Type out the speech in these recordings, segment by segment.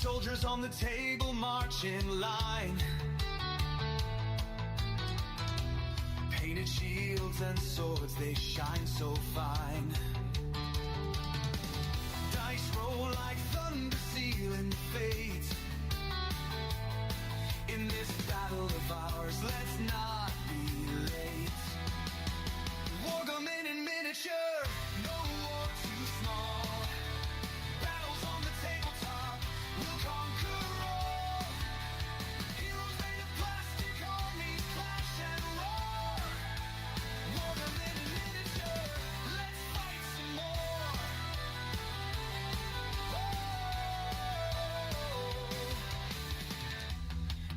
soldiers on the table march in line. Painted shields and swords, they shine so fine. Dice roll like thunder, sealing fate. In this battle of ours, let's not be late. Wargaming in miniature, no war too small. Battles on the tabletop, we'll conquer all. Heroes made of plastic, armies clash and roar. Wargaming in miniature, let's fight some more. Oh.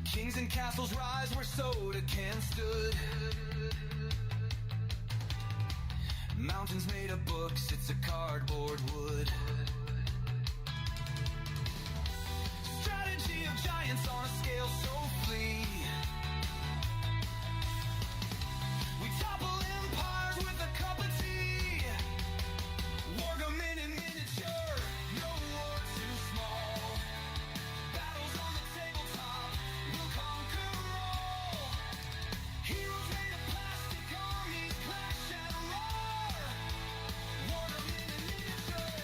Kings and castles rise where soda can stood. Mountains made of books, it's a cardboard wood. Strategy of giants on a scale so flee. We topple empires with a cup of tea. Wargaming in miniature, no war too small. Battles on the tabletop, we'll conquer all. Heroes made of plastic, armies clash and roar. Wargaming in miniature,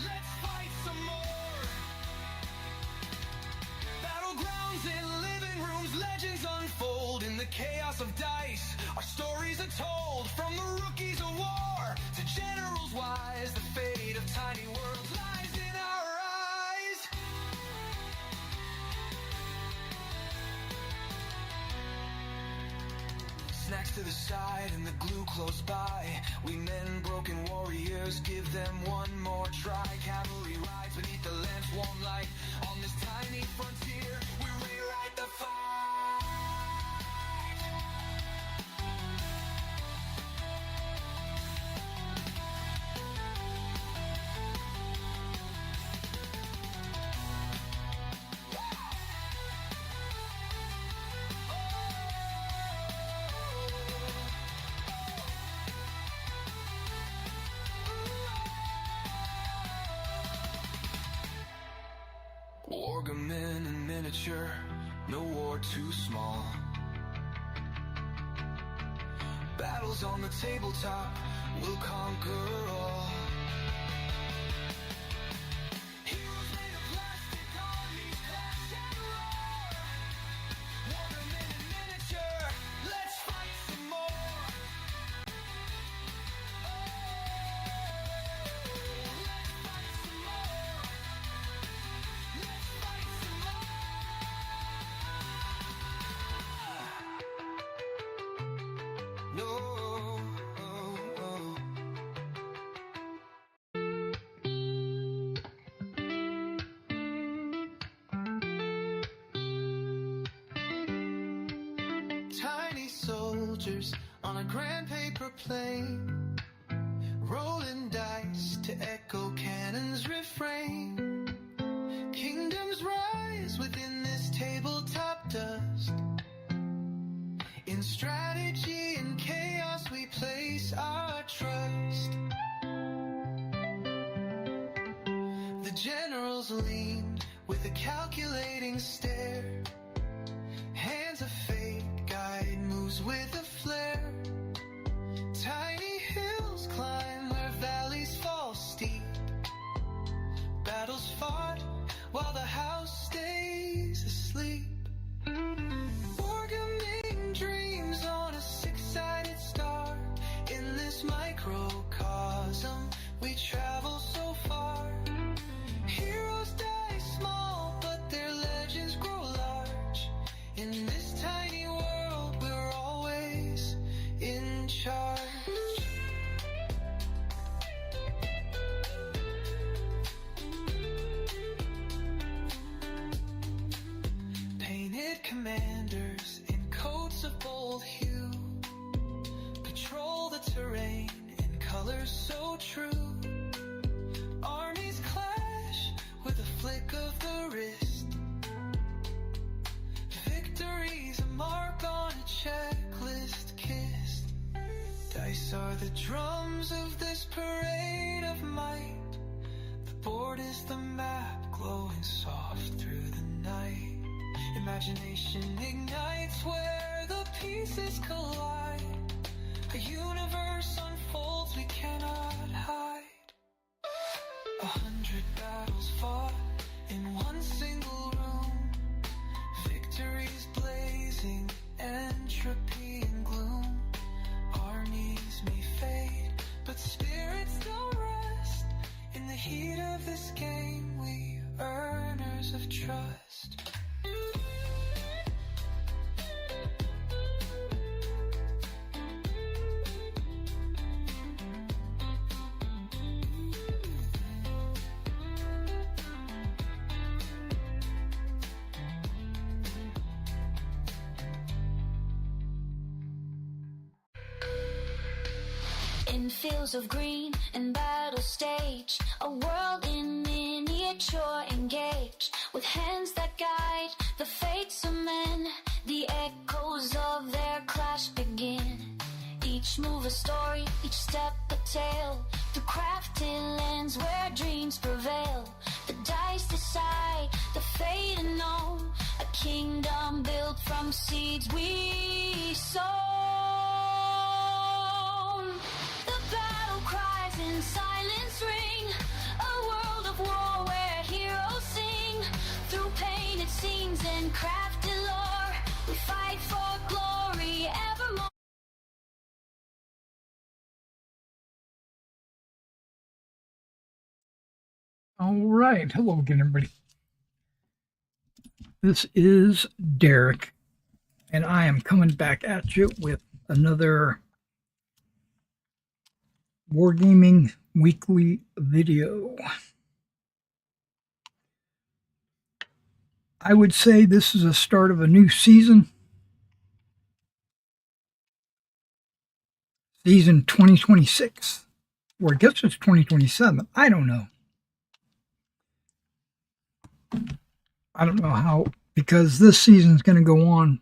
let's fight some more. Battlegrounds in living rooms, legends unfold in the chaos of dice. Our stories are told from the rookies of war to generals wise. The fate of tiny worlds lies in our eyes. Snacks to the side and the glue close by. We men, broken warriors, give them one more try. Cavalry rides beneath the lamp's warm light. On this tiny frontier, we rewrite the fight. Wargaming in miniature, no war too small. Battles on the tabletop, we'll conquer all. Heroes made of plastic, armies clash and roar. Wargaming in miniature, let's fight some more. Let's fight some more. Let's fight some more. No. Tiny soldiers on a grand paper plane, rolling dice to echo cannon's refrain. Kingdoms rise within this tabletop dust. In strategy and chaos we place our trust. The generals lean with a calculating stare. Hands of fate guide moves with a flare. Tiny hills climb where valleys fall steep. Battles fought while the house stays asleep. Wargaming dreams on a six-sided star. In this microcosm we travel so far. Heroes die small, but their legends grow large. In this tiny world we're always in charge. Painted commanders in coats of bold hue patrol the terrain in colors so true. Armies clash with a flick of the wrist. Victory's a mark on a checklist kissed. Dice are the drums of this parade of might. The board is the map glowing soft through imagination ignites where the pieces collide. A universe unfolds we cannot hide. 100 battles fought in one single room. Victories blazing, entropy and gloom. Armies may fade, but spirits don't rest. In the heat of this game, we earners of trust. In fields of green and battle stage, a world in miniature engaged, with hands that guide the fates of men. The echoes of their clash begin. Each move a story, each step a tale, through crafted lands where dreams prevail. The dice decide the fate unknown, a kingdom built from seeds we sow. Cries in silence ring, a world of war where heroes sing. Through painted scenes and crafted lore, we fight for glory evermore. All right. Hello again, everybody. This is Derek, and I am coming back at you with another Wargaming weekly video. I would say this is the start of a new season. Season 2026. Or I guess it's 2027. I don't know. I don't know how, because this season is going to go on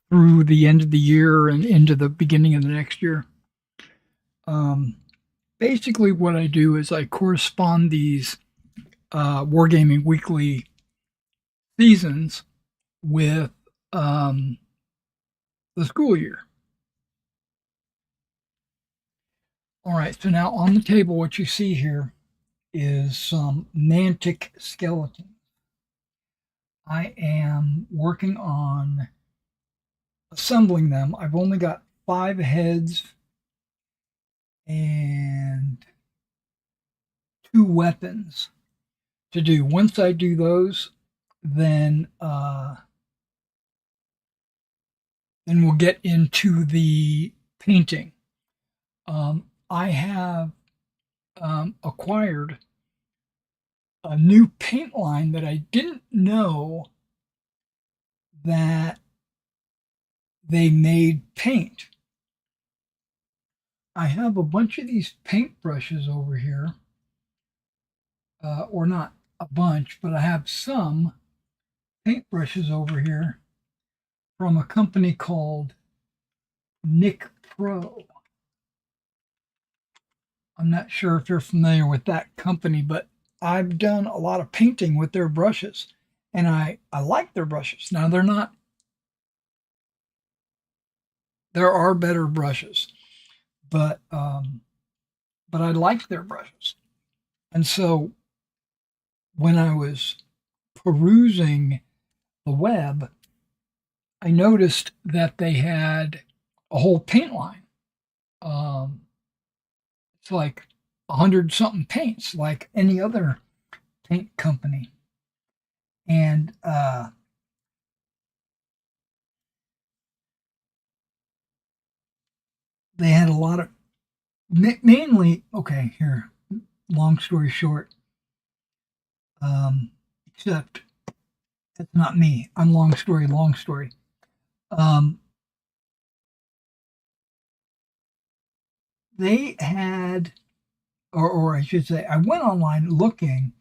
through the end of the year and into the beginning of the next year. Basically what I do is I correspond these Wargaming weekly seasons with the school year. All right, so now on the table, what you see here is some Mantic skeletons. I am working on assembling them. I've only got 5 heads and 2 weapons to do. Once I do those, then we'll get into the painting. I have acquired a new paint line that I didn't know that they made paint. I have a bunch of these paint brushes over here, or not a bunch, but I have some paint brushes over here from a company called Nicpro. I'm not sure if you're familiar with that company, but I've done a lot of painting with their brushes, and I like their brushes. Now, there are better brushes, but I like their brushes. And so when I was perusing the web, I noticed that they had a whole paint line. It's like 100-something paints, like any other paint company. And they had a lot of, mainly, okay, here, long story short, except it's not me. I'm long story. They had, or I should say, I went online looking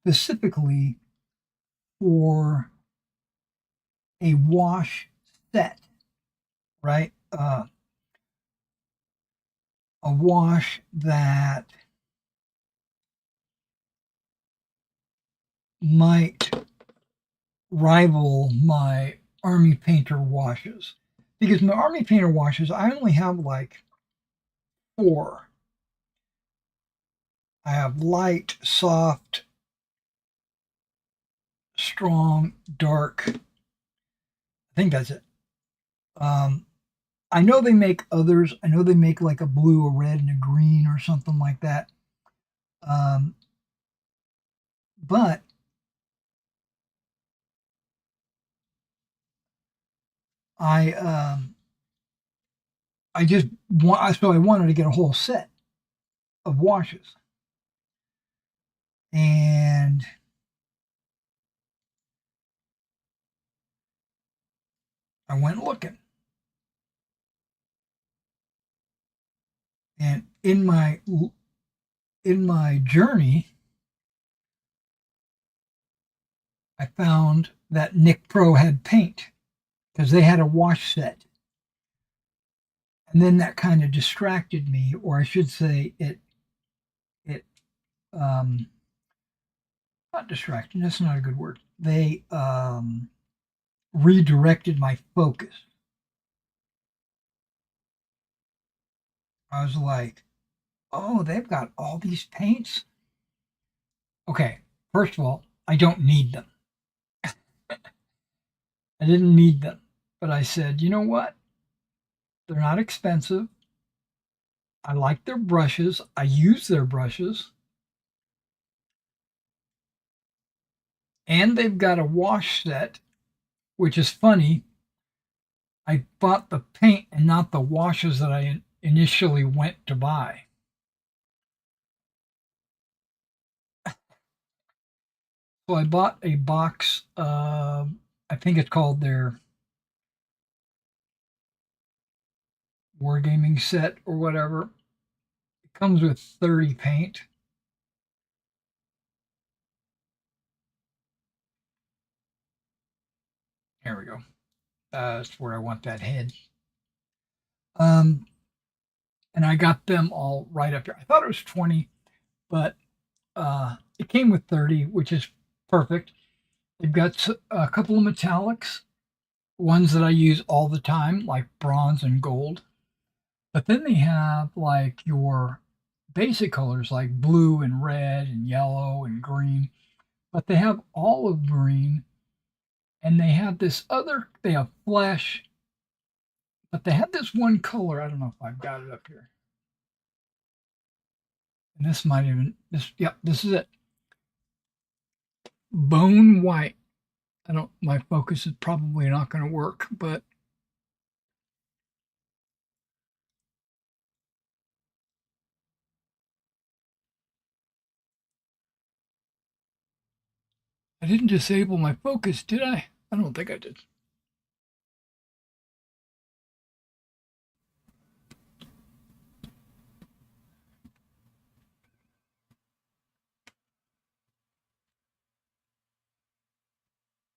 specifically for a wash set, right? A wash that might rival my Army Painter washes. Because my Army Painter washes, I only have like 4. I have light, soft, strong, dark. I think that's it. I know they make others. I know they make like a blue, a red, and a green or something like that. But I just want, so I wanted to get a whole set of washes. And I went looking. And in my journey, I found that Nicpro had paint because they had a wash set. And then that kind of distracted me, or I should say it not distracting, that's not a good word. They redirected my focus. I was like, oh, they've got all these paints? Okay, first of all, I don't need them. I didn't need them. But I said, you know what? They're not expensive. I like their brushes. I use their brushes. And they've got a wash set, which is funny. I bought the paint and not the washes that I initially went to buy. So I bought a box of, I think it's called their Wargaming set or whatever. It comes with 30 paint. There we go. That's where I want that head. And I got them all right up here. I thought it was 20, but it came with 30, which is perfect. They've got a couple of metallics, ones that I use all the time, like bronze and gold. But then they have like your basic colors like blue and red and yellow and green. But they have olive green, and they have this other, they have flesh, but they have this one color. I don't know if I've got it up here. And this might even, yep, this is it. Bone white. My focus is probably not going to work, but I didn't disable my focus, did I? I don't think I did.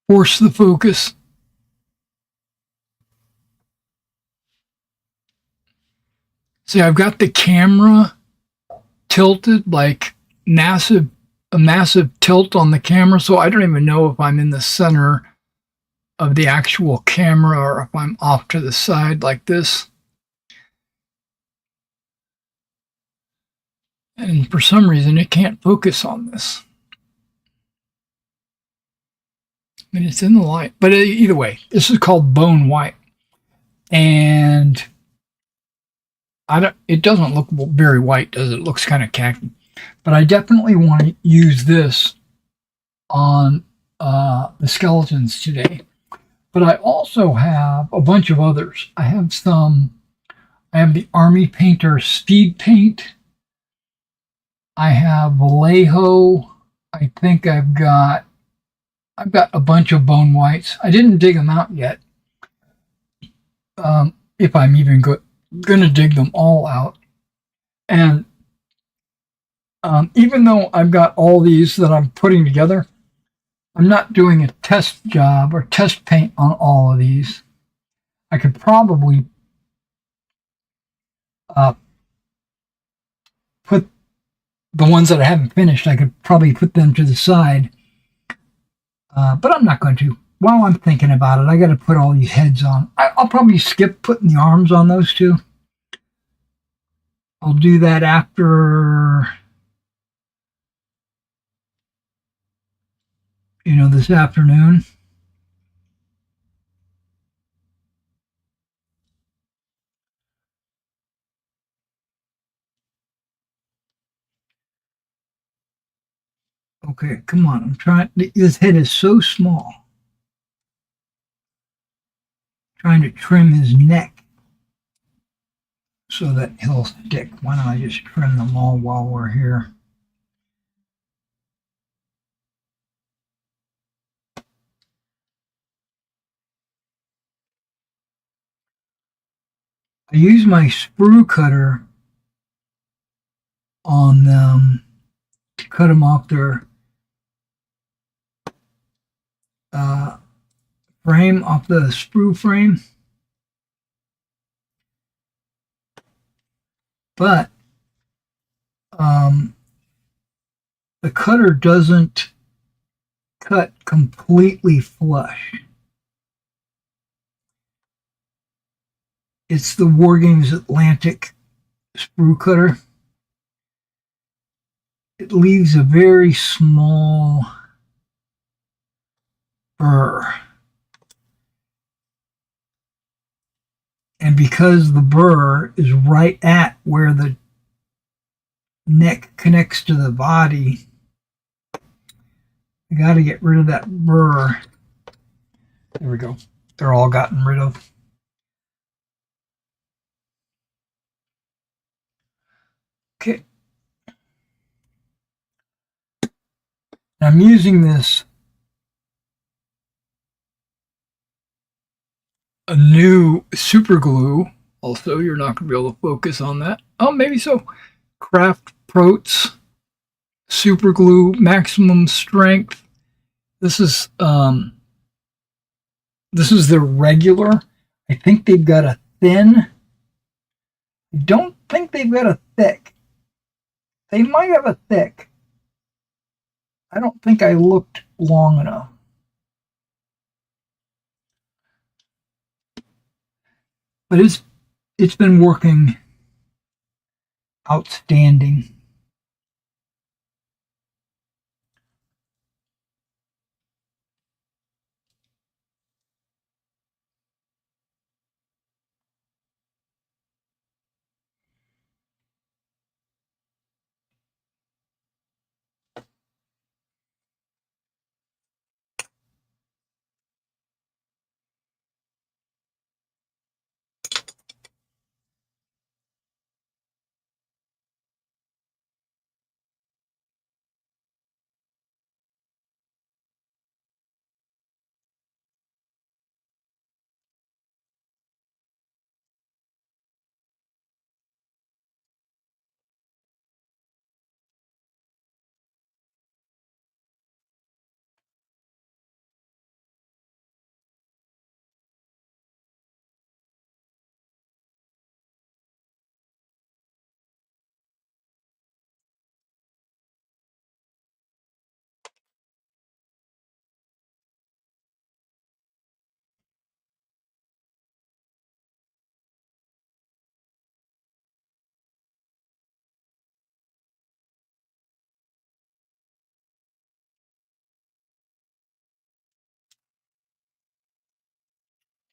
Force the focus. See, I've got the camera tilted like a massive tilt on the camera, so I don't even know if I'm in the center of the actual camera or if I'm off to the side like this. And for some reason, it can't focus on this. I mean, it's in the light. But either way, this is called bone white. And it doesn't look very white, does it? It looks kind of khaki. But I definitely want to use this on the skeletons today. But I also have a bunch of others. I have the Army Painter Speed Paint. I have Vallejo. I think I've got a bunch of bone whites. I didn't dig them out yet. If I'm even gonna dig them all out. And even though I've got all these that I'm putting together, I'm not doing a test job or test paint on all of these. I could probably put the ones that I haven't finished, I could probably put them to the side, but I'm not going to. while I'm thinking about it, I got to put all these heads on. I'll probably skip putting the arms on those two. I'll do that after, this afternoon. Okay, come on. I'm trying. This head is so small. Trying to trim his neck so that he'll stick. Why don't I just trim them all while we're here? I use my sprue cutter on them to cut them off their frame, off the sprue frame. But the cutter doesn't cut completely flush. It's the Wargaming Atlantic sprue cutter. It leaves a very small burr. And because the burr is right at where the neck connects to the body, I got to get rid of that burr. There we go. They're all gotten rid of. Okay. I'm using this a new super glue. Also, you're not going to be able to focus on that. Oh, maybe so. Craft Protes super glue, maximum strength. This is the regular. I think they've got a thin. I don't think they've got a thick. They might have a thick. I don't think I looked long enough. But it's been working outstanding.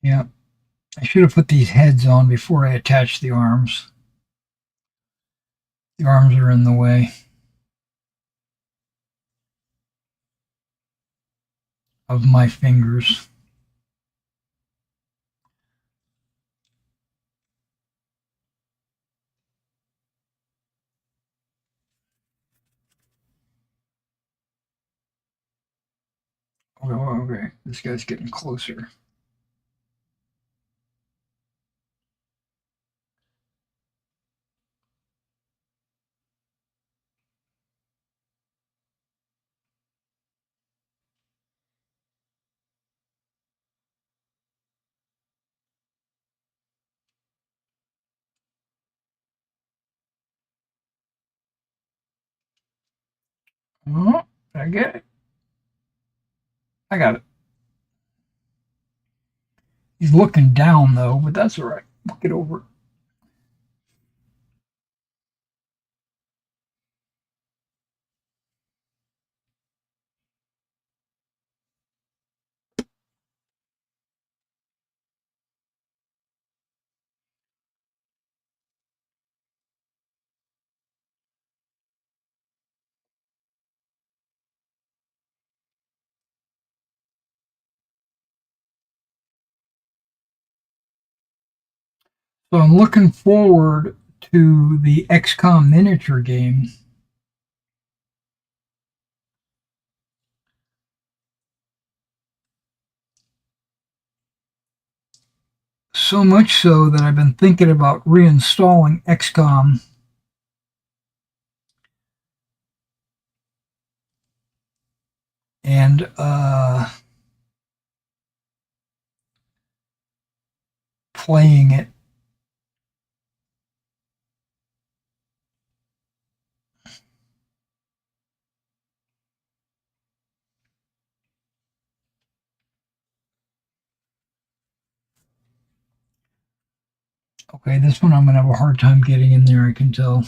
Yeah, I should have put these heads on before I attached the arms. The arms are in the way of my fingers. Okay, this guy's getting closer. Oh, did I get it? I got it. He's looking down, though, but that's all right. We'll get over it. So I'm looking forward to the XCOM miniature game. So much so that I've been thinking about reinstalling XCOM and playing it. Okay, this one I'm going to have a hard time getting in there, I can tell.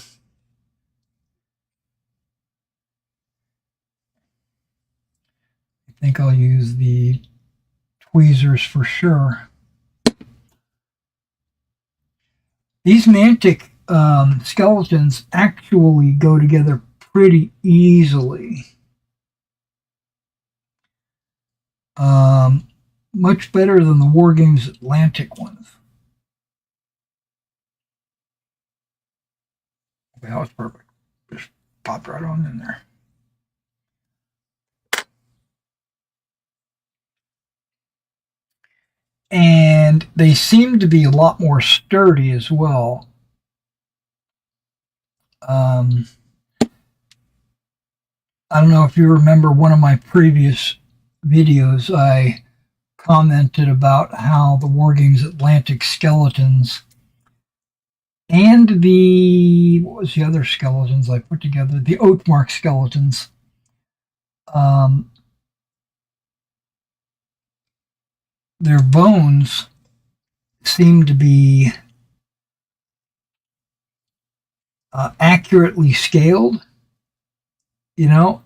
I think I'll use the tweezers for sure. These mantic skeletons actually go together pretty easily. Much better than the Wargames Atlantic ones. Okay, that was perfect. Just popped right on in there. And they seem to be a lot more sturdy as well. I don't know if you remember one of my previous videos, I commented about how the Wargames Atlantic skeletons and what was the other skeletons I put together? The Oathmark skeletons. Their bones seem to be accurately scaled,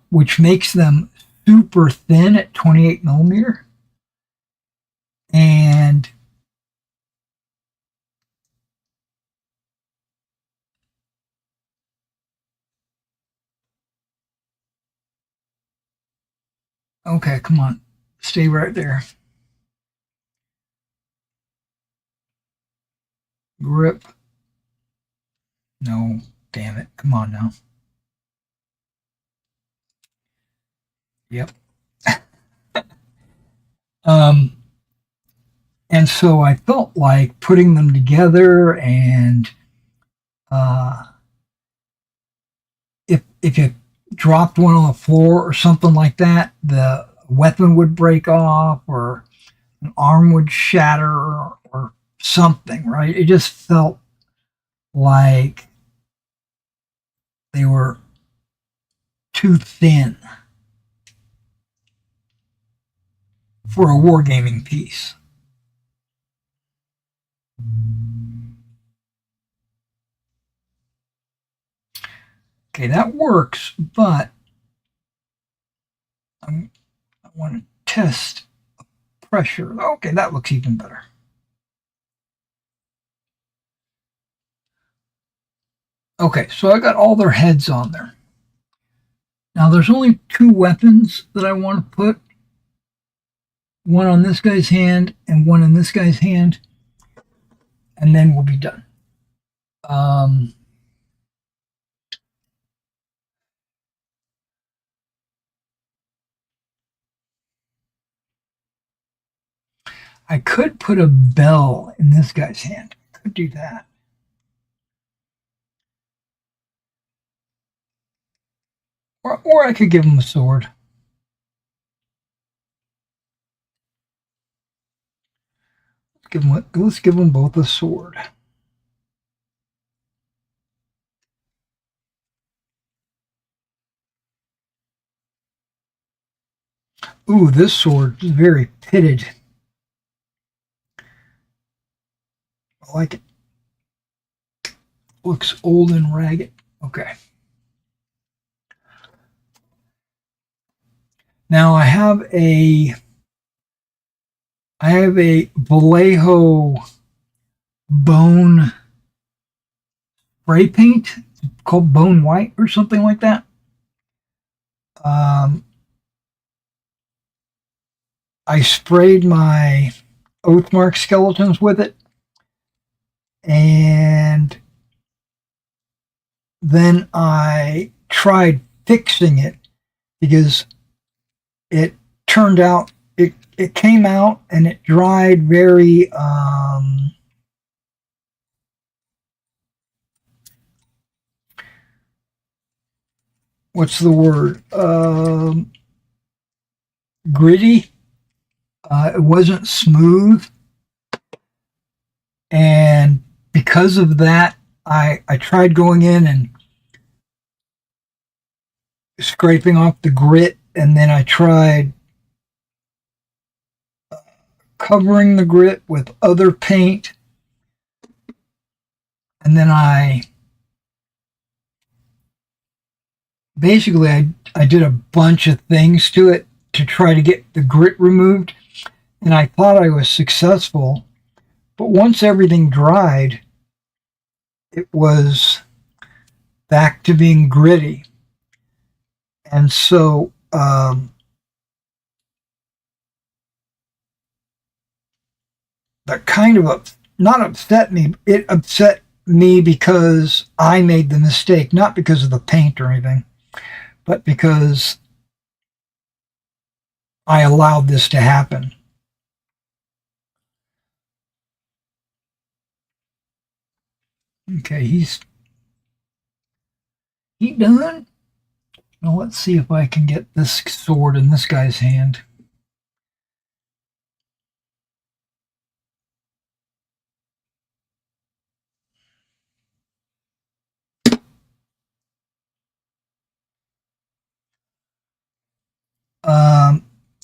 which makes them super thin at 28 millimeter. And okay, come on, stay right there. Grip. No, damn it. Come on now. Yep. And so I felt like putting them together, and if you dropped one on the floor or something like that, the weapon would break off, or an arm would shatter, or something, right? It just felt like they were too thin for a wargaming piece. Okay, that works, but I want to test pressure. Okay, that looks even better. Okay, so I got all their heads on there. Now there's only two weapons that I want to put. One on this guy's hand and one in this guy's hand. And then we'll be done. I could put a bell in this guy's hand. I could do that. Or I could give him a sword. Let's give them both a sword. Ooh, this sword is very pitted. I like it. Looks old and ragged. Okay. Now I have a Vallejo bone spray paint called Bone White or something like that. I sprayed my Oathmark skeletons with it, and then I tried fixing it because it turned out it came out and it dried very what's the word, gritty. It wasn't smooth, and because of that, I tried going in and scraping off the grit, and then I tried covering the grit with other paint, and then I did a bunch of things to it to try to get the grit removed, and I thought I was successful, but once everything dried, it was back to being gritty. And so that kind of not upset me. It upset me because I made the mistake, not because of the paint or anything, but because I allowed this to happen. Okay, he done. Now let's see if I can get this sword in this guy's hand.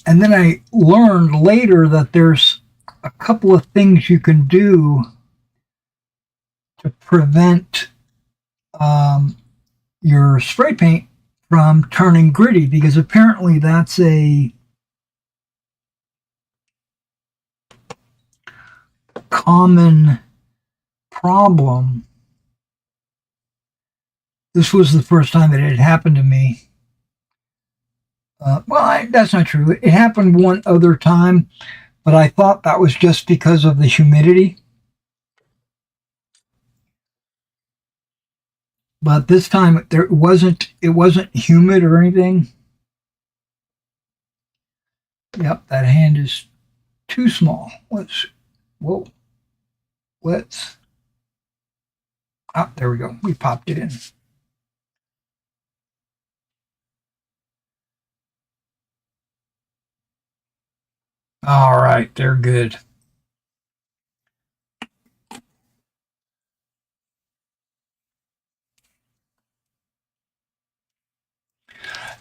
And then I learned later that there's a couple of things you can do to prevent your spray paint from turning gritty, because apparently that's a common problem. This was the first time that it had happened to me. That's not true. It happened one other time, but I thought that was just because of the humidity. But this time it wasn't humid or anything. Yep, that hand is too small. There we go. We popped it in. All right, they're good.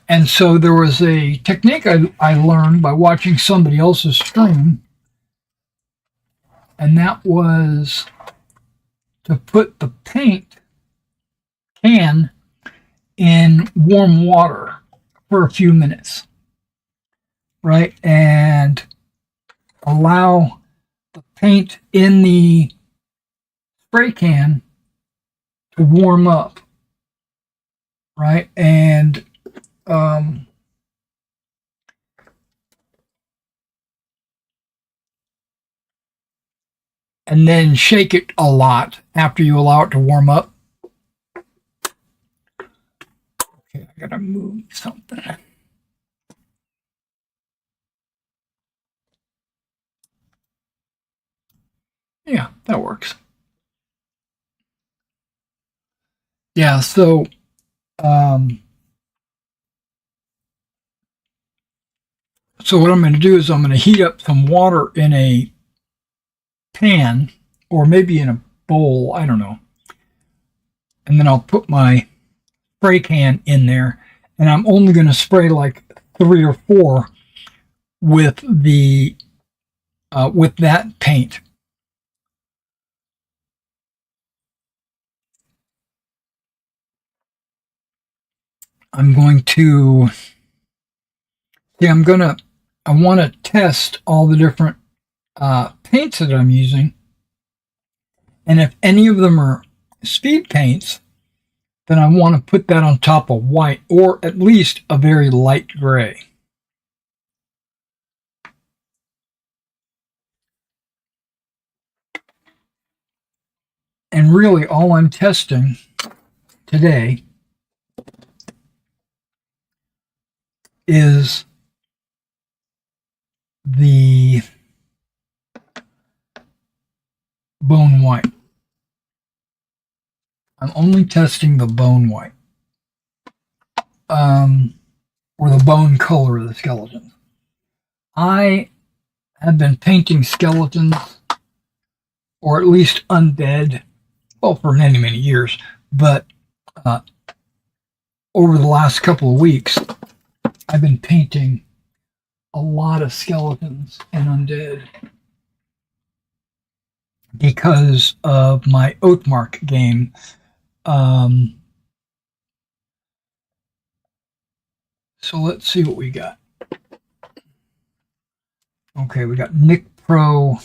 And so there was a technique I learned by watching somebody else's stream, and that was to put the paint can in warm water for a few minutes, right? And allow the paint in the spray can to warm up, right? And then shake it a lot after you allow it to warm up. Okay, I gotta move something. Yeah, that works. Yeah, so so what I'm going to do is I'm going to heat up some water in a pan, or maybe in a bowl, I don't know. And then I'll put my spray can in there, and I'm only going to spray like 3 or 4 with the with that paint. I'm going to, yeah, I want to test all the different paints that I'm using. And if any of them are speed paints, then I want to put that on top of white, or at least a very light gray. And really all I'm testing today is the bone white. I'm only testing the bone white, or the bone color of the skeleton. I have been painting skeletons, or at least undead, well, for many, many years, but over the last couple of weeks, I've been painting a lot of skeletons and undead because of my Oathmark game. So let's see what we got. Okay, we got Nicpro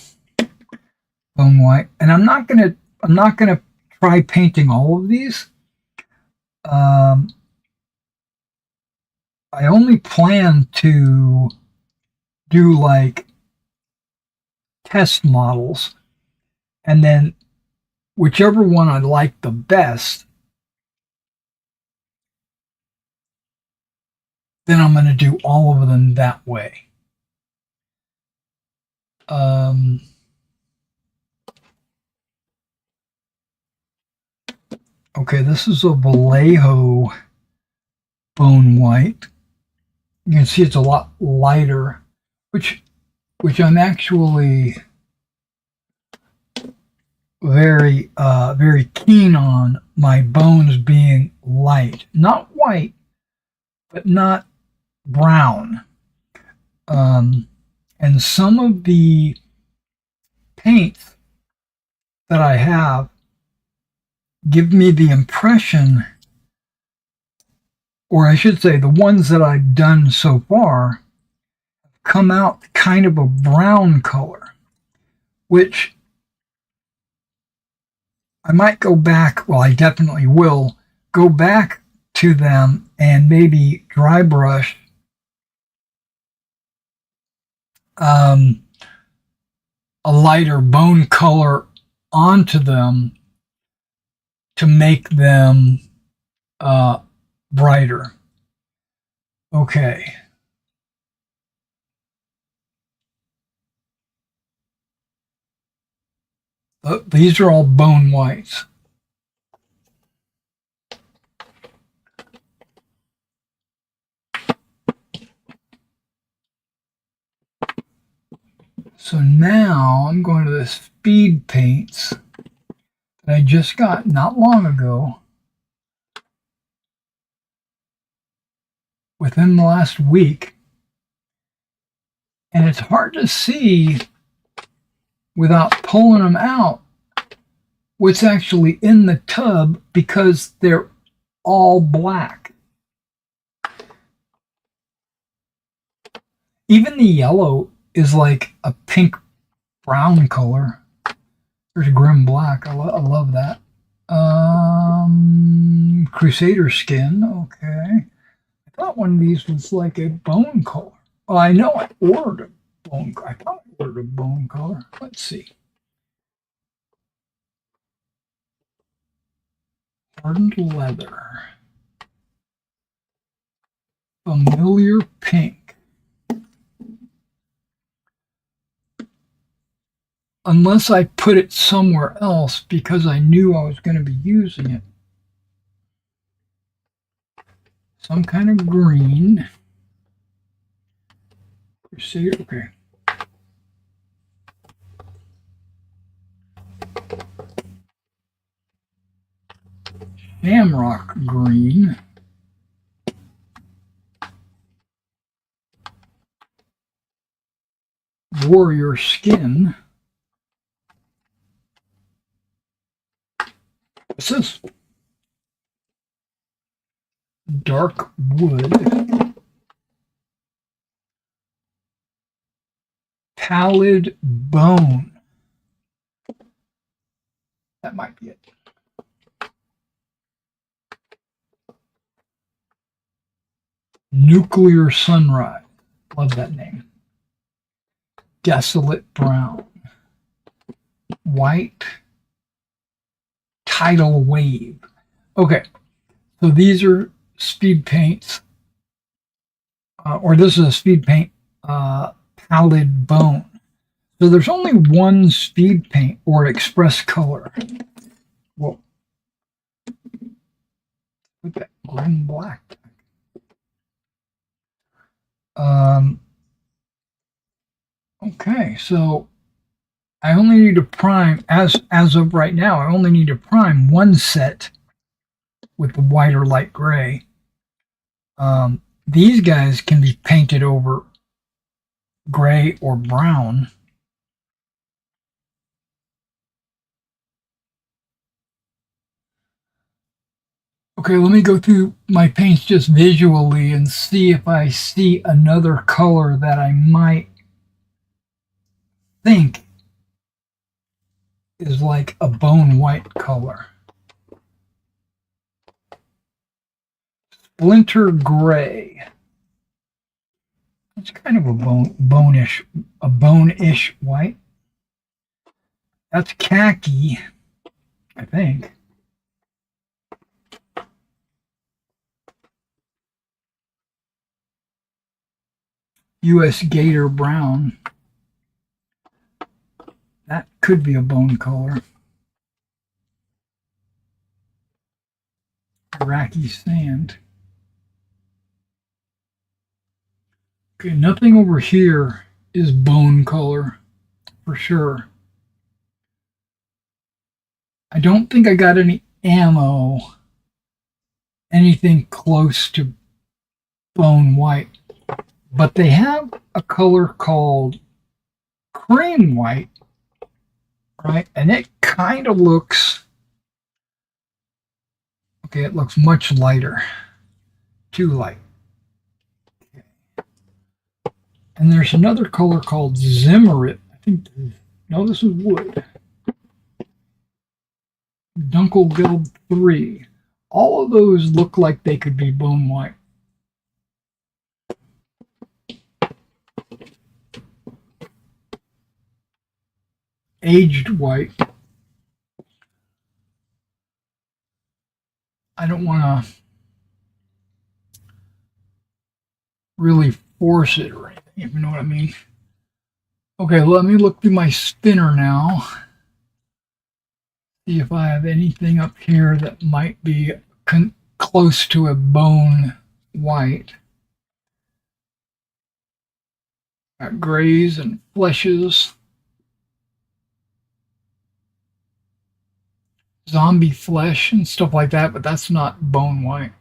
bone white, and I'm not gonna try painting all of these. I only plan to do like test models, and then whichever one I like the best, then I'm going to do all of them that way. Okay, this is a Vallejo bone white. You can see it's a lot lighter, which I'm actually very very keen on my bones being light, not white, but not brown. And some of the paints that I have give me the impression, or I should say the ones that I've done so far, come out kind of a brown color, which I might go back, well, I definitely will go back to them and maybe dry brush a lighter bone color onto them to make them brighter. Okay. These are all bone whites. So now I'm going to the speed paints that I just got not long ago, within the last week. And it's hard to see without pulling them out what's actually in the tub because they're all black. Even the yellow is like a pink brown color. There's grim black. I love that. Crusader skin. Okay. I thought one of these was like a bone color. Well, I know I ordered a bone. I thought I ordered a bone color. Let's see. Hardened leather. Familiar pink. Unless I put it somewhere else because I knew I was going to be using it. Some kind of green. Crusader, okay. Shamrock green. Warrior skin. What's this? dark wood, pallid bone. That might be it. Nuclear sunrise. Love that name. Desolate brown. White tidal wave. Okay, so these are speed paints, or this is a speed paint pallid bone. So there's only one speed paint or express color. Well, look at that green black. Okay, so I only need to prime, as of right now, I only need to prime one set with the white or light gray. These guys can be painted over gray or brown. Okay, let me go through my paints just visually and see if I see another color that I might think is like a bone white color. Splinter gray. It's kind of a bone-ish white. That's khaki, I think. US Gator brown. That could be a bone color. Iraqi sand. Okay, nothing over here is bone color for sure. I don't think I got any ammo, anything close to bone white, but they have a color called cream white, right? And it kind of looks, okay, it looks much lighter, too light. Okay. And there's another color called Zimmerit. I think, no, this is wood. Dunkelgelb 3. All of those look like they could be bone white. Aged white. I don't want to really force it or anything, if you know what I mean. Okay, let me look through my spinner now. See if I have anything up here that might be close to a bone white. Got grays and fleshes. Zombie flesh and stuff like that, but that's not bone white.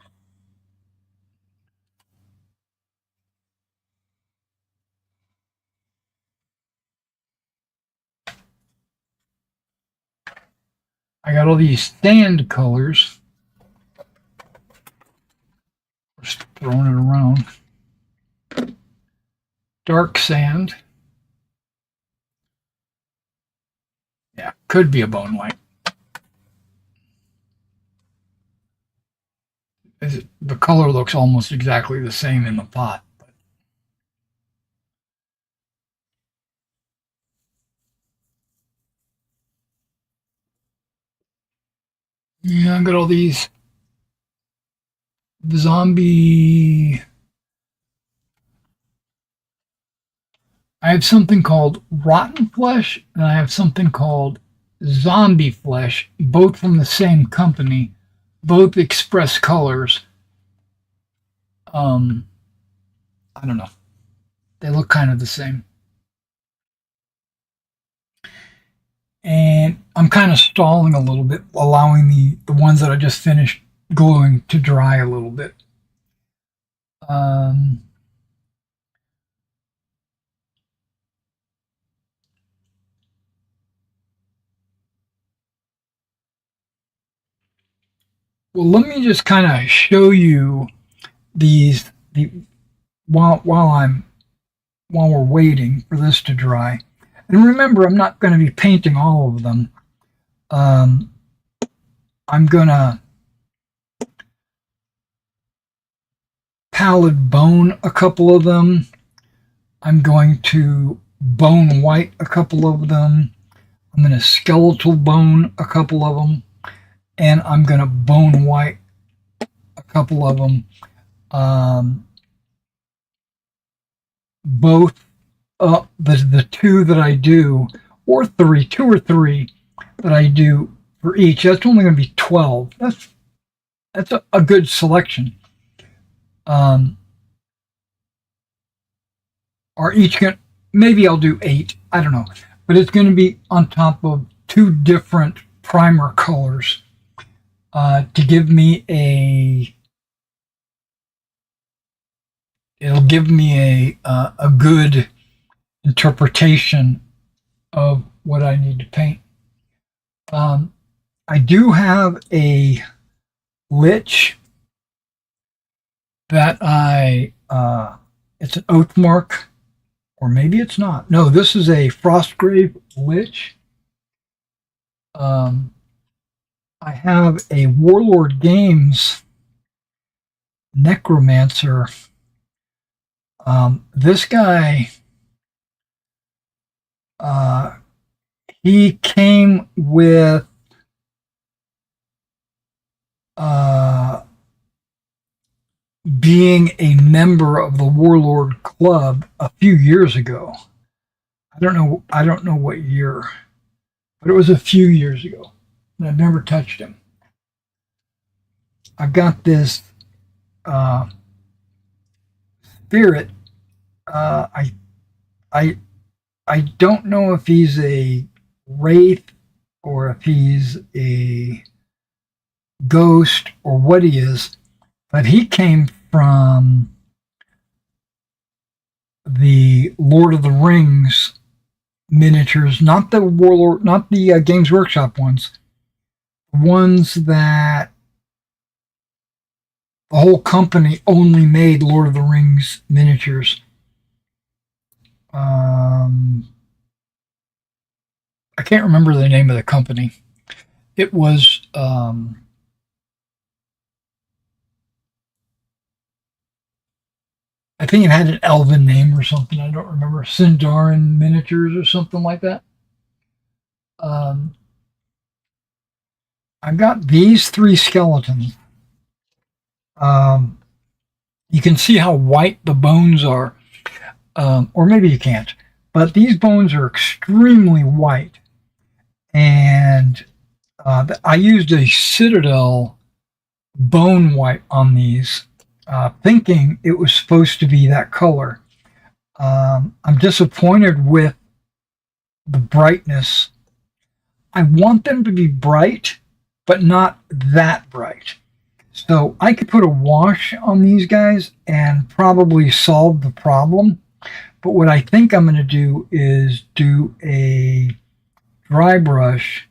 I got all these sand colors. Just throwing it around. Dark sand. Yeah, could be a bone white. The color looks almost exactly the same in the pot. But yeah, I got all these zombie. I have something called rotten flesh, and I have something called zombie flesh, both from the same company, both express colors. I don't know. They look kind of the same. And I'm kind of stalling a little bit, allowing the ones that I just finished going to dry a little bit. Well, let me just kind of show you while we're waiting for this to dry. And remember, I'm not going to be painting all of them. I'm going to pallid bone a couple of them. I'm going to bone white a couple of them. I'm going to skeletal bone a couple of them. And I'm going to bone white a couple of them. Both the two that I do, or two or three that I do for each. That's only going to be 12. That's a good selection. Are each going? Maybe I'll do 8. I don't know, but it's going to be on top of 2 different primer colors to give me it'll give me a good interpretation of what I need to paint. I do have a lich that it's an Oathmark, or maybe it's not. No, this is a Frostgrave lich. I have a Warlord Games Necromancer. This guy, he came with being a member of the Warlord Club a few years ago. I don't know what year, but it was a few years ago. And I've never touched him. I've got this spirit. I don't know if he's a wraith or if he's a ghost or what he is, but he came from the Lord of the Rings miniatures, not the Warlord, not the Games Workshop ones that the whole company only made Lord of the Rings miniatures. I can't remember the name of the company. It was I think it had an elven name or something. I don't remember. Sindarin Miniatures or something like that. I've got these 3 skeletons. You can see how white the bones are. Or maybe you can't. But these bones are extremely white. And I used a Citadel bone white on these, thinking it was supposed to be that color. I'm disappointed with the brightness. I want them to be bright, but not that bright. So I could put a wash on these guys and probably solve the problem. But what I think I'm going to do is do a dry brush,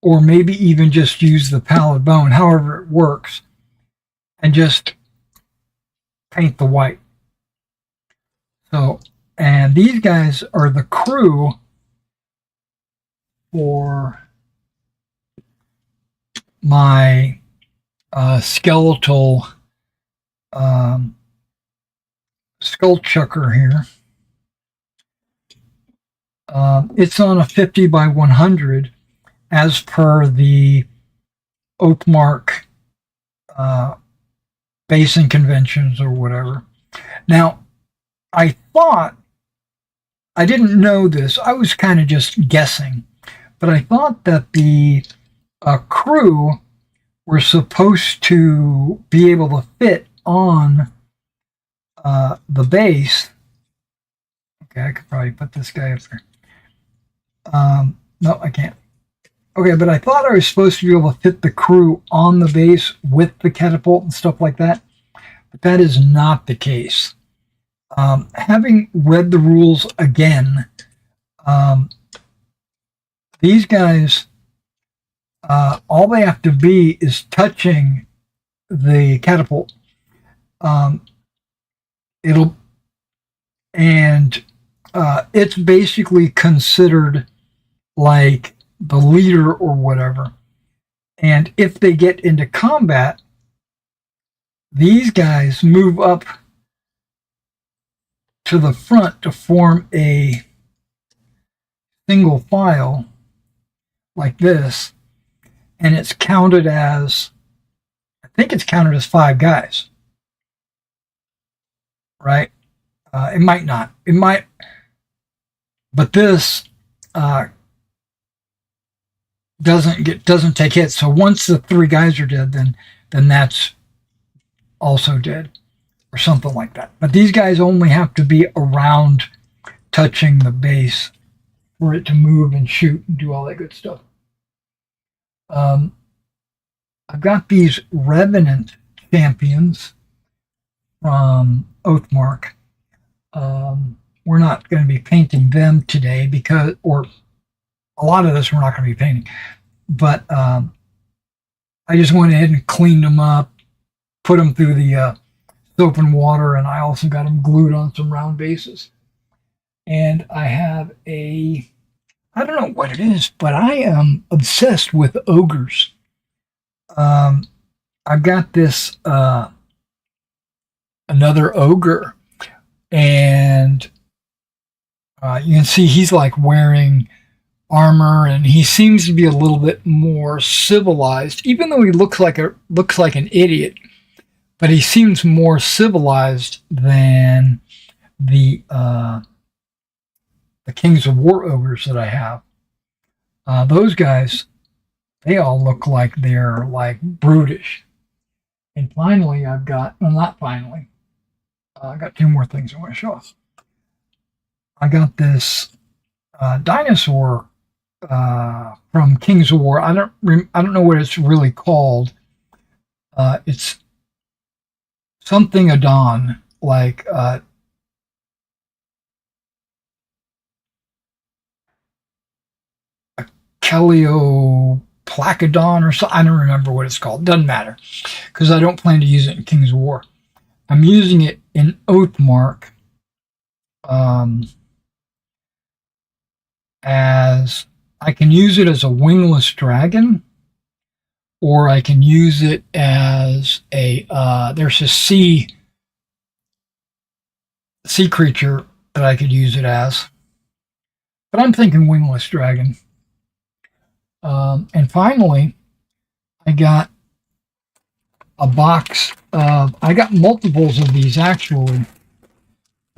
or maybe even just use the pallid bone, however it works, and just paint the white. So, and these guys are the crew for my skeletal skull chucker here. It's on a 50 by 100 as per the Oathmark basing conventions or whatever. Now, I didn't know this. I was kind of just guessing, but I thought that the crew were supposed to be able to fit on the base. Okay, I could probably put this guy up there. No, I can't. Okay, but I thought I was supposed to be able to fit the crew on the base with the catapult and stuff like that, but that is not the case. Having read the rules again, these guys, all they have to be is touching the catapult. Um, it'll and it's basically considered like the leader or whatever. And if they get into combat, these guys move up to the front to form a single file like this, and it's counted as, I think it's counted as 5 guys, right? It might not. It might, but this doesn't take hits. So once the 3 guys are dead, then that's also dead, or something like that. But these guys only have to be around touching the base for it to move and shoot and do all that good stuff. I've got these Revenant champions from Oathmark. We're not going to be painting them today or a lot of this we're not going to be painting. But I just went ahead and cleaned them up, put them through the soap and water, and I also got them glued on some round bases. And I have I don't know what it is, but I am obsessed with ogres. I've got this another ogre, and you can see he's like wearing armor, and he seems to be a little bit more civilized, even though he looks like an idiot. But he seems more civilized than the Kings of War ogres that I have. Those guys, they all look like they're like brutish. And finally, I've got, well, not finally, I got 2 more things I want to show off. I got this dinosaur from Kings of War. I don't know what it's really called. It's something Adon, like Kelioplacodon or something. I don't remember what it's called. Doesn't matter, because I don't plan to use it in Kings of War. I'm using it in Oathmark as I can use it as a wingless dragon, or I can use it as there's a sea creature that I could use it as. But I'm thinking wingless dragon. And finally, I got a box of, I got multiples of these actually,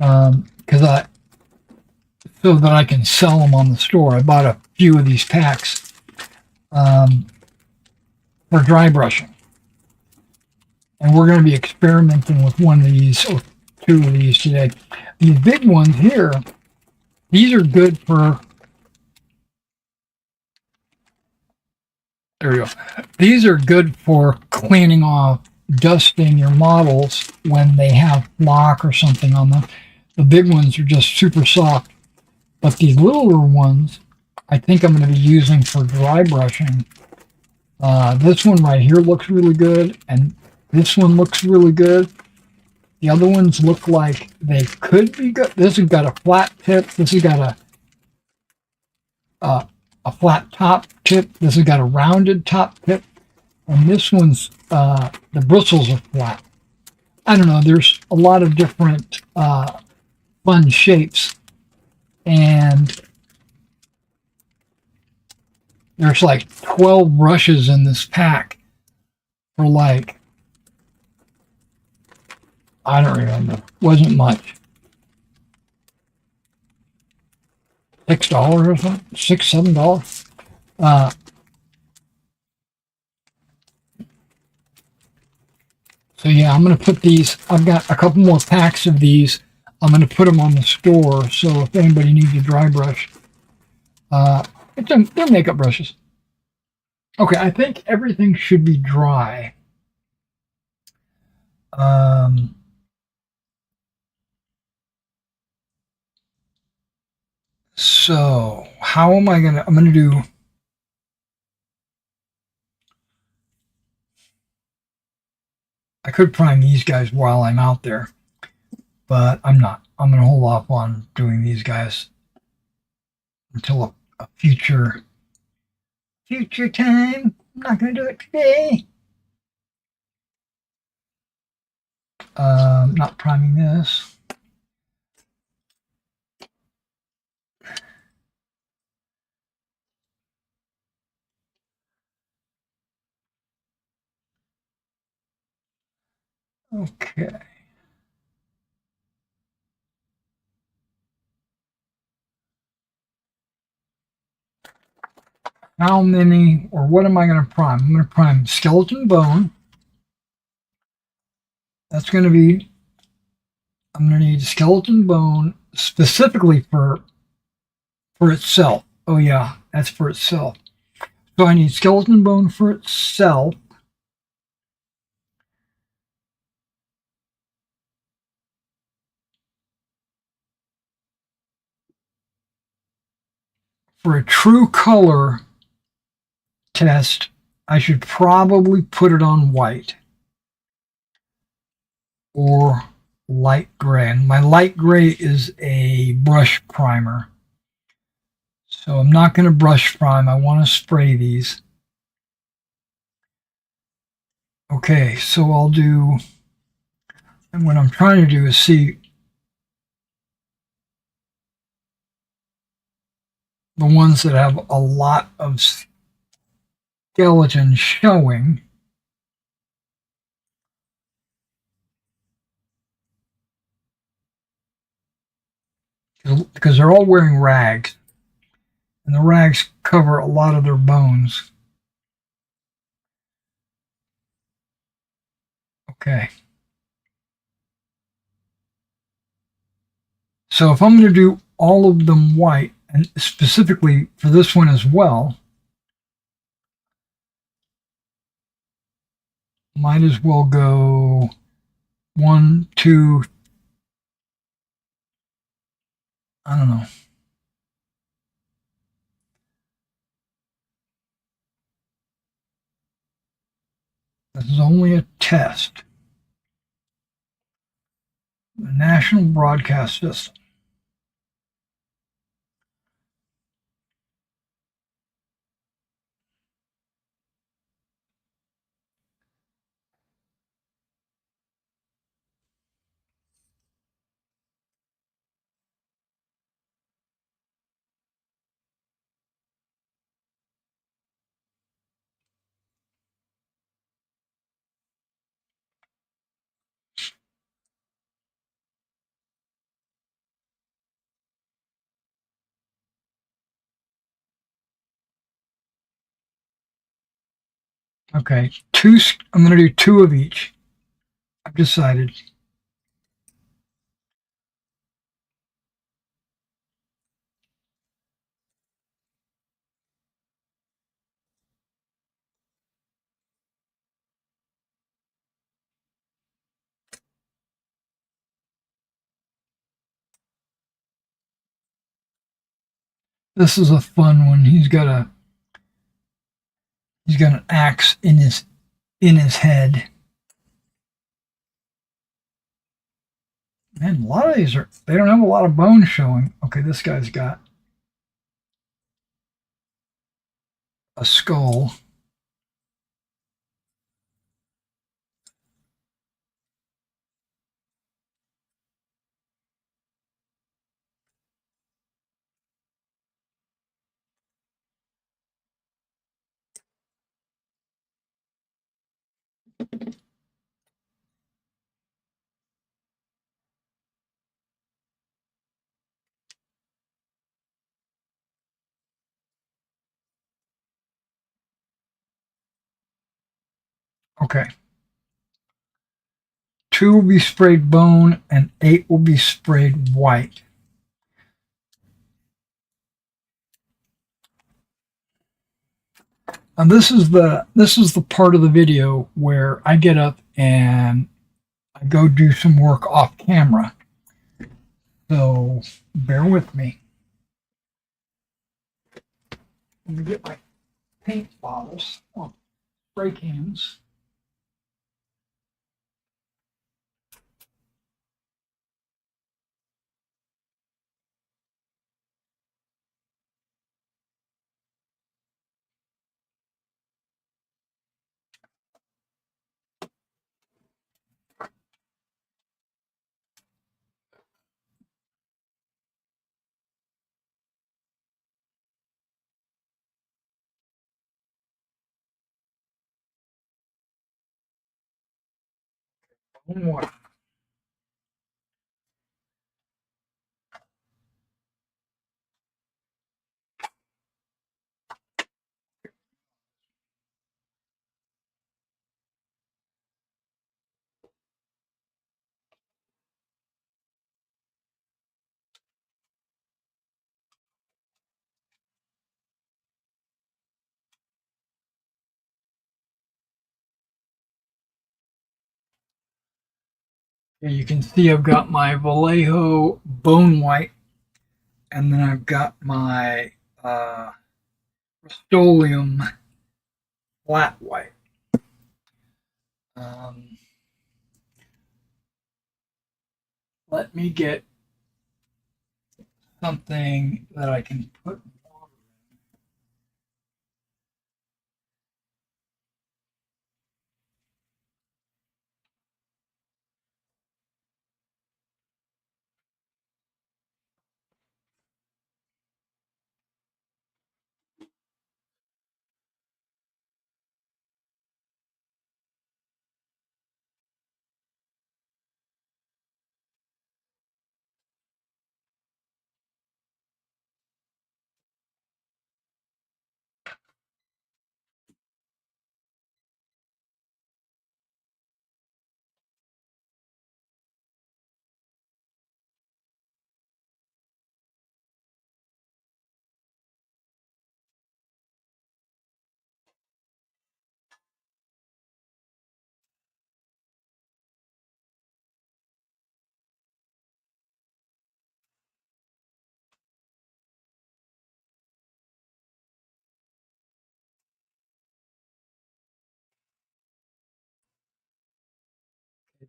so that I can sell them on the store. I bought a few of these packs for dry brushing. And we're going to be experimenting with one of these, or 2 of these today. These big ones here, these are good for, there we go. These are good for cleaning off, dusting your models when they have flock or something on them. The big ones are just super soft. But these littler ones, I think I'm going to be using for dry brushing. This one right here looks really good, and this one looks really good. The other ones look like they could be good. This has got a flat tip. This has got a flat top tip. This has got a rounded top tip. And this one's, the bristles are flat. I don't know. There's a lot of different fun shapes. And there's like 12 brushes in this pack for like, I don't remember. Wasn't much. $6 or something? $6, $7. So yeah, I'm going to put these, I've got a couple more packs of these. I'm going to put them on the store, so if anybody needs a dry brush, they're makeup brushes. Okay, I think everything should be dry. So how am I gonna? I'm gonna do. I could prime these guys while I'm out there, but I'm not. I'm going to hold off on doing these guys until a future time. I'm not going to do it today. Not priming this. Okay. How many, or what am I going to prime? I'm going to prime skeleton bone. That's going to be, I'm going to need skeleton bone specifically for itself. Oh yeah, that's for itself. So I need skeleton bone for itself. For a true color test, I should probably put it on white or light gray. And my light gray is a brush primer. So I'm not going to brush prime. I want to spray these. Okay, so I'll do, and what I'm trying to do is see the ones that have a lot of skeleton showing. Because they're all wearing rags. And the rags cover a lot of their bones. Okay. So if I'm going to do all of them white, and specifically for this one as well, might as well go 1, 2, I don't know. This is only a test. The National Broadcast System. Okay, I'm going to do 2 of each. I've decided. This is a fun one. He's got an axe in his head. Man, a lot of these they don't have a lot of bone showing. Okay, this guy's got a skull. Okay. 2 will be sprayed bone and 8 will be sprayed white. And this is the part of the video where I get up and I go do some work off camera. So bear with me. Let me get my paint bottles, spray cans. What? You can see I've got my Vallejo bone white, and then I've got my Rust-Oleum flat white. Um, Let me get something that I can put water in.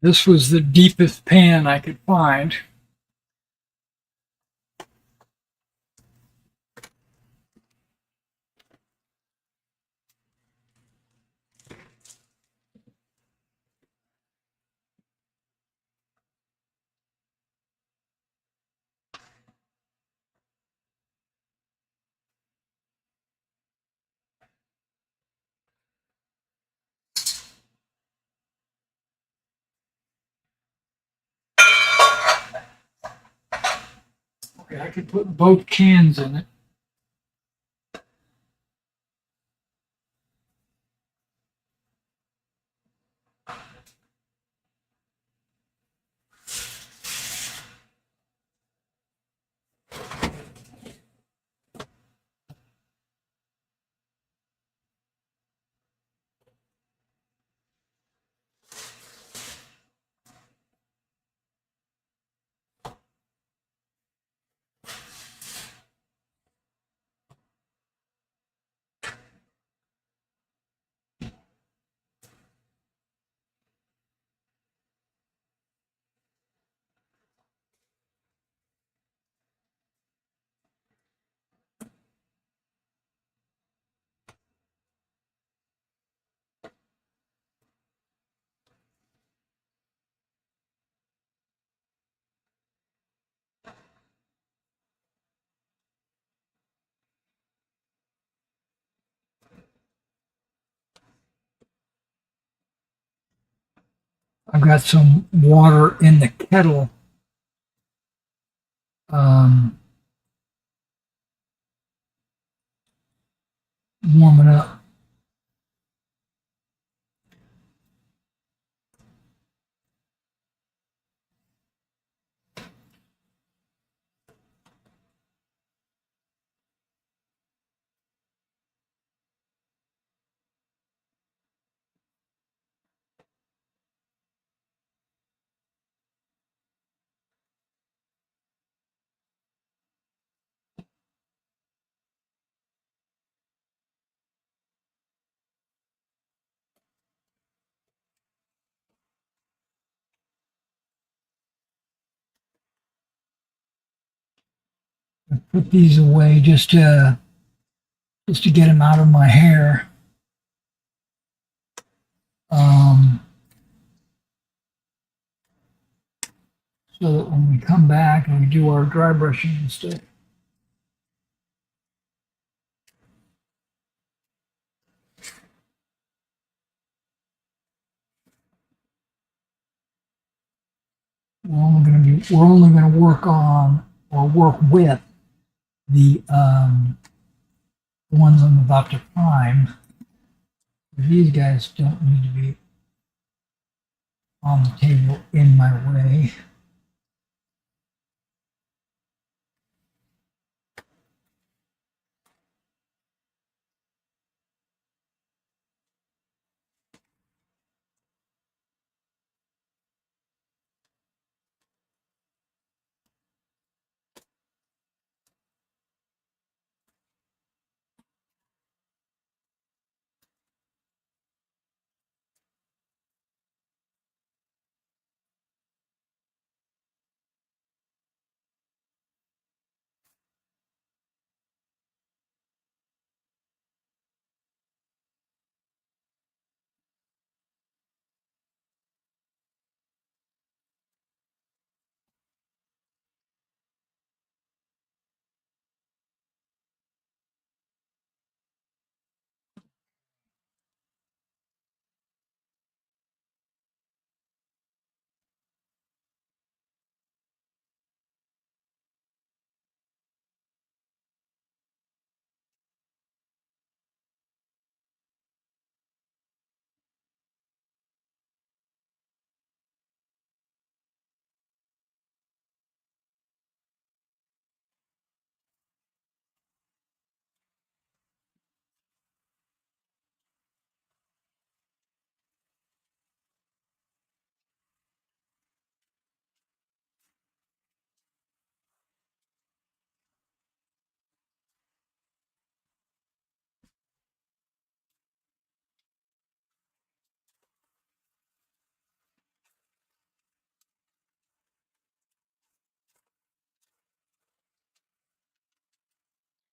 This was the deepest pan I could find. Okay, I could put both cans in it. I've got some water in the kettle. Um, Warm it up. Put these away just to get them out of my hair. Um, so that when we come back and we do our dry brushing and stuff, we're only going to work on or work with the ones I'm about to prime. These guys don't need to be on the table in my way.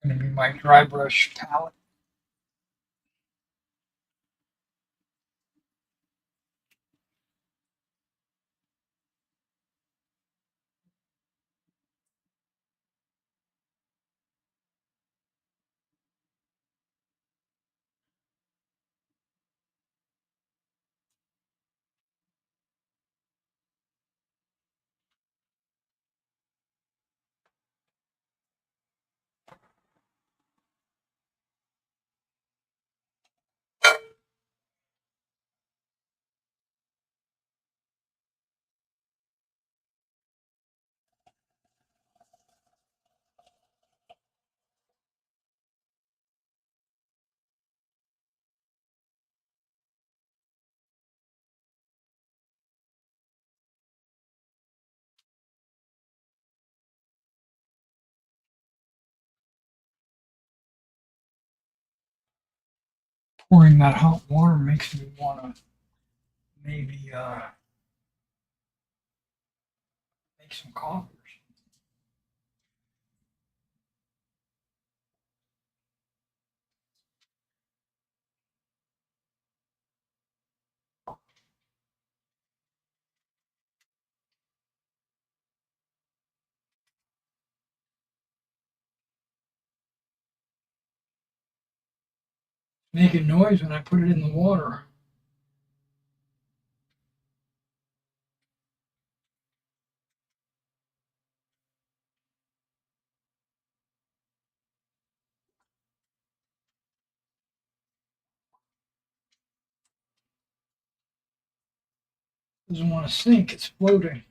Going to be my dry brush palette. Pouring that hot water makes me want to maybe make some coffee. Making noise when I put it in the water. Doesn't want to sink, it's floating.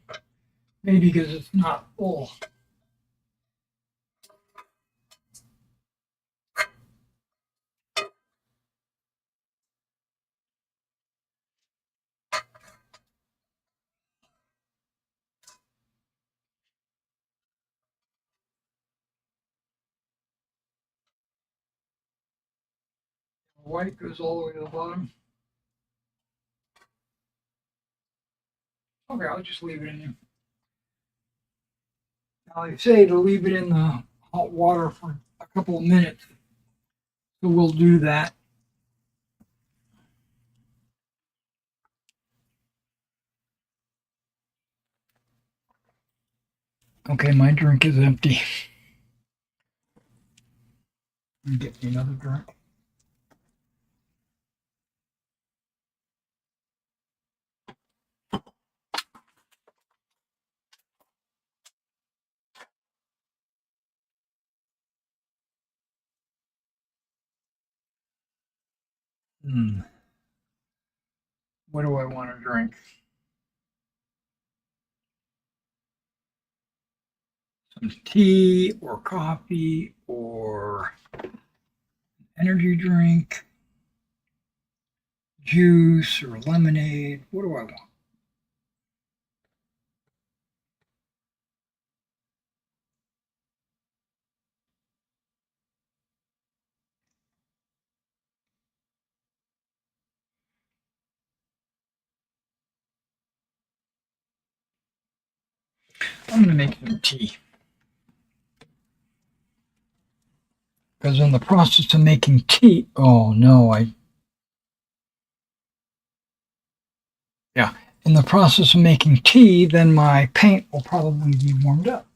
Maybe because it's not full. White goes all the way to the bottom. Okay, I'll just leave it in there. Now they say to leave it in the hot water for a couple of minutes. So we'll do that. Okay, my drink is empty. Get me another drink. What do I want to drink? Some tea or coffee or energy drink, juice or lemonade. What do I want? I'm going to make some tea. Because in the process of making tea, oh no, yeah, in the process of making tea, then my paint will probably be warmed up.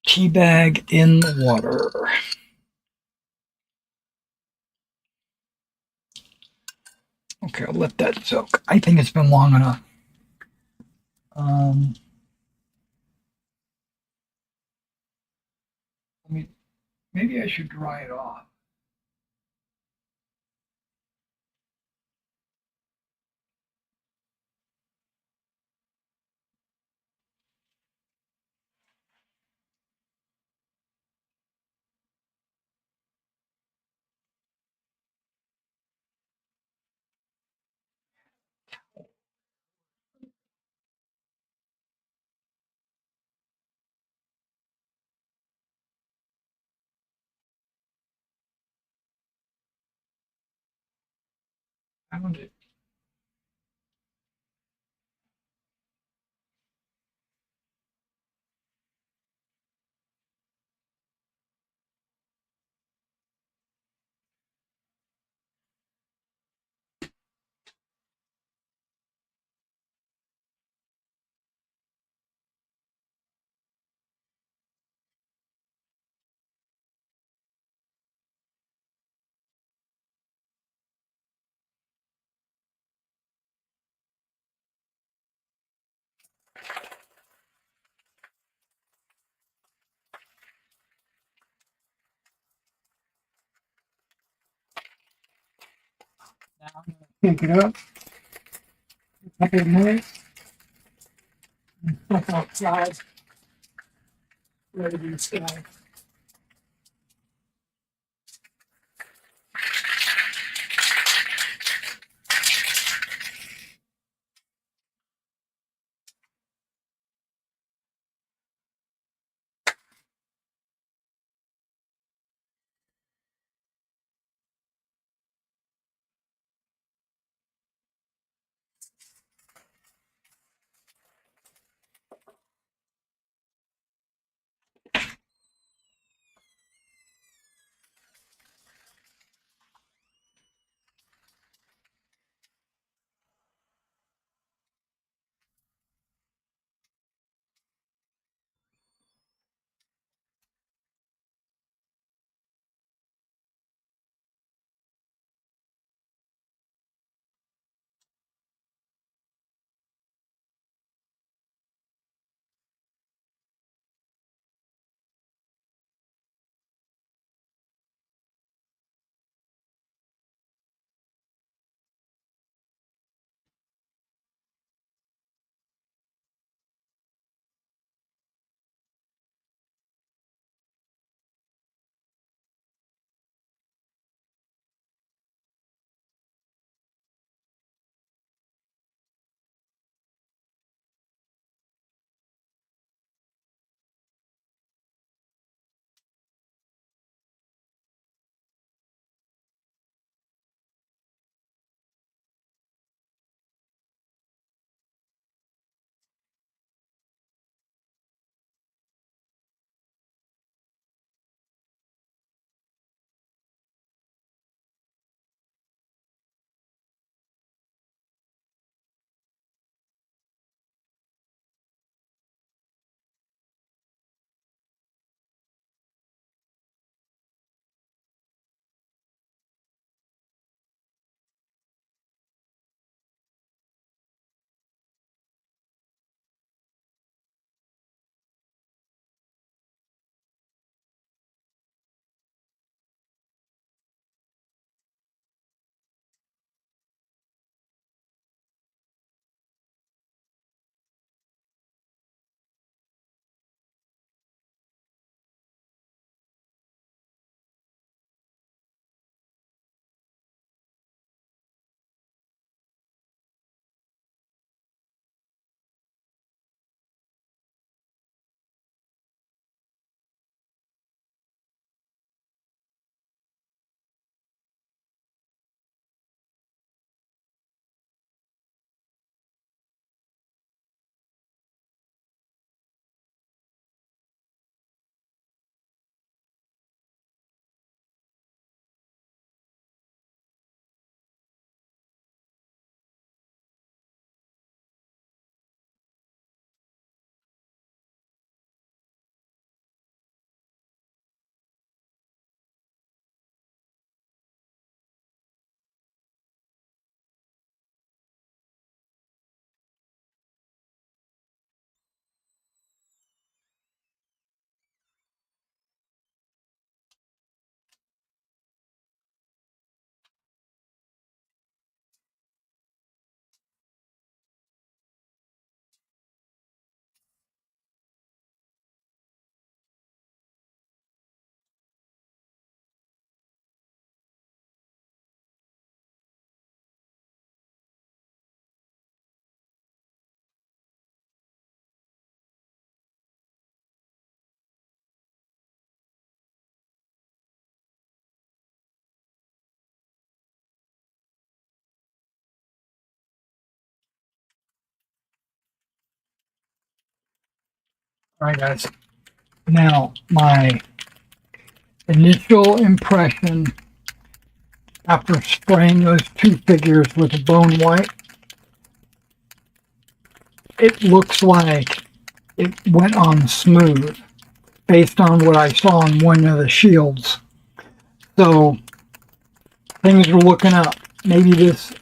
Tea bag in the water. Okay, I'll let that soak. I think it's been long enough. Um, maybe I should dry it off. Found it. Now I'm going to take it up a couple of minutes and step outside, ready to start. All right, guys. Now, my initial impression after spraying those two figures with a bone white, it looks like it went on smooth based on what I saw on one of the shields. So things are looking up. Maybe this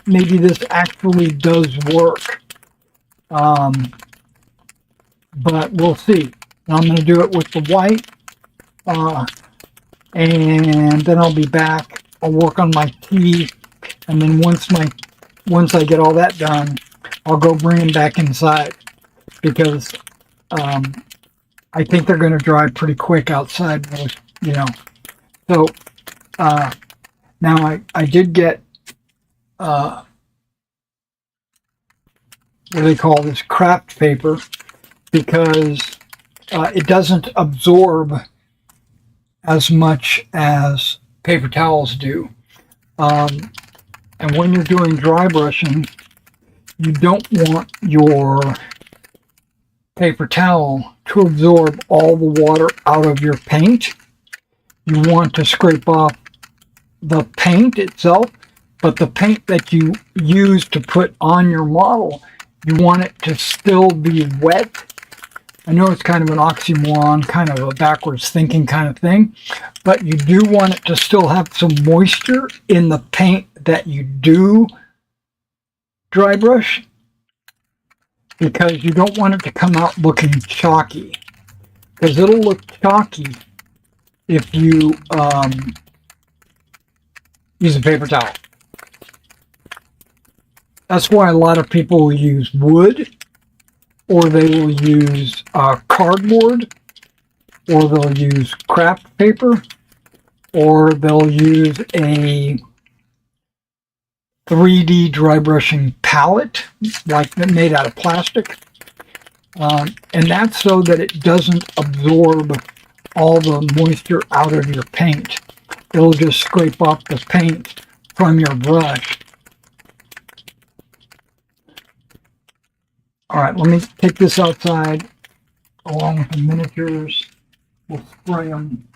actually does work. But we'll see. I'm going to do it with the white, and then I'll be back. I'll work on my tea, and then once I get all that done, I'll go bring them back inside because I think they're going to dry pretty quick outside. You know, so now I did get what do they call this, craft paper, because it doesn't absorb as much as paper towels do. And when you're doing dry brushing, you don't want your paper towel to absorb all the water out of your paint. You want to scrape off the paint itself, but the paint that you use to put on your model, you want it to still be wet. I know it's kind of an oxymoron, kind of a backwards thinking kind of thing, but you do want it to still have some moisture in the paint that you do dry brush, because you don't want it to come out looking chalky, because it'll look chalky if you use a paper towel. That's why a lot of people will use wood, or they will use cardboard, or they'll use craft paper, or they'll use a 3D dry brushing palette, like made out of plastic. And that's so that it doesn't absorb all the moisture out of your paint. It'll just scrape off the paint from your brush. All right, let me take this outside along with the miniatures. We'll spray them.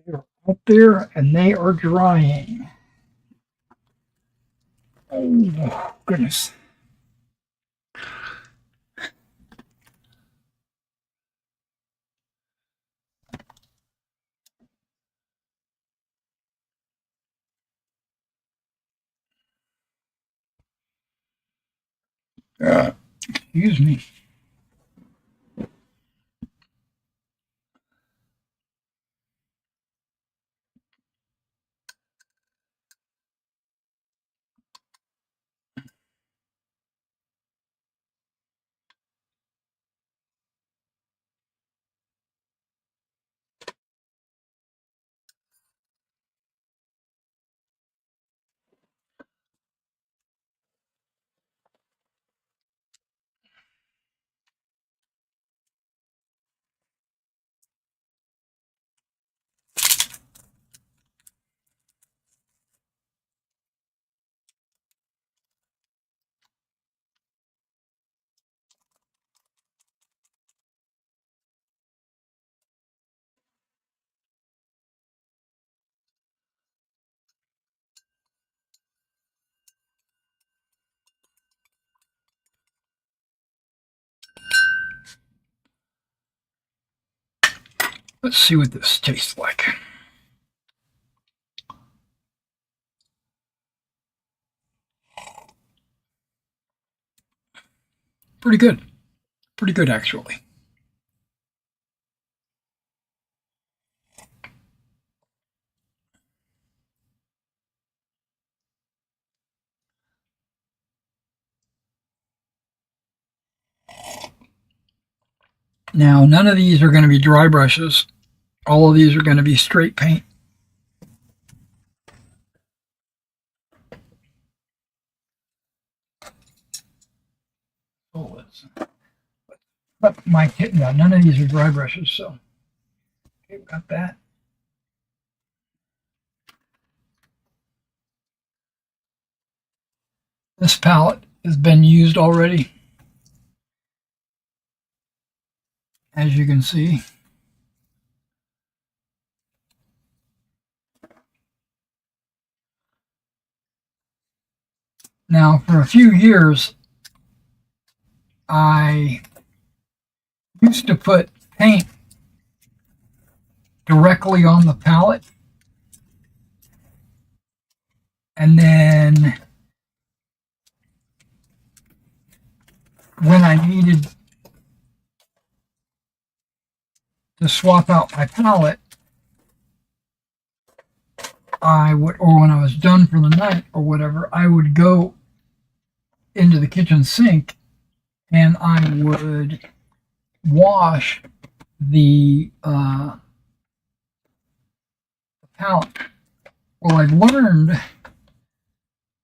They're out there and they are drying. Oh, goodness. Excuse me. Let's see what this tastes like. Pretty good. Pretty good, actually. Now, none of these are going to be dry brushes. All of these are going to be straight paint. Oh, but my kit, no, none of these are dry brushes, so okay, we got that. This palette has been used already, as you can see. Now, for a few years, I used to put paint directly on the palette, and then when I needed to swap out my palette, I would, or when I was done for the night or whatever, I would go into the kitchen sink and I would wash the palette. Well, I've learned,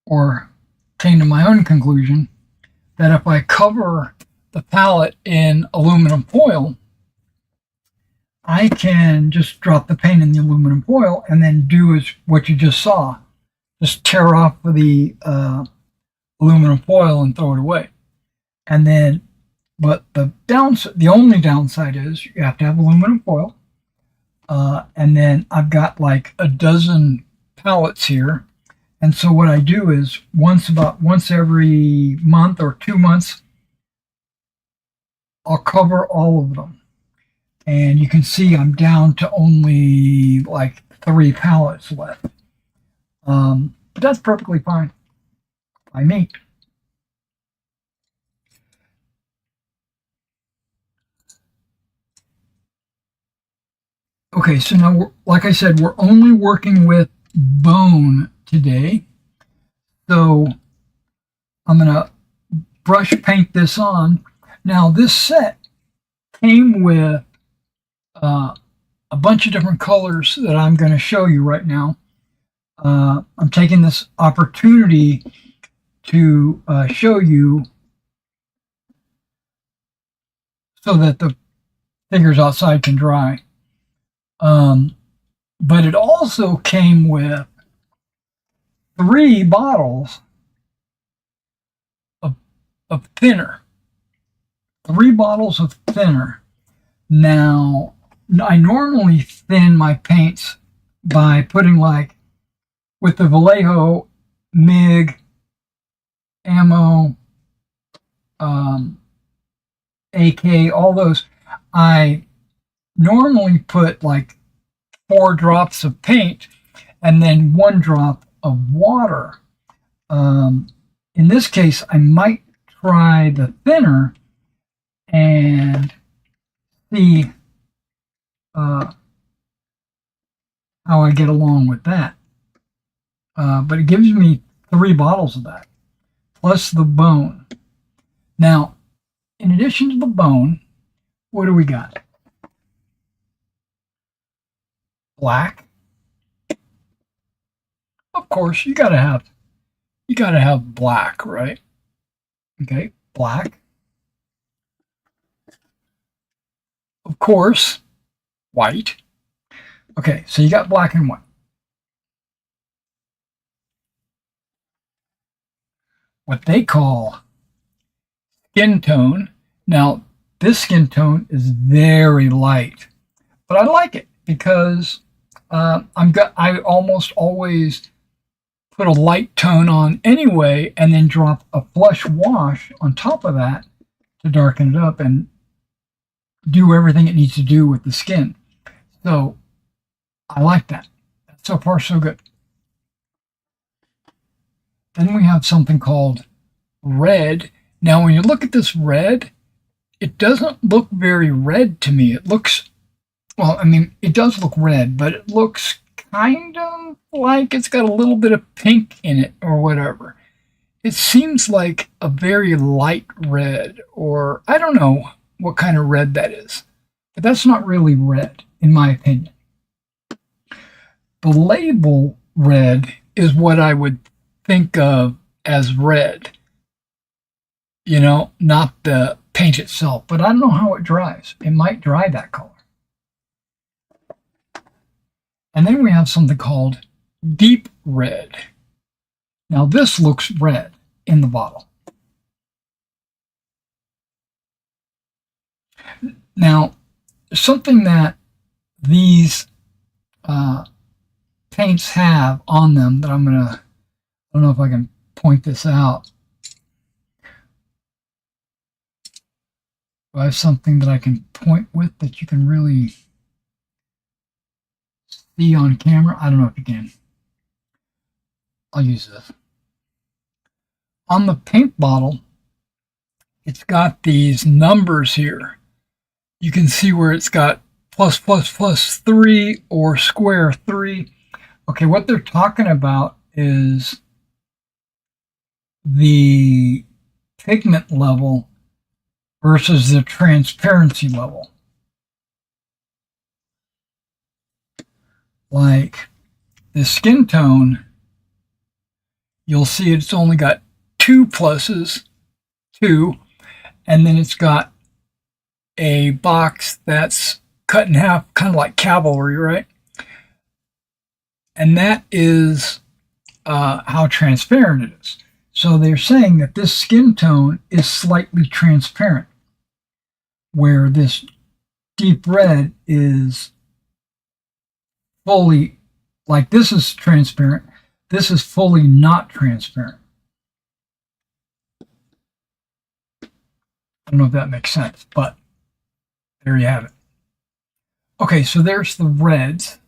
or came to my own conclusion, that if I cover the palette in aluminum foil, I can just drop the paint in the aluminum foil and then do is what you just saw. Just tear off the aluminum foil and throw it away. And then, but the only downside is you have to have aluminum foil. And then I've got like a dozen palettes here. And so what I do is once every month or 2 months, I'll cover all of them. And you can see I'm down to only like 3 palettes left. But that's perfectly fine by me. Okay, so now, like I said, we're only working with bone today. So I'm going to brush paint this on. Now, this set came with a bunch of different colors that I'm going to show you right now. I'm taking this opportunity to show you so that the figures outside can dry. But it also came with 3 bottles of thinner. 3 bottles of thinner. Now, I normally thin my paints by putting, like, with the Vallejo, MIG, ammo, AK, all those, I normally put like 4 drops of paint and then 1 drop of water. In this case, I might try the thinner and see how I get along with that. But it gives me 3 bottles of that, plus the bone. Now, in addition to the bone, what do we got? Black. Of course, you gotta have black, right? Okay, black. Of course, white. Okay, so you got black and white. What they call skin tone. Now, this skin tone is very light, but I like it because I almost always put a light tone on anyway, and then drop a flush wash on top of that to darken it up and do everything it needs to do with the skin. So I like that. So far, so good. Then we have something called red. Now, when you look at this red, it doesn't look very red to me. It looks, well, I mean, it does look red, but it looks kind of like it's got a little bit of pink in it or whatever. It seems like a very light red, or I don't know what kind of red that is. But that's not really red, in my opinion. The label red is what I would think of as red. You know, not the paint itself, but I don't know how it dries. It might dry that color. And then we have something called deep red. Now this looks red in the bottle. Now, something that these paints have on them that I don't know if I can point this out. Do I have something that I can point with that you can really see on camera? I don't know if you can. I'll use this. On the paint bottle, it's got these numbers here. You can see where it's got plus, plus, plus 3 or square 3. Okay, what they're talking about is the pigment level versus the transparency level. Like the skin tone, you'll see it's only got 2 pluses, 2, and then it's got a box that's cut in half, kind of like cavalry, right? And that is how transparent it is. So they're saying that this skin tone is slightly transparent, where this deep red is fully, like this is transparent, this is fully not transparent. I don't know if that makes sense, but there you have it. Okay, so there's the reds.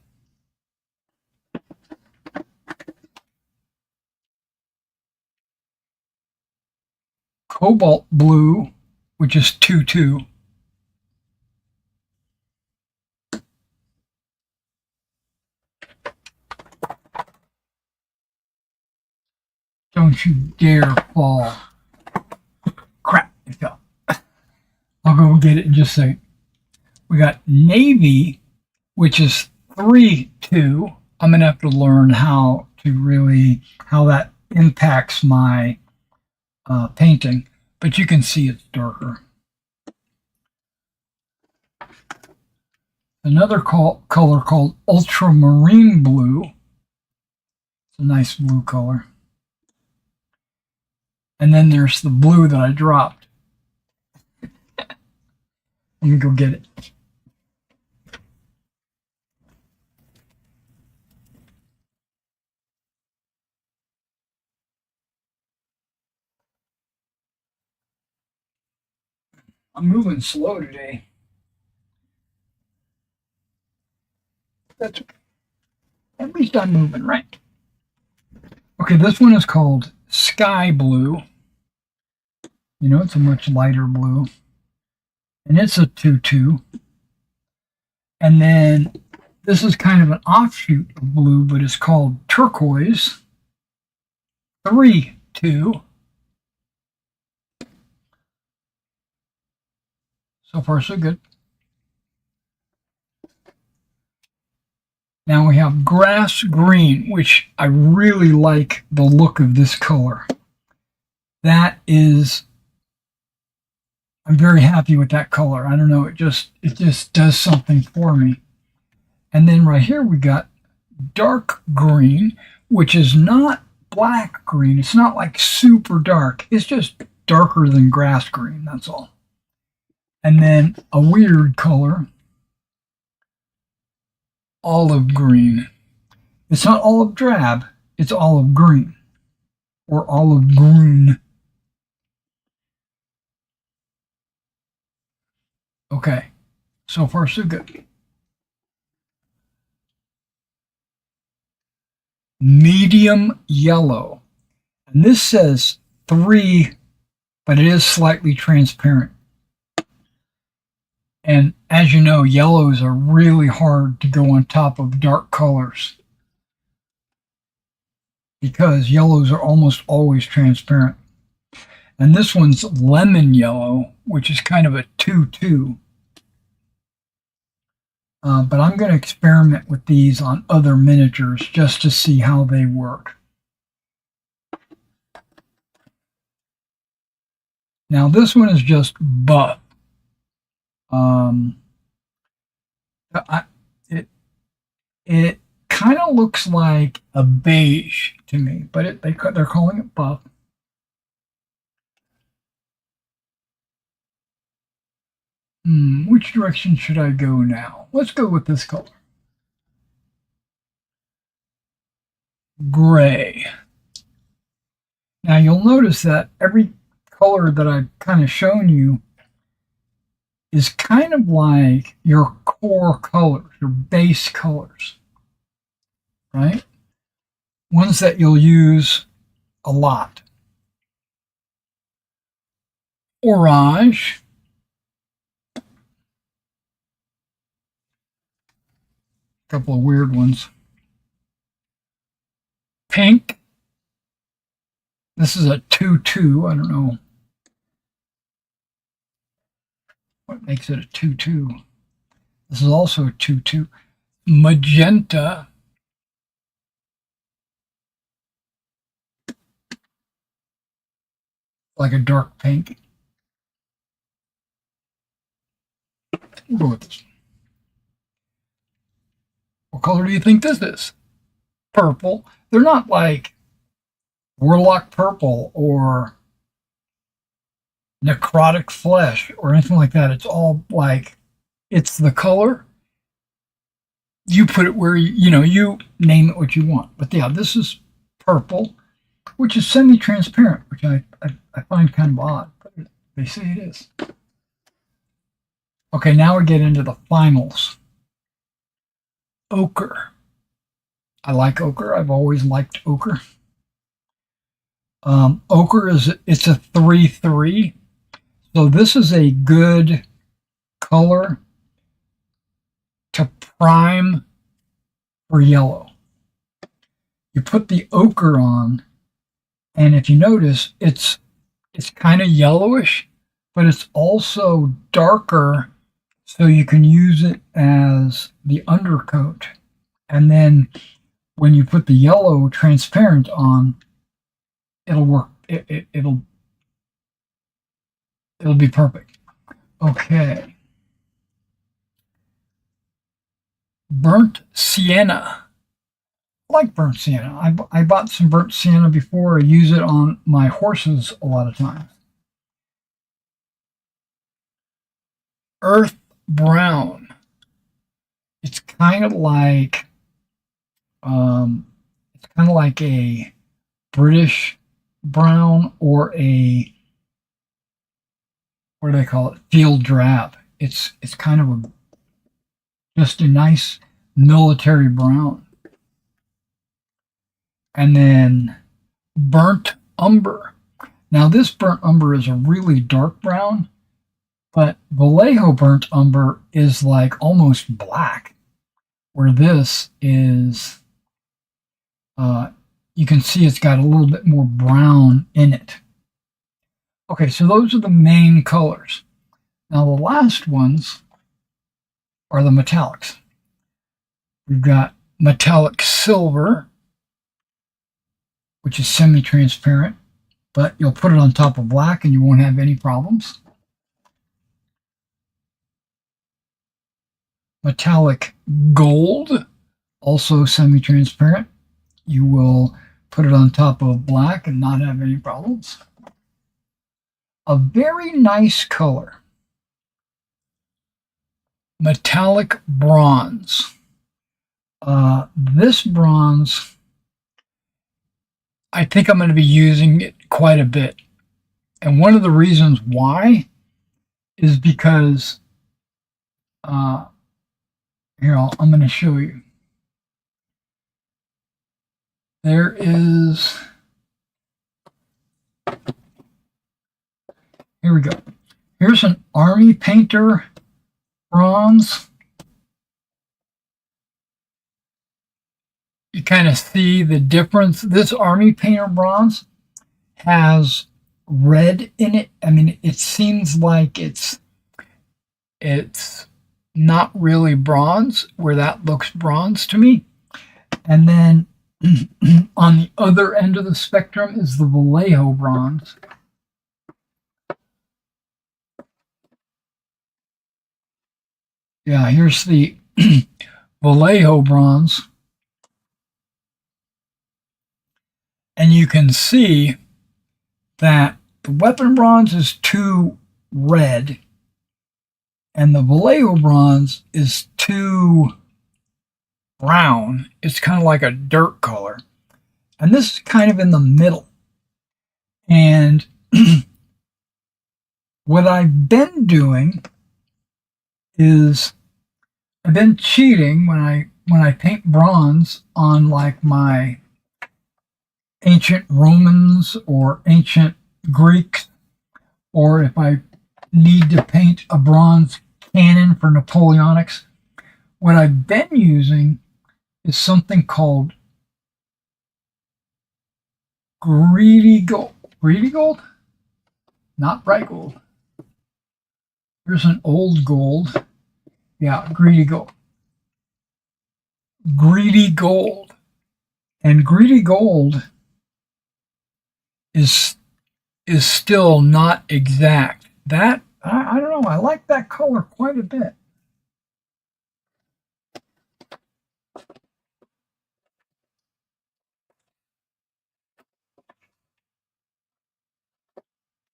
Cobalt blue, which is 2-2. Don't you dare fall. Crap, it fell. I'll go get it in just a second. We got navy, which is 3-2. I'm going to have to learn how that impacts my painting, but you can see it's darker. Another color called ultramarine blue. It's a nice blue color. And then there's the blue that I dropped. Let me go get it. I'm moving slow today. That's okay. At least I'm moving, right? Okay, this one is called Sky Blue. You know, it's a much lighter blue. And it's a 2-2. And then this is kind of an offshoot of blue, but it's called Turquoise. 3-2. So far, so good. Now we have Grass Green, which I really like the look of this color. That is, I'm very happy with that color. I don't know, it just does something for me. And then right here we got Dark Green, which is not black green. It's not like super dark. It's just darker than grass green, that's all. And then a weird color, Olive Green. It's not olive drab, it's olive green or olive green. Okay, so far so good. Medium yellow. And this says 3, but it is slightly transparent. And as you know, yellows are really hard to go on top of dark colors because yellows are almost always transparent. And this one's lemon yellow, which is kind of a 2-2. But I'm going to experiment with these on other miniatures just to see how they work. Now this one is just buff. It kind of looks like a beige to me, but they're calling it buff. Which direction should I go now? Let's go with this color. Gray. Now you'll notice that every color that I've kind of shown you is kind of like your core colors, your base colors, right? Ones that you'll use a lot. Orange. Couple of weird ones. Pink. This is a 2-2. I don't know what makes it a 2-2. This is also a 2-2. Magenta. Like a dark pink. We'll go with this. What color do you think this is? Purple. They're not like Warlock Purple or Necrotic Flesh or anything like that. It's all like, it's the color. You put it where you name it what you want. But yeah, this is purple, which is semi-transparent, which I find kind of odd, but they say it is. Okay, now we get into the finals. Ochre. I like ochre. I've always liked ochre. Ochre it's a 3-3. So this is a good color to prime for yellow. You put the ochre on, and if you notice, it's kind of yellowish, but it's also darker, so you can use it as the undercoat. And then when you put the yellow transparent on, it'll work. It'll be perfect. Okay. Burnt sienna. I like burnt sienna. I bought some burnt sienna before. I use it on my horses a lot of times. Earth brown. It's kind of like a British brown or a what do they call it? Field drab. It's kind of just a nice military brown. And then burnt umber. Now this burnt umber is a really dark brown, but Vallejo burnt umber is like almost black, where this is, you can see it's got a little bit more brown in it. Okay, so those are the main colors. Now the last ones are the metallics. We've got metallic silver, which is semi-transparent, but you'll put it on top of black and you won't have any problems. Metallic gold, also semi-transparent. You will put it on top of black and not have any problems. A very nice color, metallic bronze. This bronze, I think I'm going to be using it quite a bit. And one of the reasons why is because, here, I'm going to show you. There is, here we go. Here's an Army Painter bronze. You kind of see the difference. This Army Painter bronze has red in it. I mean, it seems like it's not really bronze, where that looks bronze to me. And then on the other end of the spectrum is the Vallejo bronze. Yeah, here's the Vallejo bronze. And you can see that the weapon bronze is too red, and the Vallejo bronze is too brown. It's kind of like a dirt color. And this is kind of in the middle. And what I've been doing is I've been cheating when I paint bronze on like my ancient Romans or ancient Greeks, or if I need to paint a bronze cannon for Napoleonics. What I've been using is something called greedy gold. Greedy gold? Not bright gold. Here's an old gold. Yeah, greedy gold. Greedy gold. And greedy gold is still not exact. That, I don't know, I like that color quite a bit.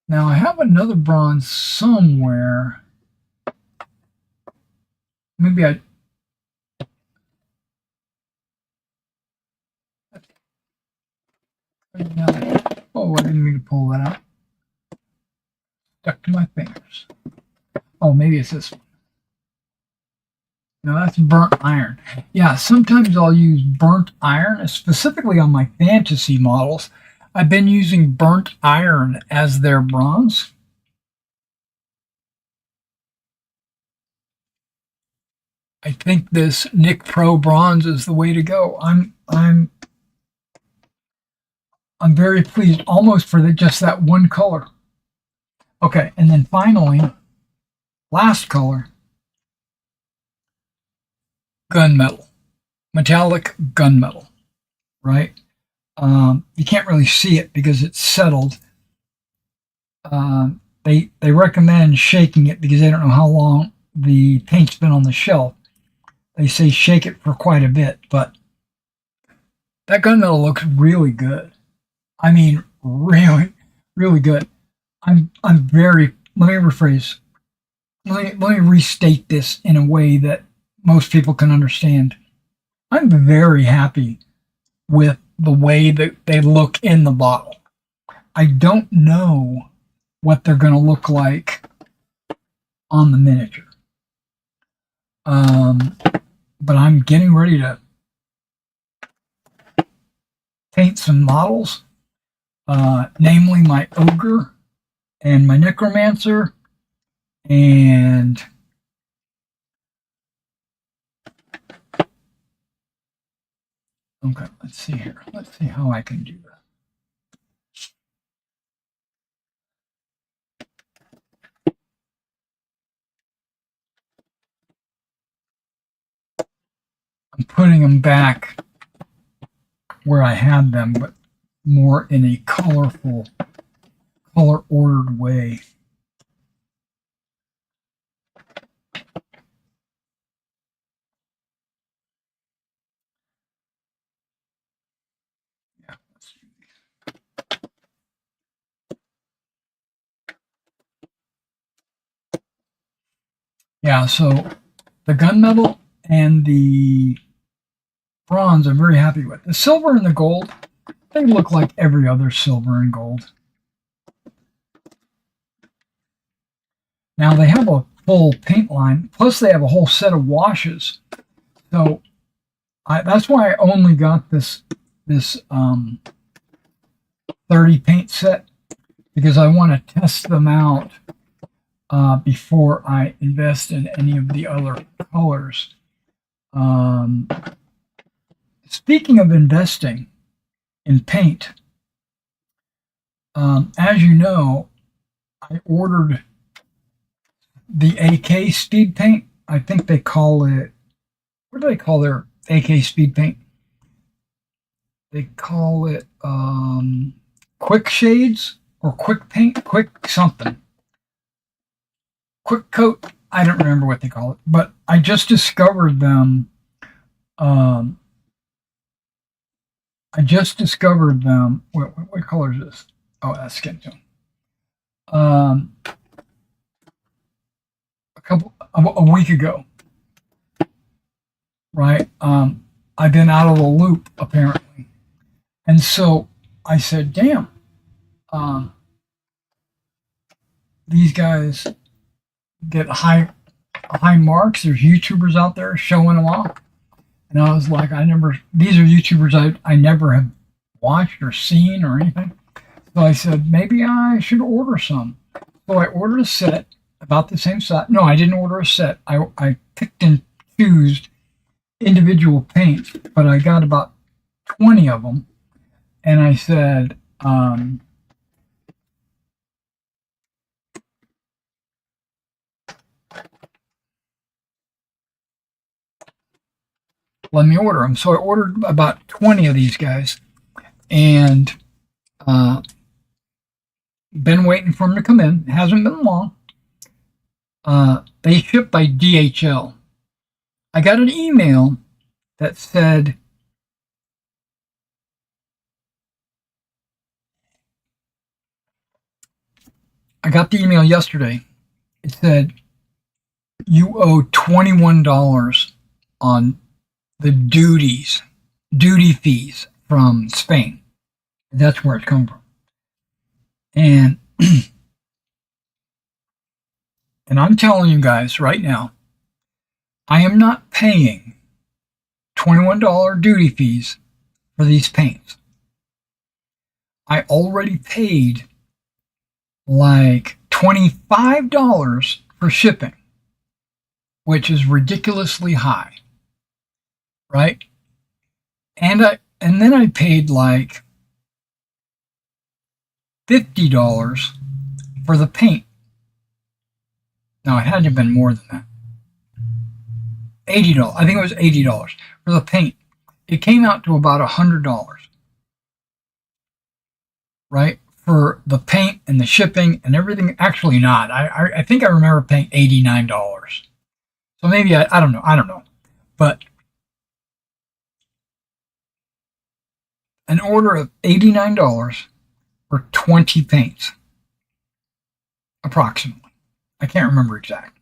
Now I have another bronze somewhere. Maybe oh, I didn't mean to pull that out. Stuck to my fingers. Oh, maybe it's this one. No, that's burnt iron. Yeah, sometimes I'll use burnt iron, specifically on my fantasy models. I've been using burnt iron as their bronze. I think this Nicpro bronze is the way to go. I'm very pleased, almost for just that one color. Okay, and then finally, last color, gunmetal, metallic gunmetal, right? You can't really see it because it's settled. They recommend shaking it because they don't know how long the paint's been on the shelf. They say shake it for quite a bit, but that gunmetal looks really good. I mean, really, really good. I'm very, let me rephrase. Let me restate this in a way that most people can understand. I'm very happy with the way that they look in the bottle. I don't know what they're going to look like on the miniature. But I'm getting ready to paint some models, namely my ogre and my necromancer, and okay, let's see here. Let's see how I can do this. I'm putting them back where I had them, but more in a colorful, color-ordered way. Yeah, let's do these. Yeah, so the gunmetal and the bronze I'm very happy with. The silver and the gold, they look like every other silver and gold. Now they have a full paint line, plus they have a whole set of washes. So that's why I only got this 30 paint set, because I want to test them out before I invest in any of the other colors. Speaking of investing in paint, as you know, I ordered the AK speed paint. I think they call it, what do they call their AK speed paint? They call it quick shades or quick paint, quick something. Quick coat, I don't remember what they call it, but I just discovered them. What color is this? Oh, that's skin tone. A week ago, right? I've been out of the loop apparently, and so I said, "Damn, these guys get high marks. There's YouTubers out there showing them off." And I was like, these are YouTubers I never have watched or seen or anything. So I said, maybe I should order some. So I ordered a set, about the same size. No, I didn't order a set. I picked and chose individual paints, but I got about 20 of them. And I said, let me order them. So I ordered about 20 of these guys, and been waiting for them to come in. It hasn't been long. They ship by DHL. I got an email that said, I got the email yesterday. It said, you owe $21 on the duty fees from Spain. That's where it's come from. And and I'm telling you guys right now, I am not paying $21 duty fees for these paints. I already paid like $25 for shipping, which is ridiculously high, right? And then I paid like $50 for the paint. No, it had to have been more than that. $80. I think it was $80 for the paint. It came out to about $100, right? For the paint and the shipping and everything. Actually not. I think I remember paying $89. So maybe I don't know. But an order of $89 for 20 paints, approximately. I can't remember exact.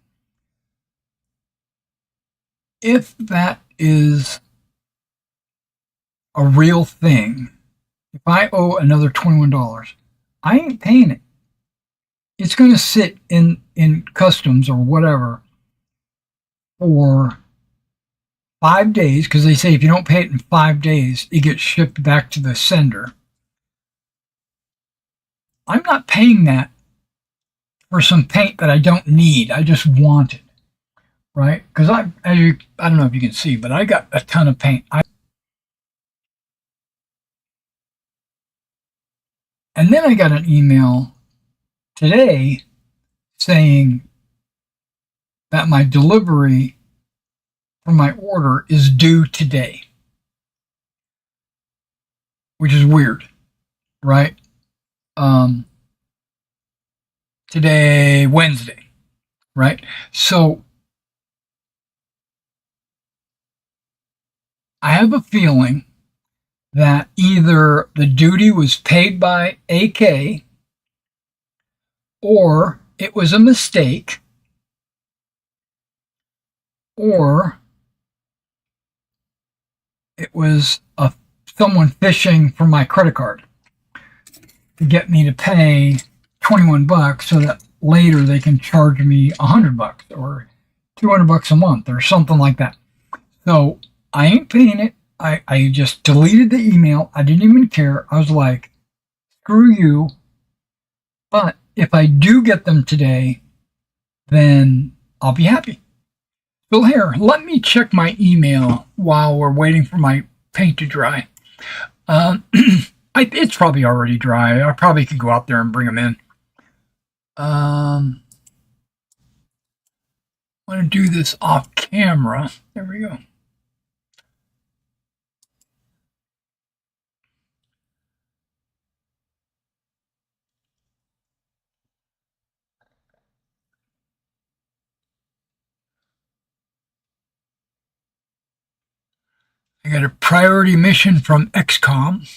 If that is a real thing, if I owe another $21, I ain't paying it. it's going to sit in customs or whatever for 5 days, because they say if you don't pay it in 5 days, it gets shipped back to the sender. I'm not paying that for some paint that I don't need. I just want it, right? Because I don't know if you can see, but I got a ton of paint. And then I got an email today saying that my delivery for my order is due today, which is weird, right? Today, Wednesday, right? So I have a feeling that either the duty was paid by AK or it was a mistake, or it was someone fishing for my credit card to get me to pay $21 so that later they can charge me $100 or $200 a month or something like that. So I ain't paying it. I just deleted the email. I didn't even care. I was like, screw you. But if I do get them today, then I'll be happy. So here, let me check my email while we're waiting for my paint to dry. It's probably already dry. I probably could go out there and bring them in. I want to do this off camera. There we go. I got a priority mission from XCOM.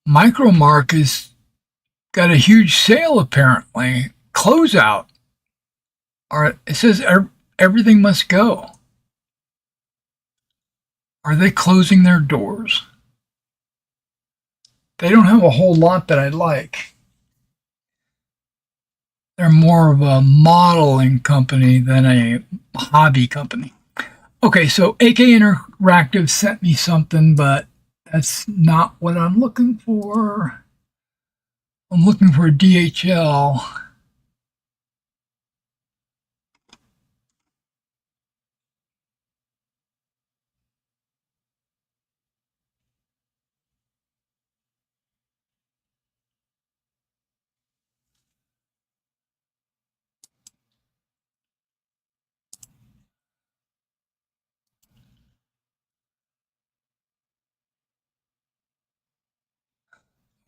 Micromark has got a huge sale apparently. Closeout. It says everything must go. Are they closing their doors? They don't have a whole lot that I like. They're more of a modeling company than a hobby company. Okay, so AK Interactive sent me something, but that's not what I'm looking for. I'm looking for a DHL.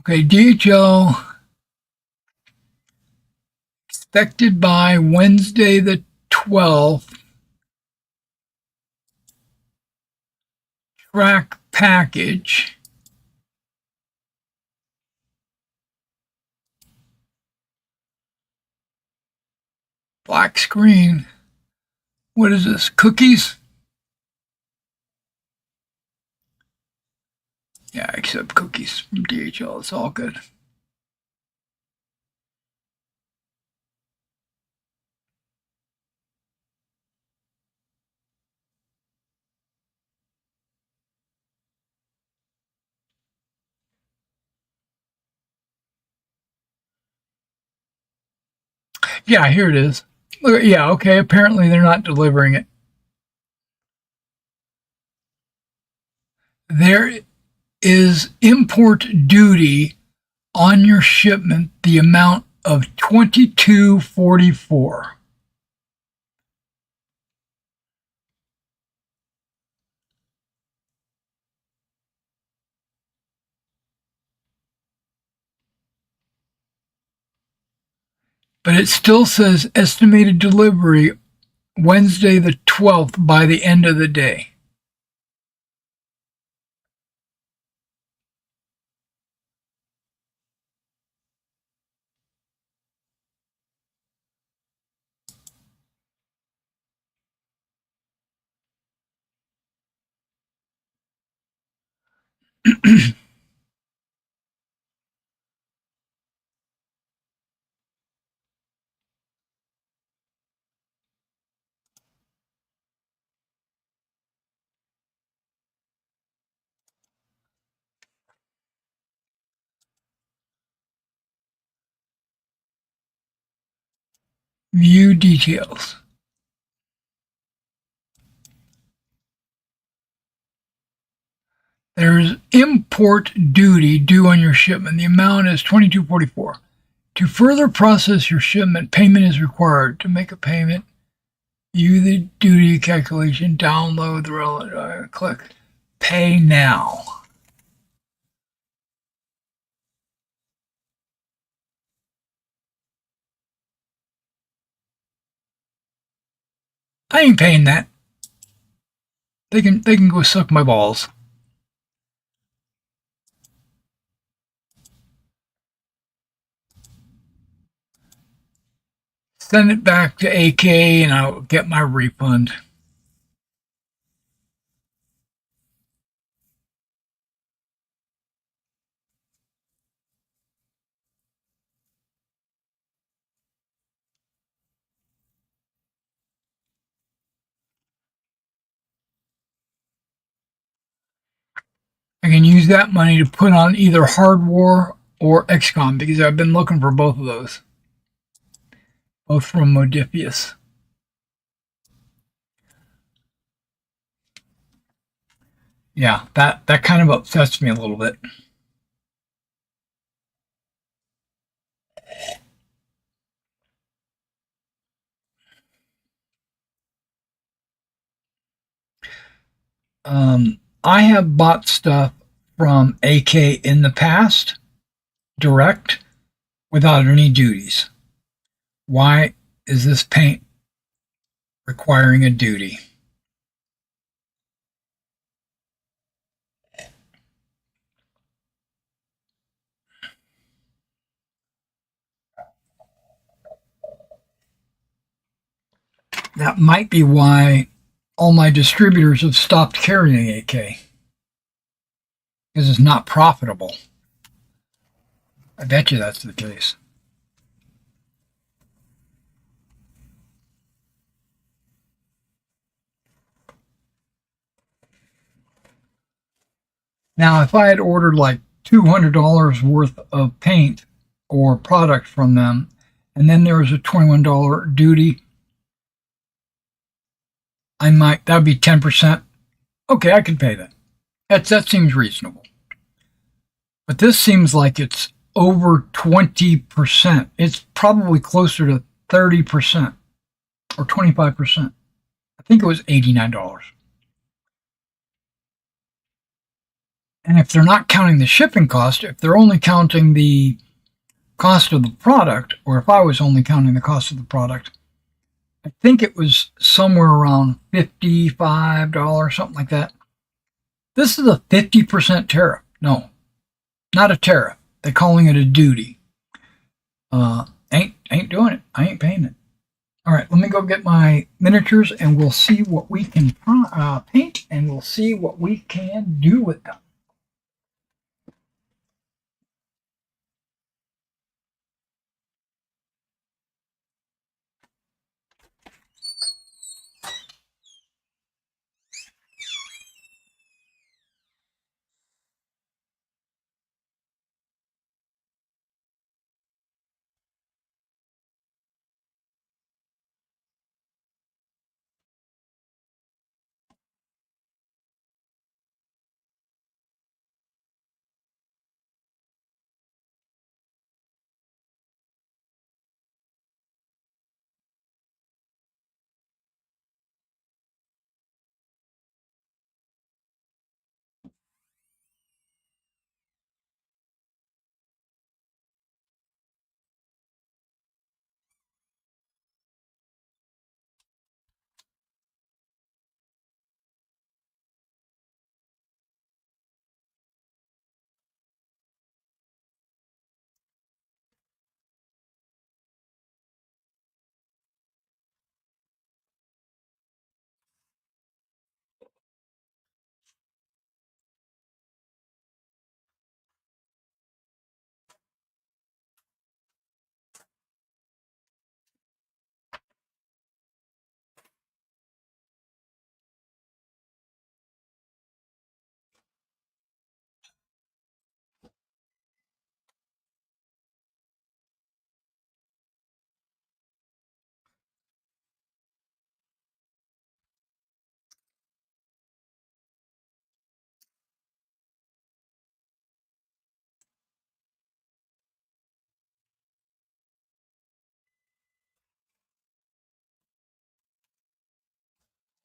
Okay, DHL expected by Wednesday the 12th. Track package. Black screen. What is this? Cookies? Yeah, I accept cookies from DHL. It's all good. Yeah, here it is. Look, yeah, okay. Apparently they're not delivering it. There is import duty on your shipment, the amount of $22.44. But it still says estimated delivery Wednesday the 12th by the end of the day. View details. There's import duty due on your shipment. The amount is $22.44. To further process your shipment, payment is required. To make a payment, view the duty calculation, download the relevant, click pay now. I ain't paying that. They can go suck my balls. Send it back to AK and I'll get my refund. I can use that money to put on either Hard War or XCOM because I've been looking for both of those. Both from Modifius. Yeah, that kind of upsets me a little bit. I have bought stuff from AK in the past, direct, without any duties. Why is this paint requiring a duty? That might be why all my distributors have stopped carrying AK. Because it's not profitable. I bet you that's the case. Now, if I had ordered like $200 worth of paint or product from them, and then there was a $21 duty, that would be 10%. Okay, I could pay that. That seems reasonable. But this seems like it's over 20%. It's probably closer to 30% or 25%. I think it was $89. And if they're not counting the shipping cost, if they're only counting the cost of the product, or if I was only counting the cost of the product, I think it was somewhere around $55, something like that. This is a 50% tariff. No, not a tariff. They're calling it a duty. Ain't doing it. I ain't paying it. All right, let me go get my miniatures and we'll see what we can paint and we'll see what we can do with them.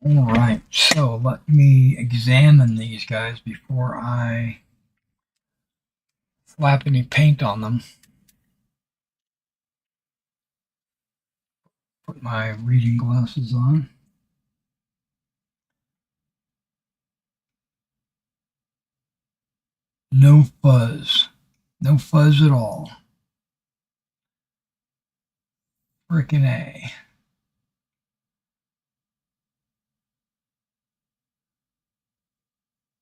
All right, so let me examine these guys before I slap any paint on them. Put my reading glasses on. No fuzz. No fuzz at all. Frickin' A.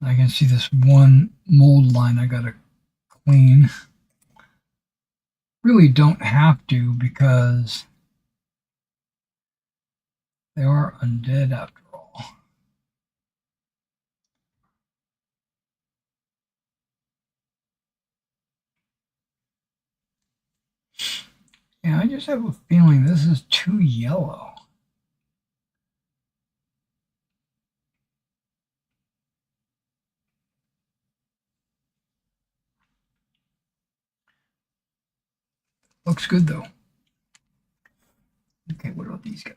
I can see this one mold line I gotta clean. Really don't have to because they are undead after all. Yeah, I just have a feeling this is too yellow. Looks good though. Okay, what about these guys?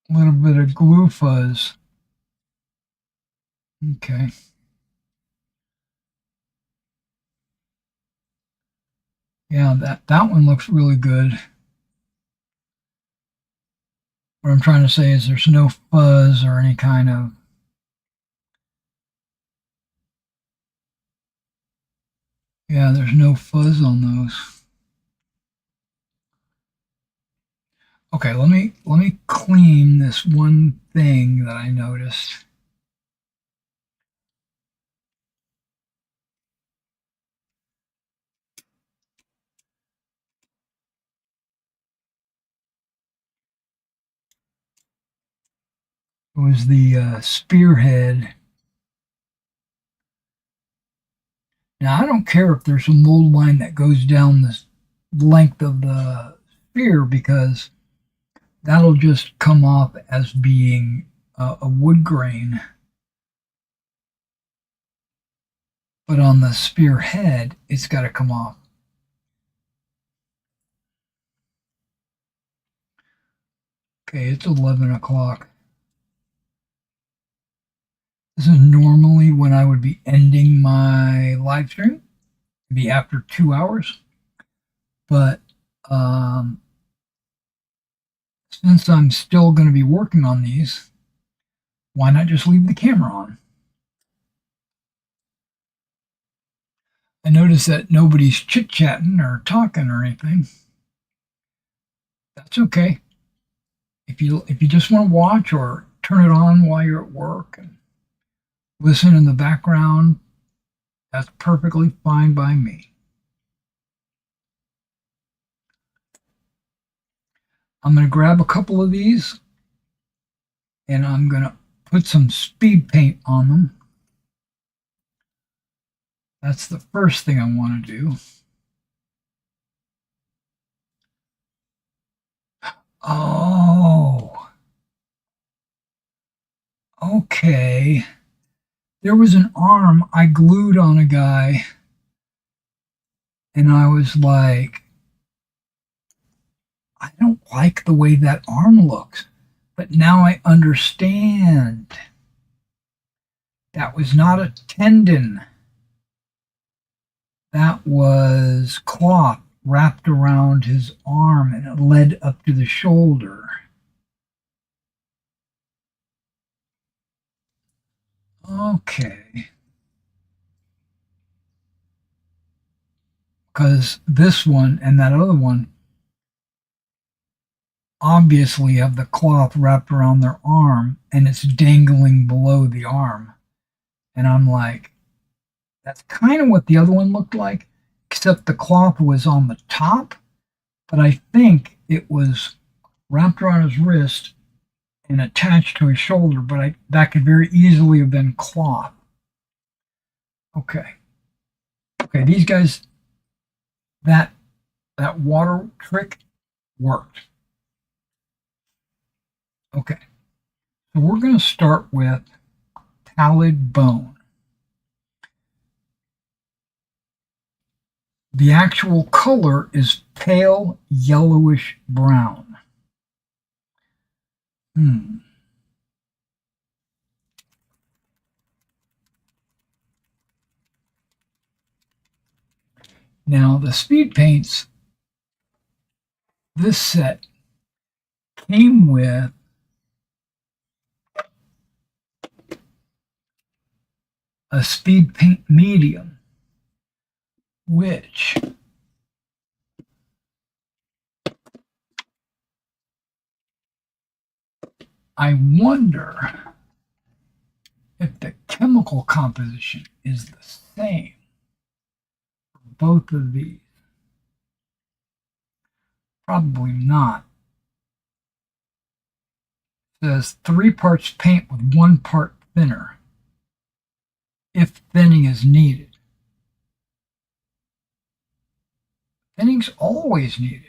A little bit of glue fuzz. Okay. Yeah, that one looks really good. What I'm trying to say is there's no fuzz or any kind of... Yeah, there's no fuzz on those. Okay, let me clean this one thing that I noticed. It was the spearhead. Now, I don't care if there's a mold line that goes down the length of the spear because that'll just come off as being a wood grain. But on the spearhead, it's got to come off. Okay, it's 11 o'clock. This is normally when I would be ending my live stream. It'd be after 2 hours. But since I'm still going to be working on these, why not just leave the camera on? I notice that nobody's chit-chatting or talking or anything. That's okay. If you just want to watch or turn it on while you're at work and listen in the background, that's perfectly fine by me. I'm going to grab a couple of these and I'm going to put some speed paint on them. That's the first thing I want to do. Oh, okay. There was an arm I glued on a guy, and I was like, I don't like the way that arm looks. But now I understand. That was not a tendon. That was cloth wrapped around his arm and it led up to the shoulder. Okay. Because this one and that other one obviously have the cloth wrapped around their arm and it's dangling below the arm. And I'm like, that's kind of what the other one looked like, except the cloth was on the top, but I think it was wrapped around his wrist and attached to his shoulder, but that could very easily have been cloth. Okay. Okay, these guys, that that water trick worked. Okay, so we're going to start with pallid bone. The actual color is pale yellowish brown. Now the speed paints, this set came with a speed paint medium, which I wonder if the chemical composition is the same for both of these. Probably not. It says 3 parts paint with 1 part thinner, if thinning is needed. Thinning's always needed.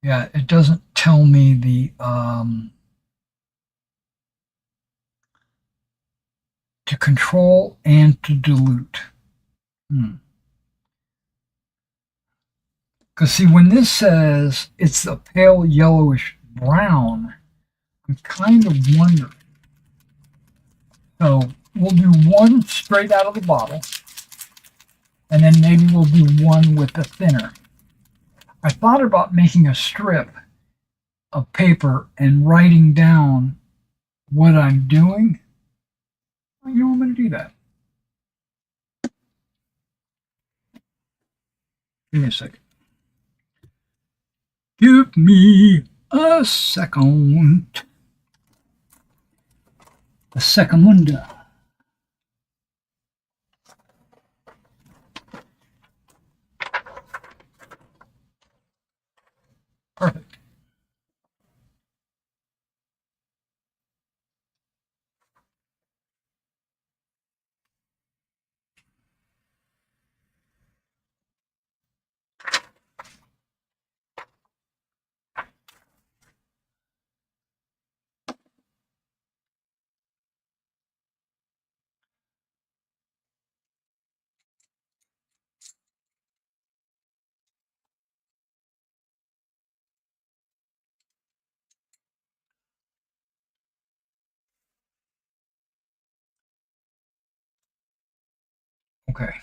Yeah, it doesn't tell me the to control and to dilute. Because see, when this says it's a pale yellowish brown, I'm kind of wondering. So we'll do 1 straight out of the bottle, and then maybe we'll do 1 with the thinner. I thought about making a strip of paper and writing down what I'm doing. You know, I'm going to do that. Give me a second. Give me a second. A second. Perfect. Okay.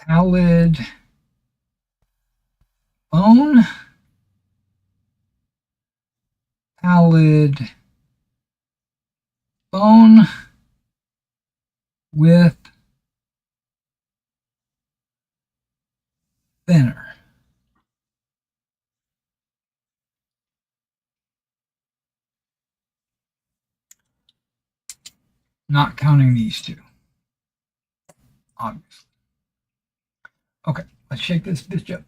Pallid bone. Pallid bone with thinner. Not counting these 2, obviously. Okay, let's shake this bitch up.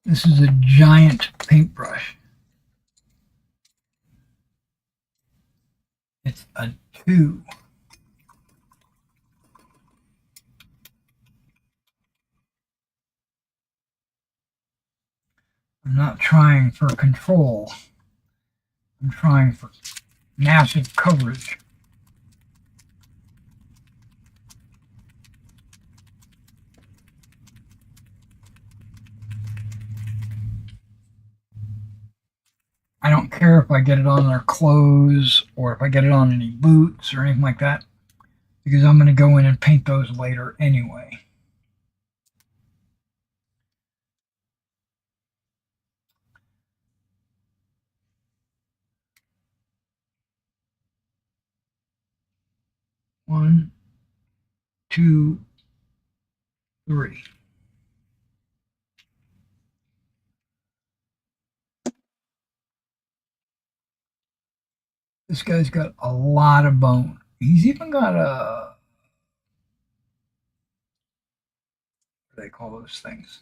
This is a giant paintbrush. It's a 2. I'm not trying for control. I'm trying for massive coverage. I don't care if I get it on their clothes or if I get it on any boots or anything like that, because I'm going to go in and paint those later anyway. One, two, three. This guy's got a lot of bone. He's even got a, what do they call those things?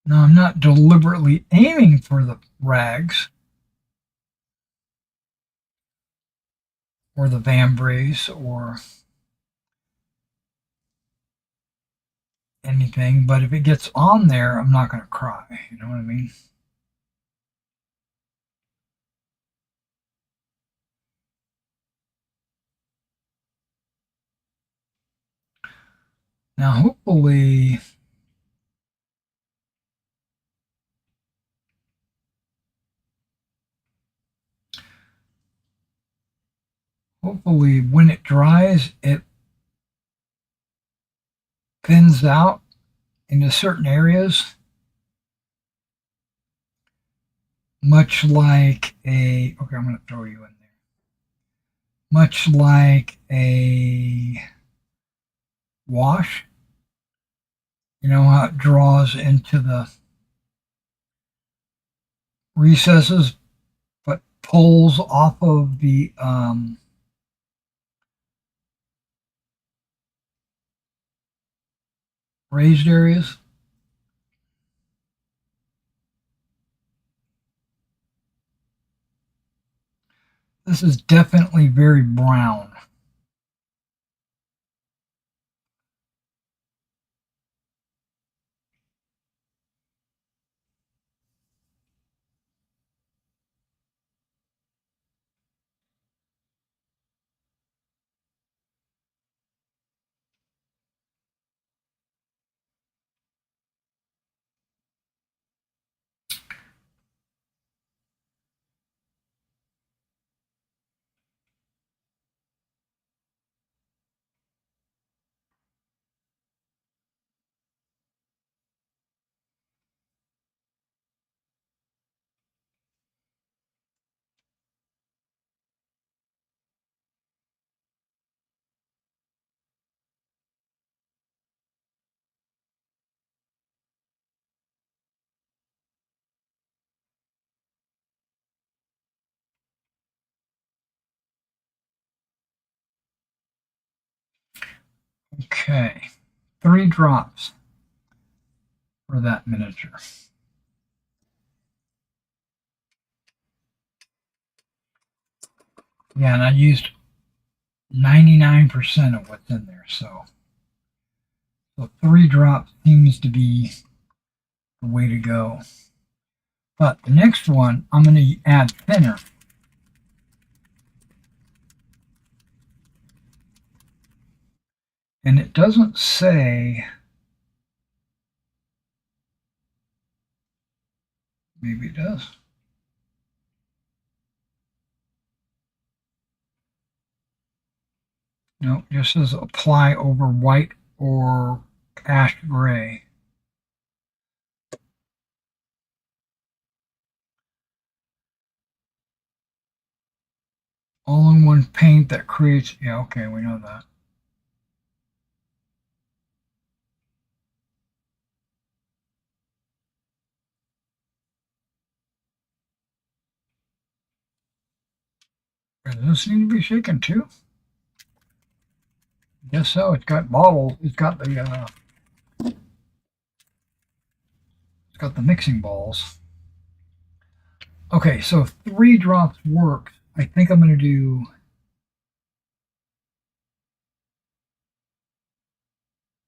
Now, I'm not deliberately aiming for the rags or the vambrace or anything, but if it gets on there, I'm not going to cry. You know what I mean? Now, hopefully when it dries, it thins out into certain areas, much like a, okay, I'm going to throw you in there, much like a wash. You know how it draws into the recesses, but pulls off of the raised areas. This is definitely very brown. Okay, 3 drops for that miniature. Yeah, and I used 99% of what's in there, so 3 drops seems to be the way to go. But the next one, I'm going to add thinner. And it doesn't say, maybe it does. No, it just says apply over white or ash gray. All in one paint that creates, yeah, okay, we know that. Does this need to be shaken too? Guess so. It's got bottles. It's got the mixing balls. Okay, so if 3 drops works, I think I'm going to do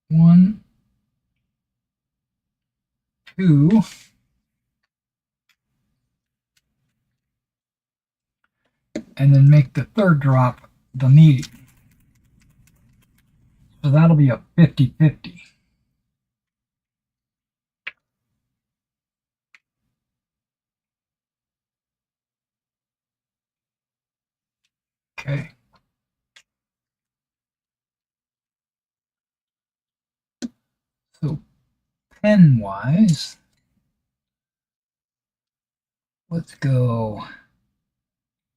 1, 2, and then make the third drop the medium. So that'll be a 50-50. Okay. So pen-wise, let's go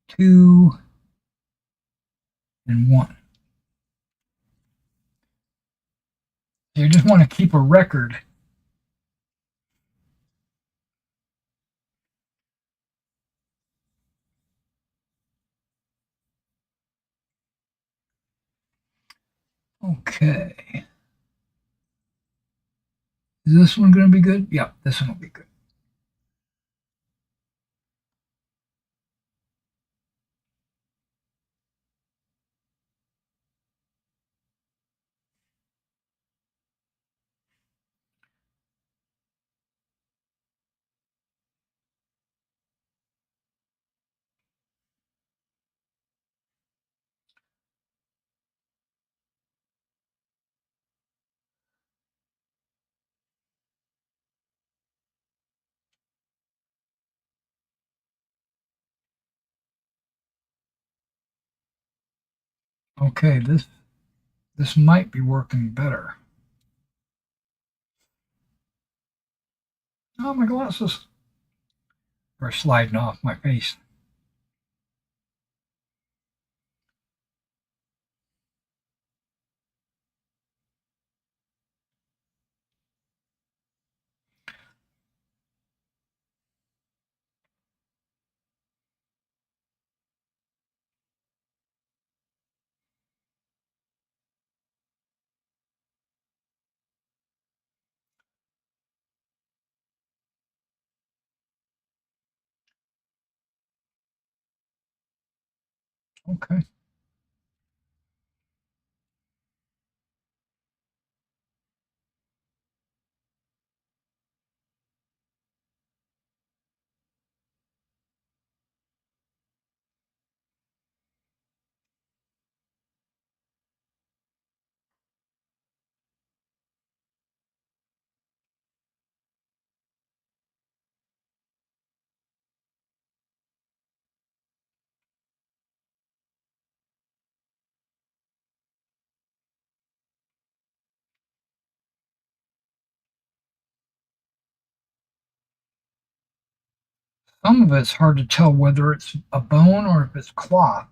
2 and 1. You just want to keep a record. Okay. Is this one going to be good? Yep, this one will be good. Okay, this might be working better. Oh, my glasses are sliding off my face. Okay. Some of it's hard to tell whether it's a bone or if it's cloth.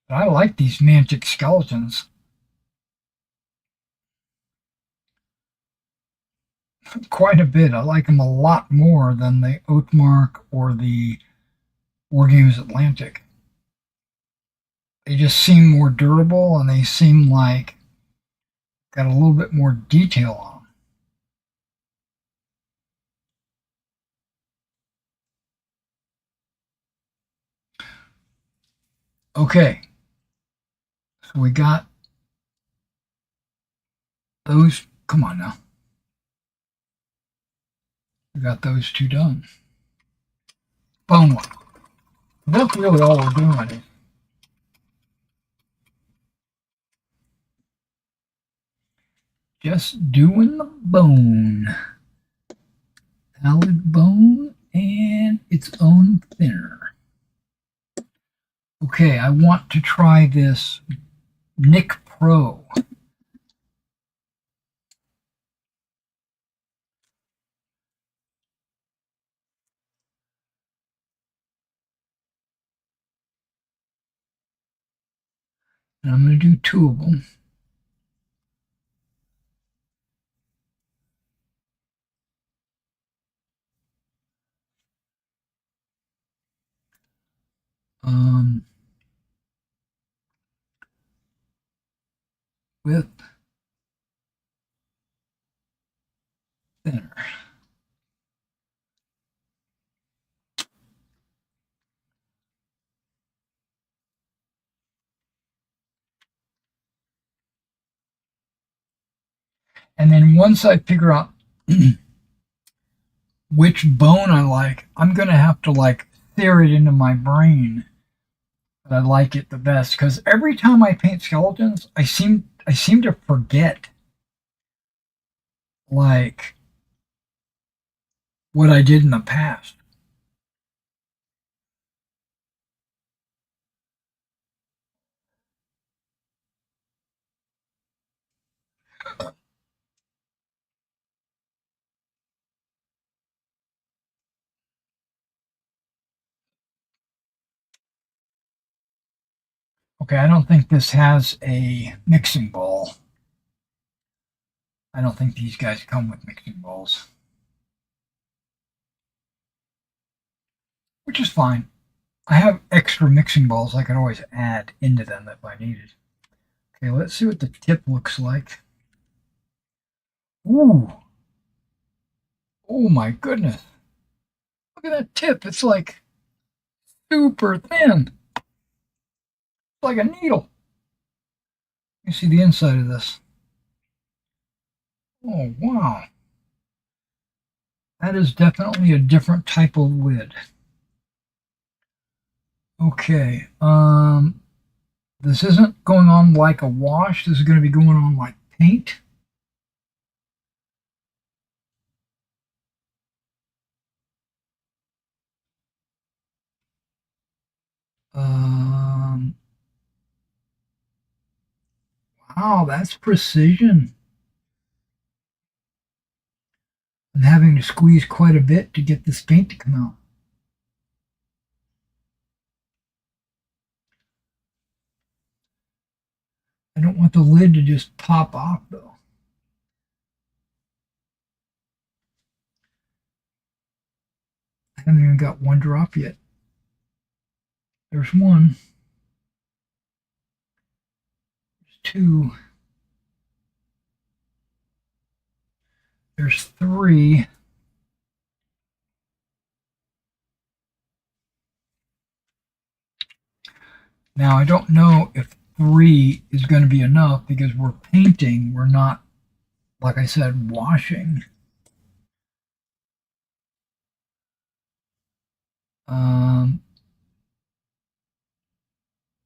But I like these mantic skeletons quite a bit. I like them a lot more than the Oathmark or the Wargames Atlantic. They just seem more durable and they seem like got a little bit more detail on them. Okay, so we got those. Come on now. We got those two done. Bone one. That's really all we're doing. Just doing the bone. Pallid bone and its own thinner. Okay, I want to try this Nicpro. And I'm going to do 2 of them. With thinner. And then once I figure out which bone I like, I'm gonna have to like sear it into my brain that I like it the best. Because every time I paint skeletons, I seem to forget like what I did in the past. Okay, I don't think this has a mixing bowl. I don't think these guys come with mixing bowls, which is fine. I have extra mixing bowls I could always add into them if I needed. Okay, let's see what the tip looks like. Ooh, oh my goodness. Look at that tip. It's like super thin. It's like a needle. You see the inside of this. Oh, wow. That is definitely a different type of lid. Okay, this isn't going on like a wash. This is going to be going on like paint. Um, wow, that's precision. I'm having to squeeze quite a bit to get this paint to come out. I don't want the lid to just pop off though. I haven't even got one drop yet. There's one. There's two. There's three. Now I don't know if three is going to be enough because we're painting. We're not, like I said, washing. Um,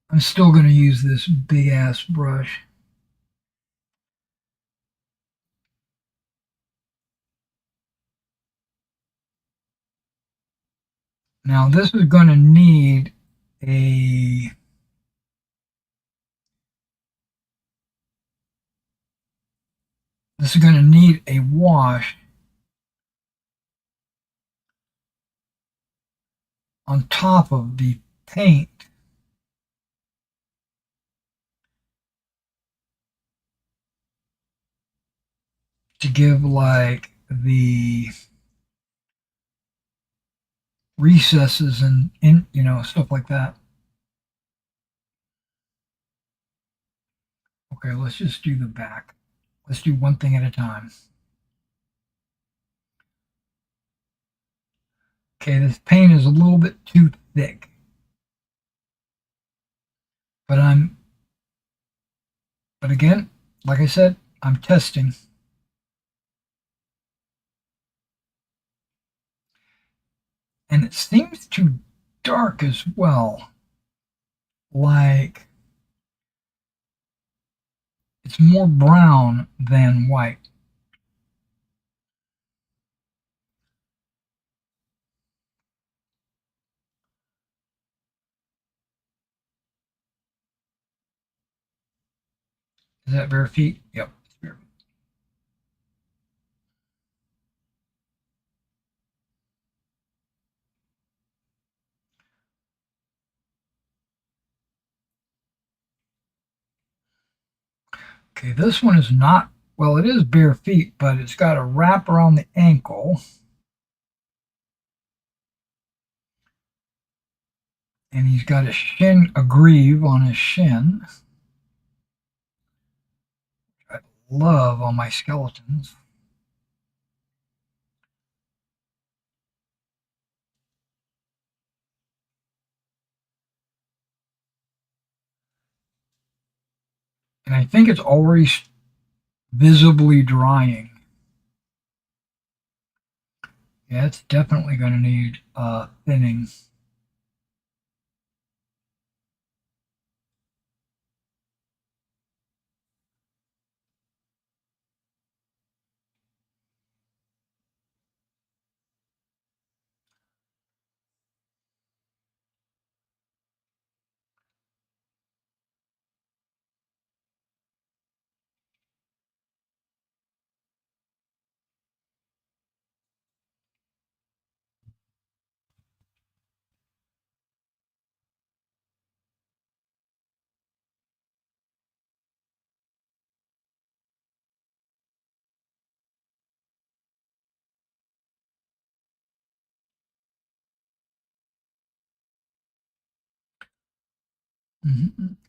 I'm still going to use this big ass brush. Now this is going to need a wash on top of the paint to give like the recesses and in stuff like that. Okay, let's just do the back. Let's do one thing at a time. Okay, this paint is a little bit too thick, but again, like I said, I'm testing. And it seems too dark as well. Like it's more brown than white. Is that bare feet? Yep, it's bare feet. Okay, this one is not, well, it is bare feet, but it's got a wrap around the ankle. And he's got a greave on his shin. I love on my skeletons. And I think it's already visibly drying. Yeah, it's definitely going to need thinning.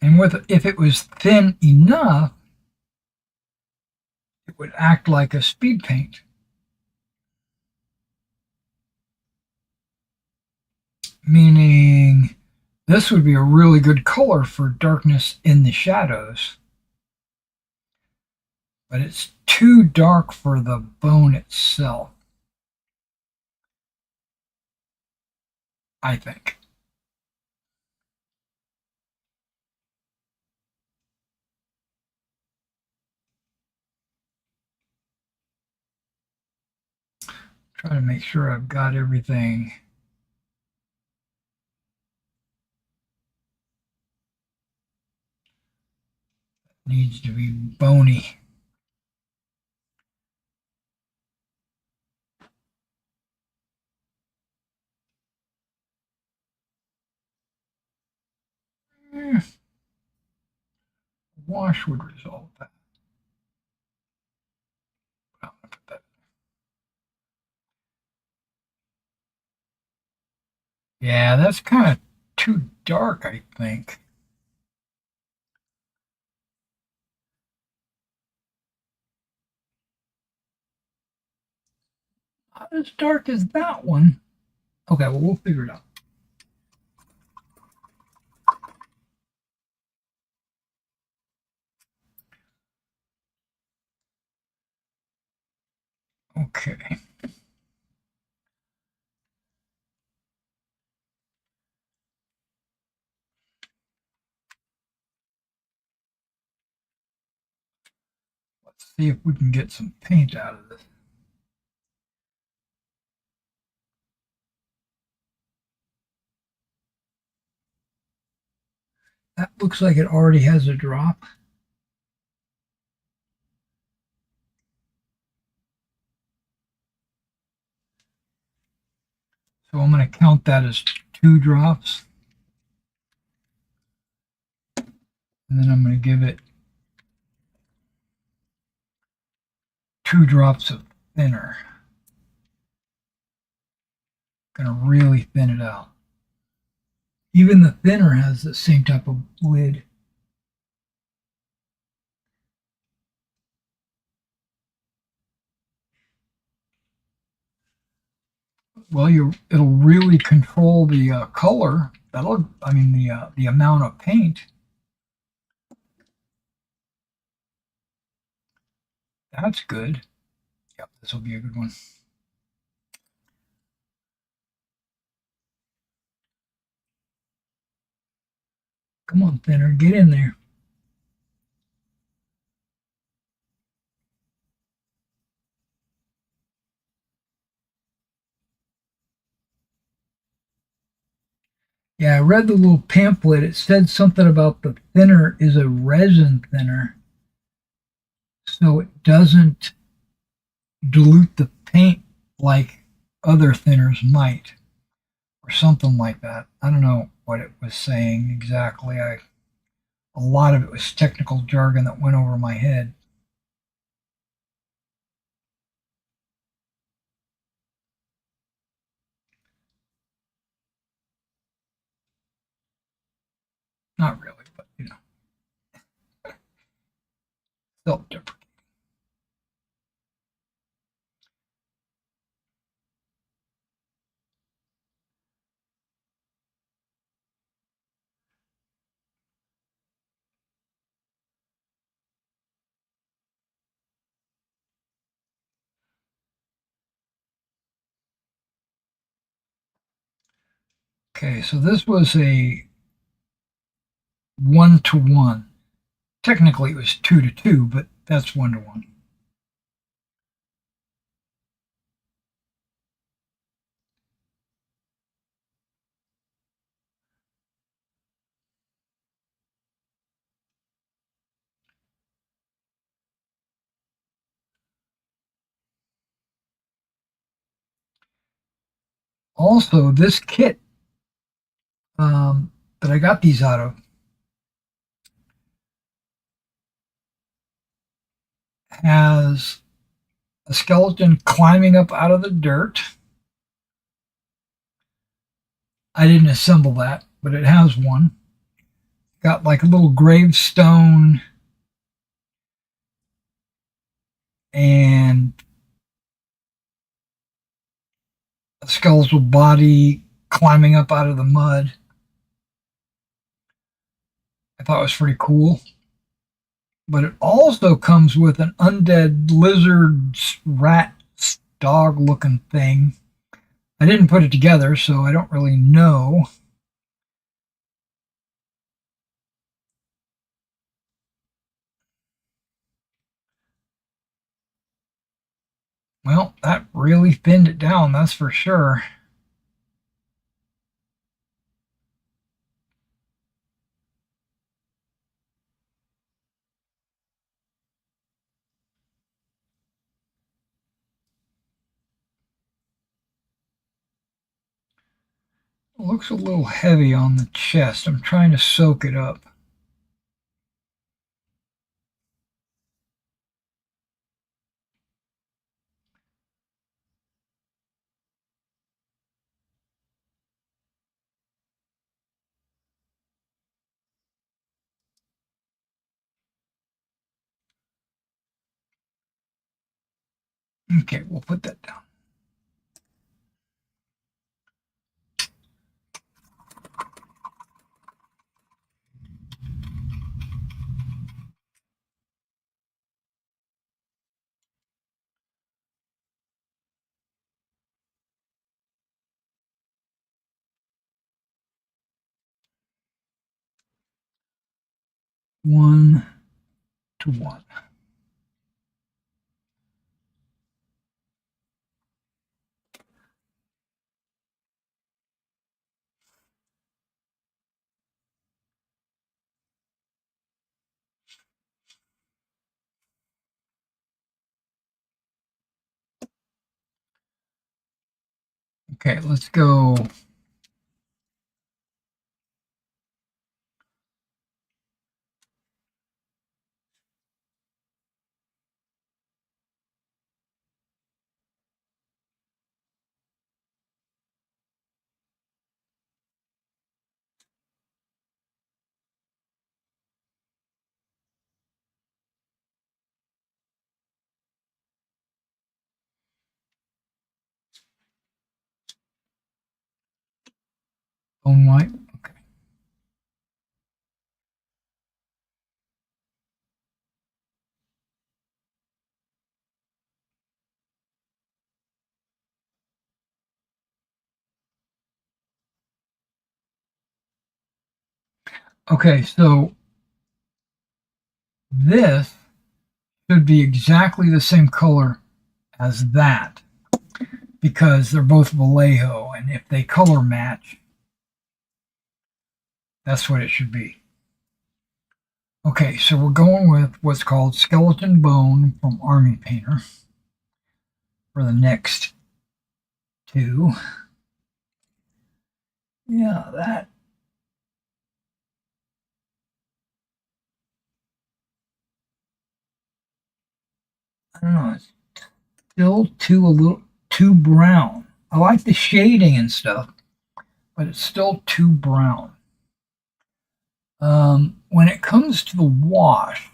And if it was thin enough, it would act like a speed paint. Meaning this would be a really good color for darkness in the shadows. But it's too dark for the bone itself, I think. Try to make sure I've got everything. Needs to be bony. Eh, wash would resolve that. I'm gonna put that. Yeah, that's kind of too dark, I think. Not as dark as that one. Okay, well, we'll figure it out. Okay. Let's see if we can get some paint out of this. That looks like it already has a drop. So I'm going to count that as 2 drops. And then I'm going to give it 2 drops of thinner. Going to really thin it out. Even the thinner has the same type of lid. Well, it'll really control the color. The amount of paint. That's good. Yep, this will be a good one. Come on, thinner, get in there. Yeah, I read the little pamphlet. It said something about the thinner is a resin thinner, so it doesn't dilute the paint like other thinners might, or something like that. I don't know what it was saying exactly. A lot of it was technical jargon that went over my head. Not really, but self-deprecating. Okay, so this was a 1-to-1. Technically it was 2-to-2, but that's 1-to-1. Also, this kit that I got these out of has a skeleton climbing up out of the dirt. I didn't assemble that, but it has one. Got like a little gravestone and a skeletal body climbing up out of the mud. I thought it was pretty cool. But it also comes with an undead lizard, rat, dog looking thing. I didn't put it together, so I don't really know. Well, that really thinned it down, that's for sure. It looks a little heavy on the chest. I'm trying to soak it up. Okay, we'll put that down. One to one. Okay, let's go. Phone light. Okay. Okay, so this should be exactly the same color as that because they're both Vallejo, and if they color match, that's what it should be. Okay, so we're going with what's called Skeleton Bone from Army Painter for the next two. Yeah, that. I don't know, it's still a little too brown. I like the shading and stuff, but it's still too brown. When it comes to the wash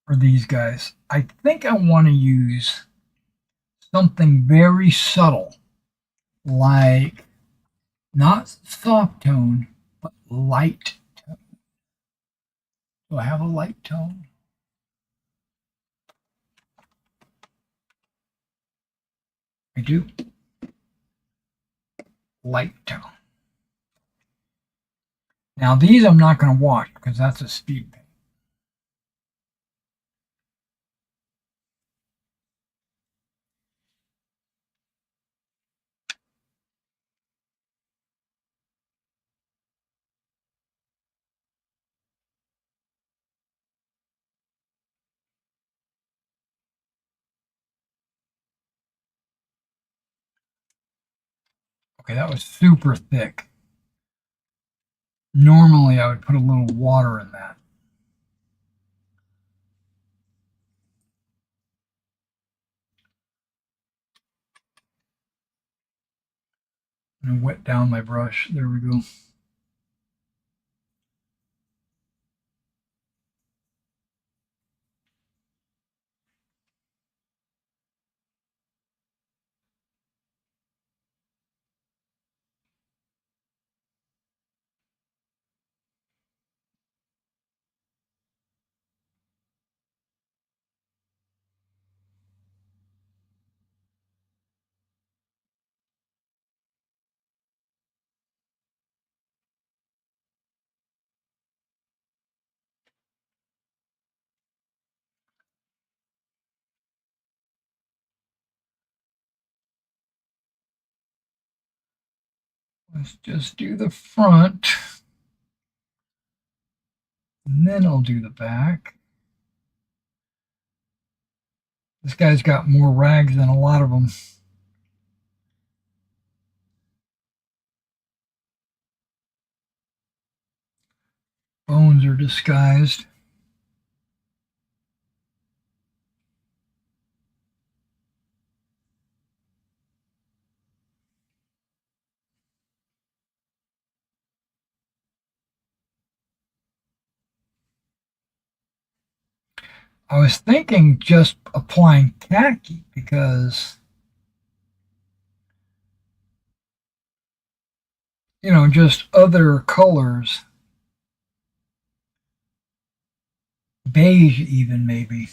for these guys, I think I want to use something very subtle, like not soft tone, but light tone. Do I have a light tone? I do. Light tone. Now these I'm not going to wash because that's a speed paint. Okay, that was super thick. Normally I would put a little water in that. And wet down my brush. There we go. Let's just do the front. And then I'll do the back. This guy's got more rags than a lot of them. Bones are disguised. I was thinking just applying khaki because, just other colors, beige even maybe.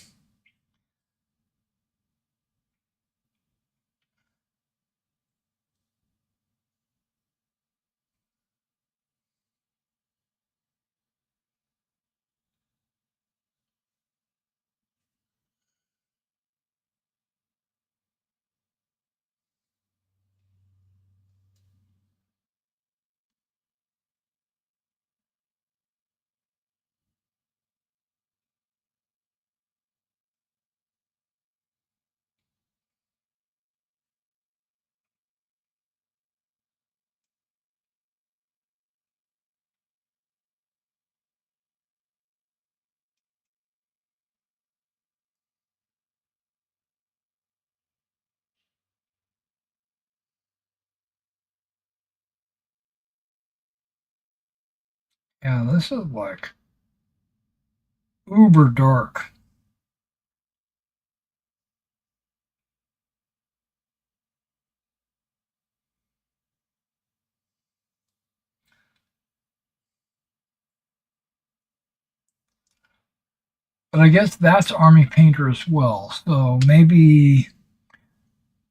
Yeah, this is like uber dark. But I guess that's Army Painter as well. So maybe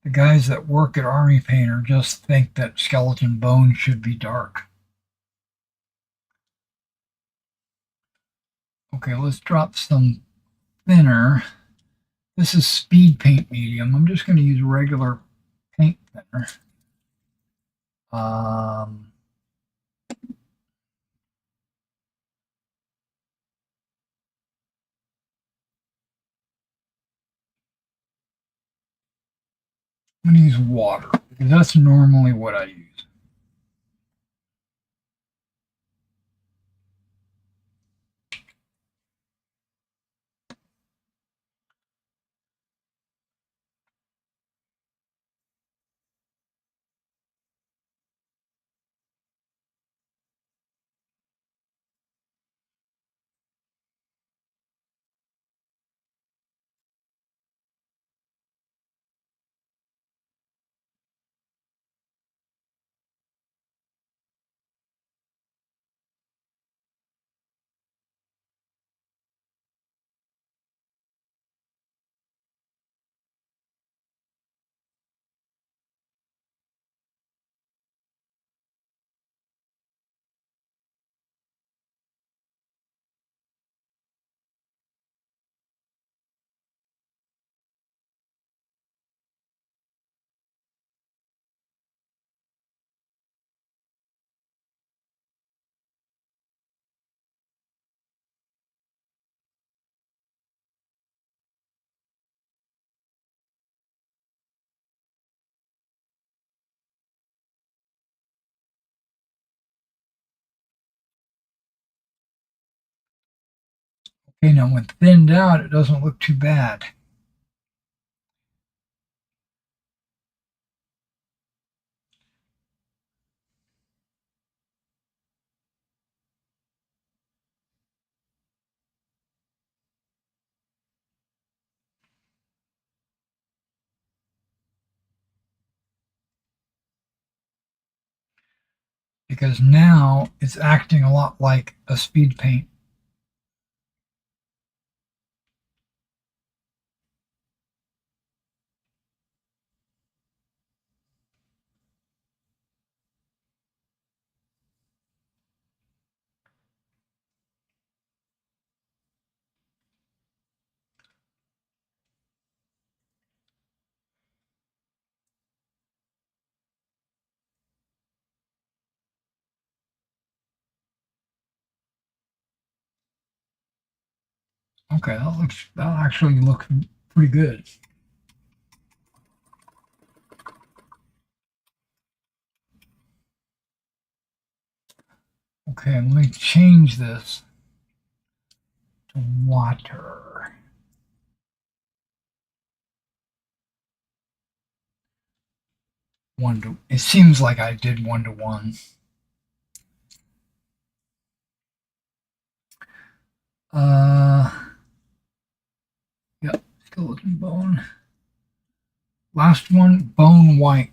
the guys that work at Army Painter just think that skeleton bones should be dark. Okay, let's drop some thinner. This is speed paint medium. I'm just going to use regular paint thinner. Um, I'm going to use water because that's normally what I use. Okay, now when thinned out, it doesn't look too bad. Because now it's acting a lot like a speed paint. Okay, that actually looks pretty good. Okay, let me change this to water. It seems like I did 1-to-1. Yep, skeleton bone. Last one, bone white.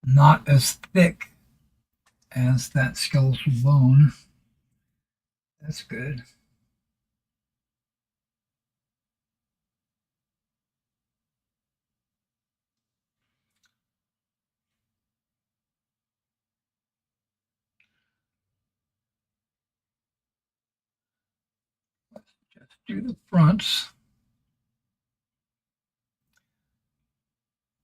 Not as thick as that skeletal bone. That's good. Just do the fronts.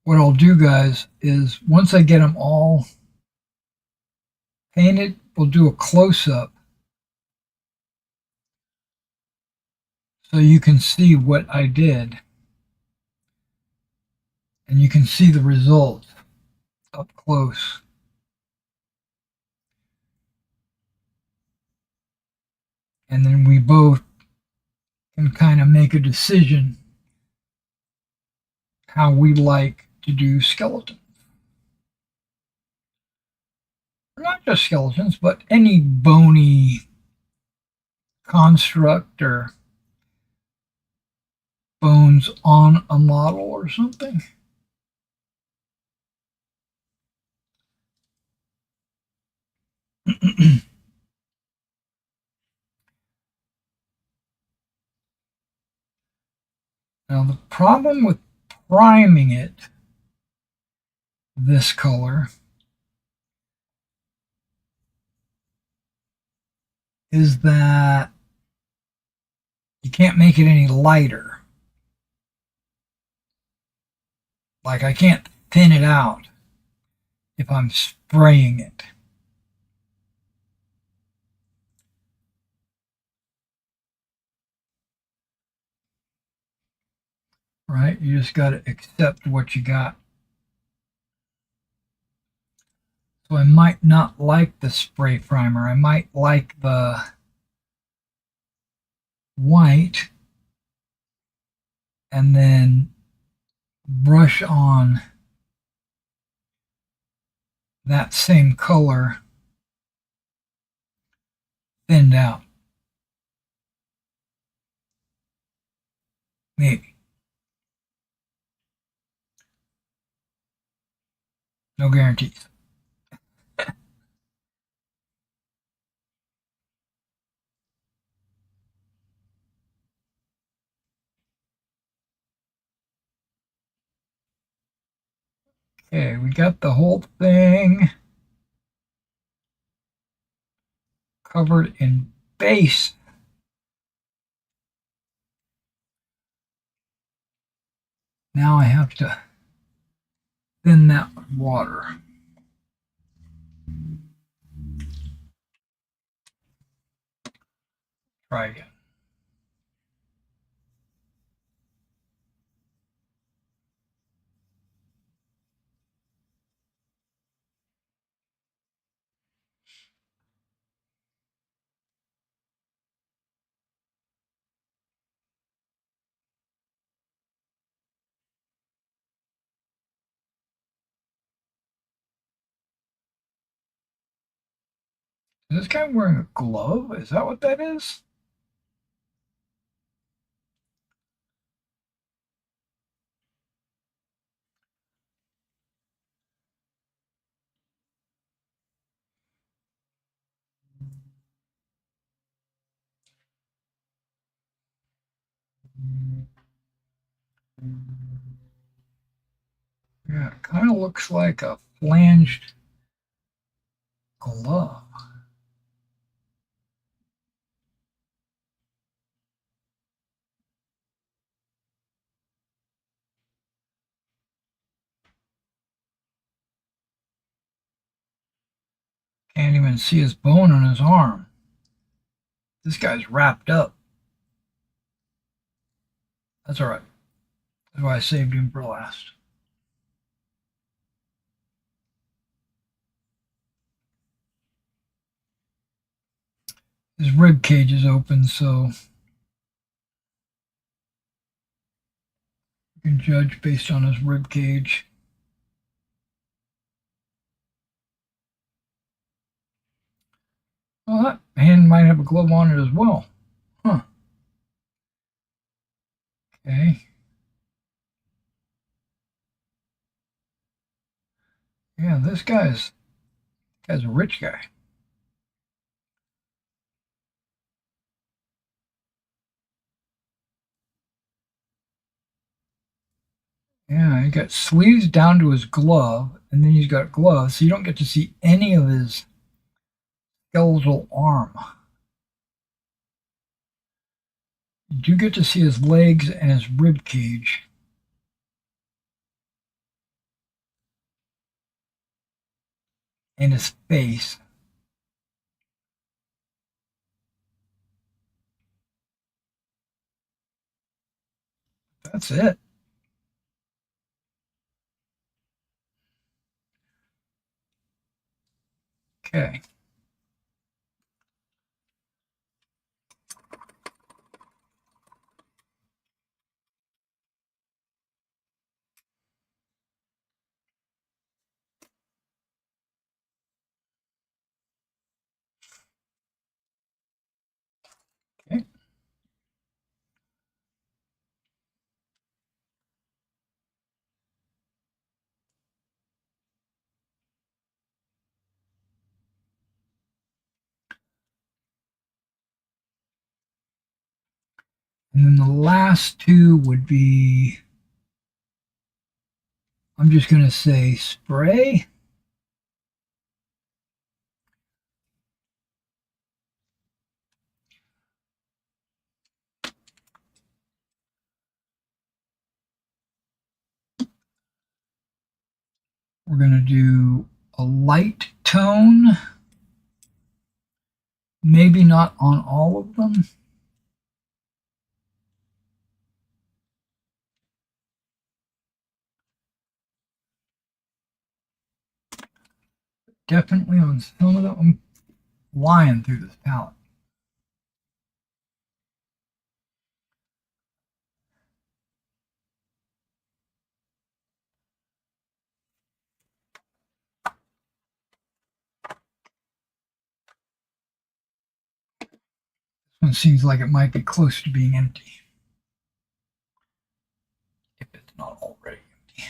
What I'll do, guys, is once I get them all painted, we'll do a close-up so you can see what I did. And you can see the results up close. And then we both can kind of make a decision how we like to do skeletons. Not just skeletons, but any bony construct or bones on a model or something. Now the problem with priming it this color is that you can't make it any lighter. Like I can't thin it out if I'm spraying it. Right? You just got to accept what you got. So I might not like the spray primer. I might like the white and then brush on that same color thinned out. Maybe. No guarantees. Okay, we got the whole thing covered in base. Now I have to thin that with water. Try again. Is this guy wearing a glove? Is that what that is? Yeah, it kind of looks like a flanged glove. Can't even see his bone on his arm. This guy's wrapped up. That's all right. That's why I saved him for last. His rib cage is open, so you can judge based on his rib cage. Well, that hand might have a glove on it as well. Huh. Okay. Yeah, this guy's a rich guy. Yeah, he got sleeves down to his glove, and then he's got gloves, so you don't get to see any of his skeletal arm. You do get to see his legs and his rib cage. And his face. That's it. Okay. Okay. And then the last two would be, I'm just going to say spray. We're going to do a light tone. Maybe not on all of them. Definitely on some of them. I'm flying through this palette. This one seems like it might be close to being empty. If it's not already empty.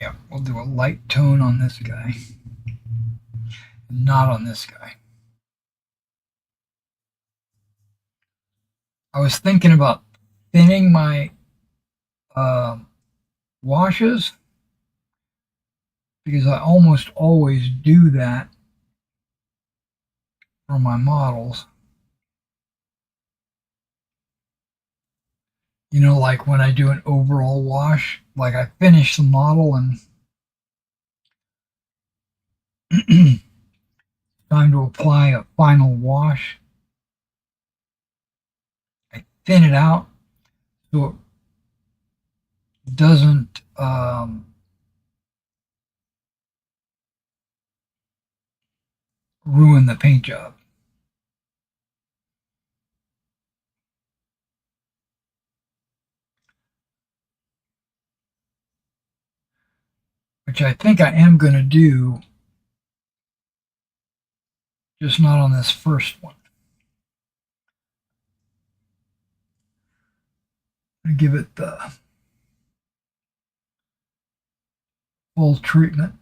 Yeah, we'll do a light tone on this guy, not on this guy. I was thinking about thinning my uh, washes because I almost always do that for my models. You know, like when I do an overall wash, like I finish the model and time to apply a final wash. I thin it out so it doesn't ruin the paint job. Which I think I am going to do, just not on this first one. I'm going to give it the full treatment.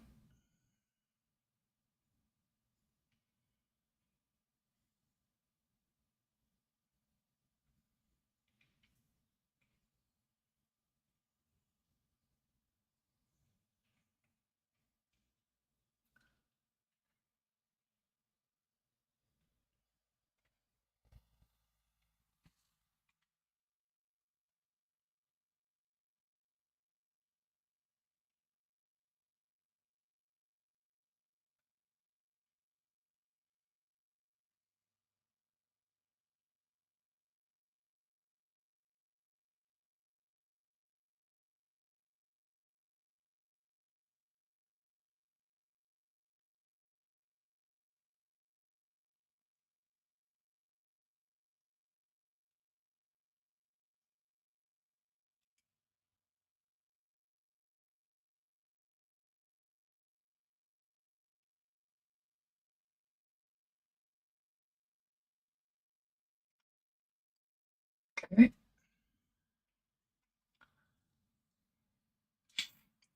Okay.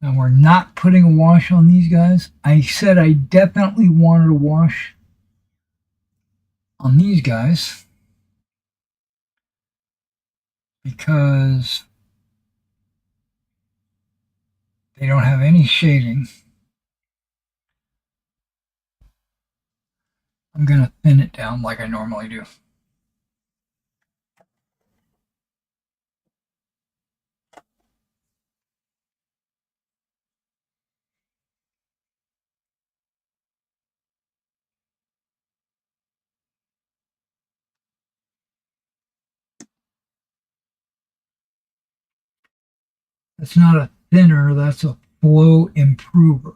Now we're not putting a wash on these guys. I said I definitely wanted a wash on these guys because they don't have any shading. I'm going to thin it down like I normally do. That's not a thinner, that's a flow improver.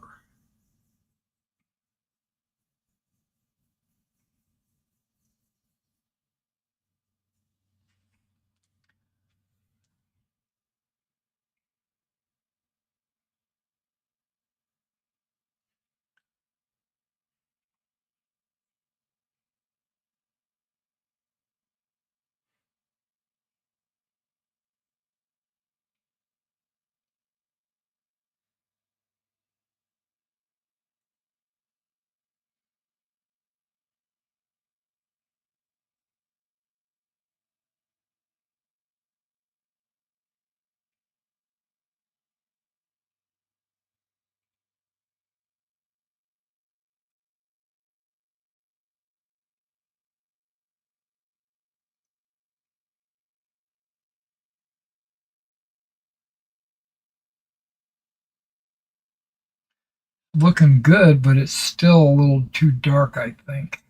Looking good, but it's still a little too dark, I think.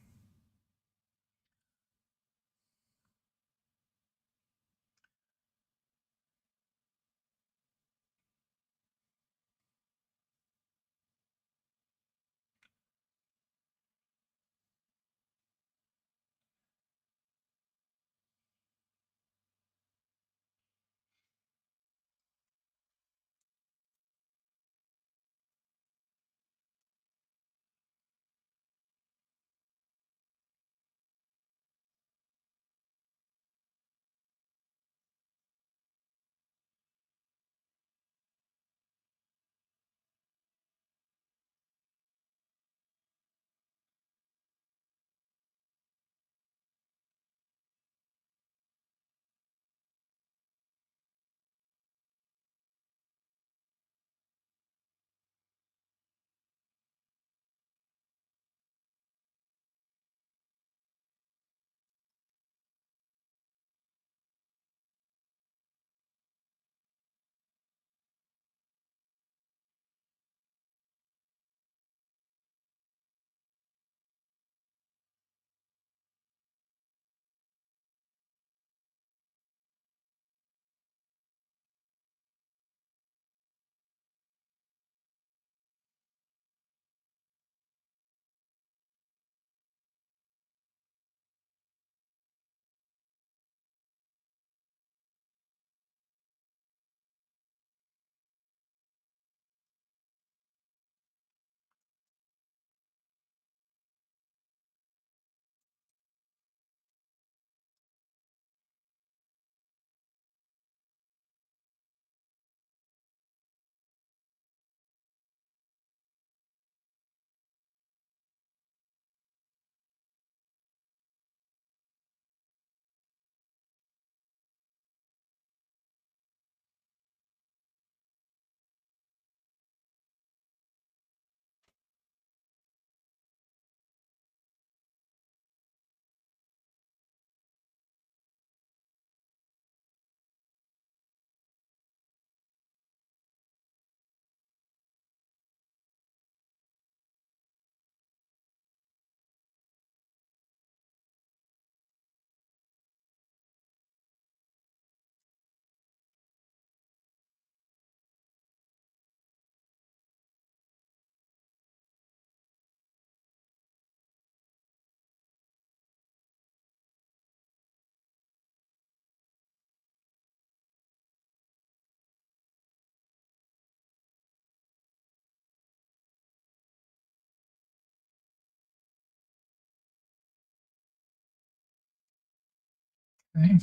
Okay.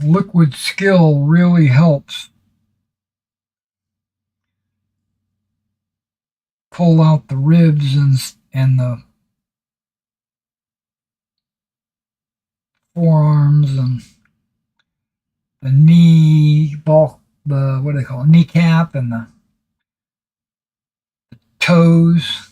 Liquid skill really helps pull out the ribs and the forearms and the knee bulk, the what do they call it, kneecap and the toes.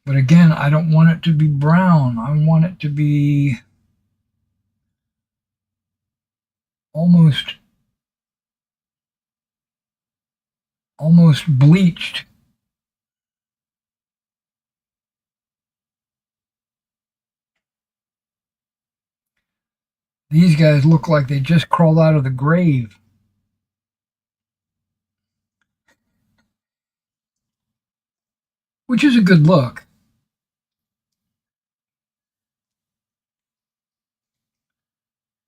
But again, I don't want it to be brown. I want it to be almost bleached. These guys look like they just crawled out of the grave. Which is a good look.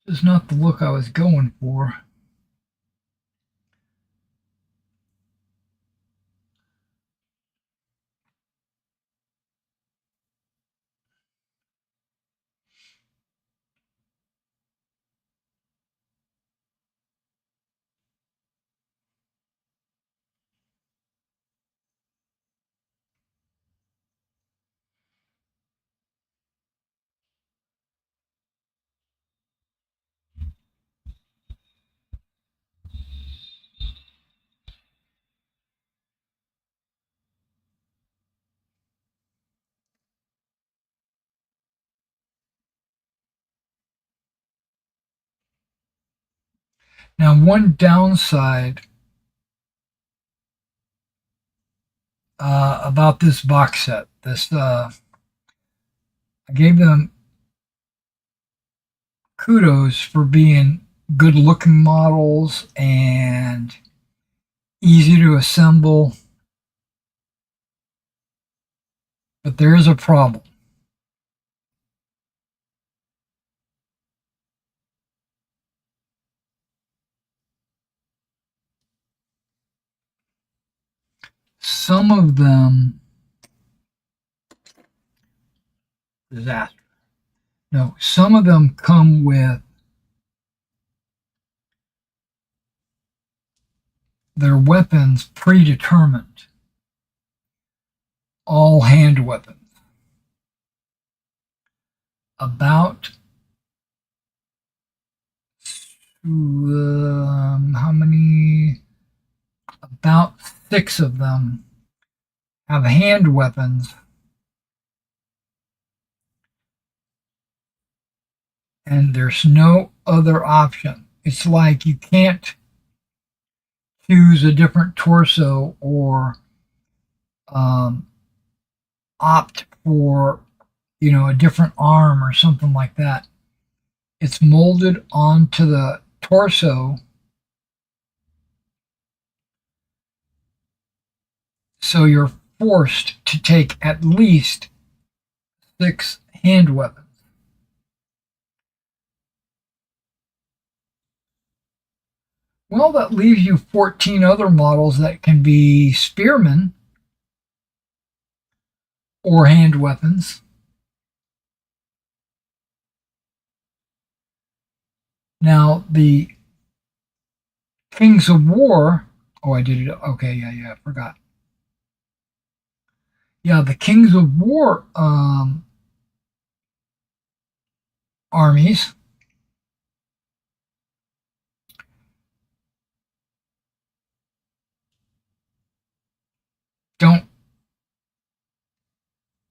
It's not the look I was going for. Now, one downside about this box set, I gave them kudos for being good looking models and easy to assemble, but there is a problem. Some of them, disaster. No, some of them come with their weapons predetermined, all hand weapons. About how many? About 6 of them have hand weapons, and there's no other option. It's like you can't choose a different torso or opt for, a different arm or something like that. It's molded onto the torso, so you're forced to take at least 6 hand weapons. Well, that leaves you 14 other models that can be spearmen or hand weapons. Now, the Kings of War, oh, I did it. Okay, yeah, I forgot. Yeah, the Kings of War armies don't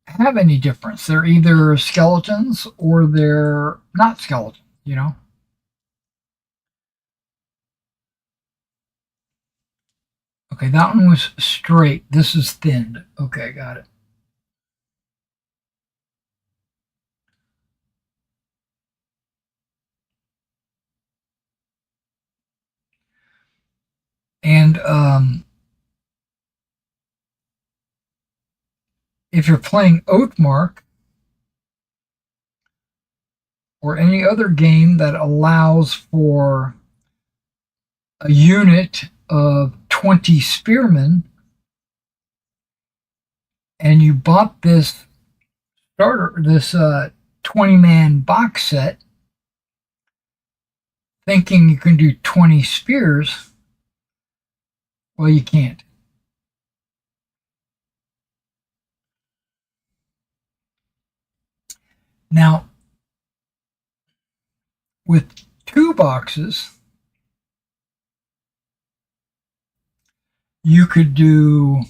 have any difference. They're either skeletons or they're not skeletons. Okay, that one was straight. This is thinned. Okay, got it. And if you're playing Oathmark, or any other game that allows for a unit of 20 spearmen, and you bought this starter, this 20-man box set, thinking you can do 20 spears, well, you can't. Now, with 2 boxes, you could do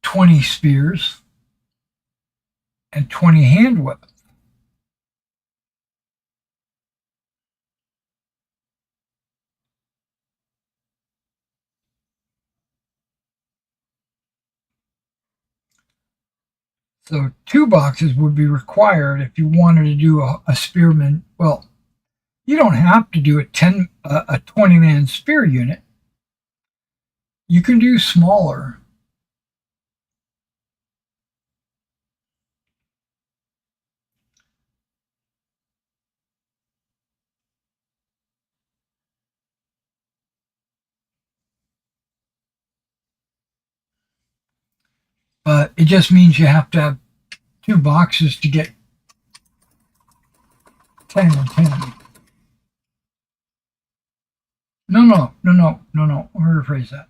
20 spears and 20 hand weapons. So 2 boxes would be required if you wanted to do a spearman. Well, you don't have to do a 20-man spear unit. You can do smaller. But it just means you have to have 2 boxes to get 10 and 10. No. Let me rephrase that.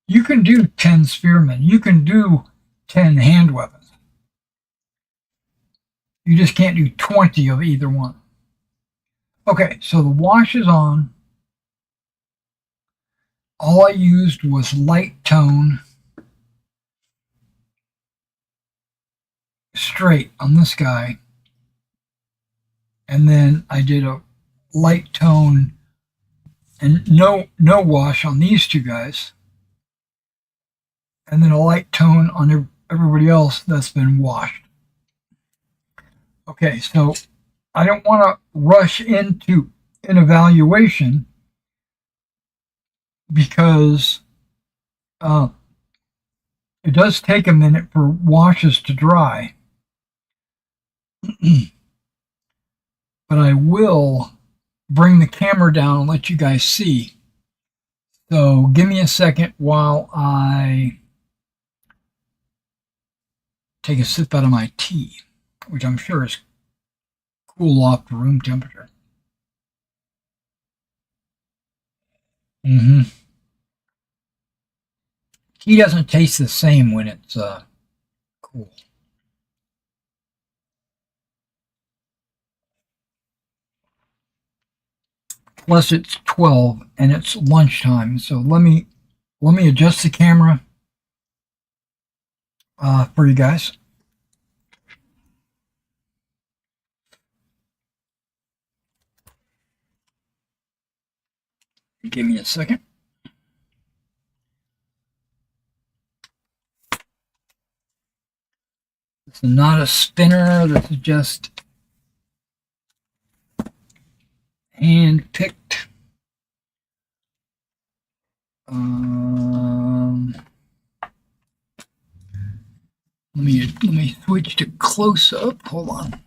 You can do 10 spearmen. You can do 10 hand weapons. You just can't do 20 of either one. Okay, so the wash is on. All I used was light tone straight on this guy. And then I did a light tone and no wash on these 2 guys. And then a light tone on everybody else that's been washed. Okay, so I don't want to rush into an evaluation because it does take a minute for washes to dry. But I will bring the camera down and let you guys see. So give me a second while I take a sip out of my tea, which I'm sure is cool off to room temperature. Tea doesn't taste the same when it's cool. Plus it's 12 and it's lunchtime, so let me adjust the camera for you guys. Give me a second. This is not a spinner. This is just hand-picked. Let me switch to close up. Hold on.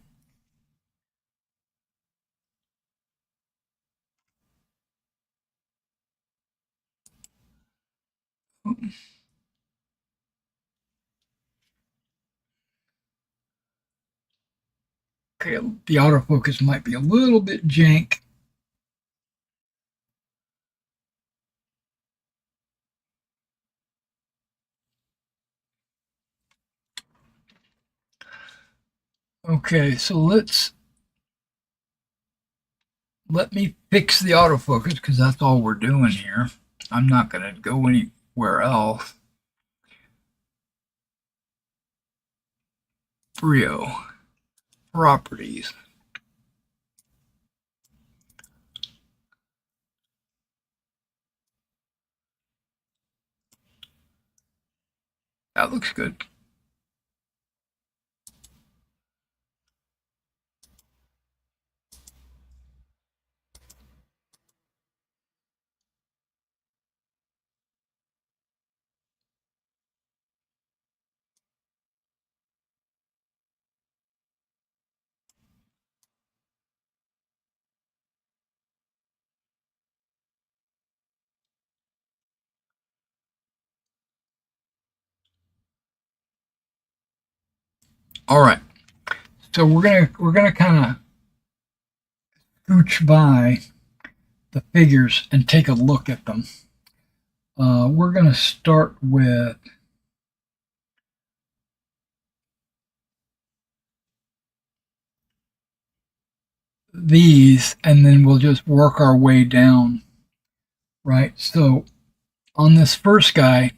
Okay, the autofocus might be a little bit jank. Okay, so let me fix the autofocus because that's all we're doing here. I'm not going to go anywhere else. Brio properties. That looks good. All right. So we're gonna kind of scooch by the figures and take a look at them. We're gonna start with these, and then we'll just work our way down. Right. So on this first guy,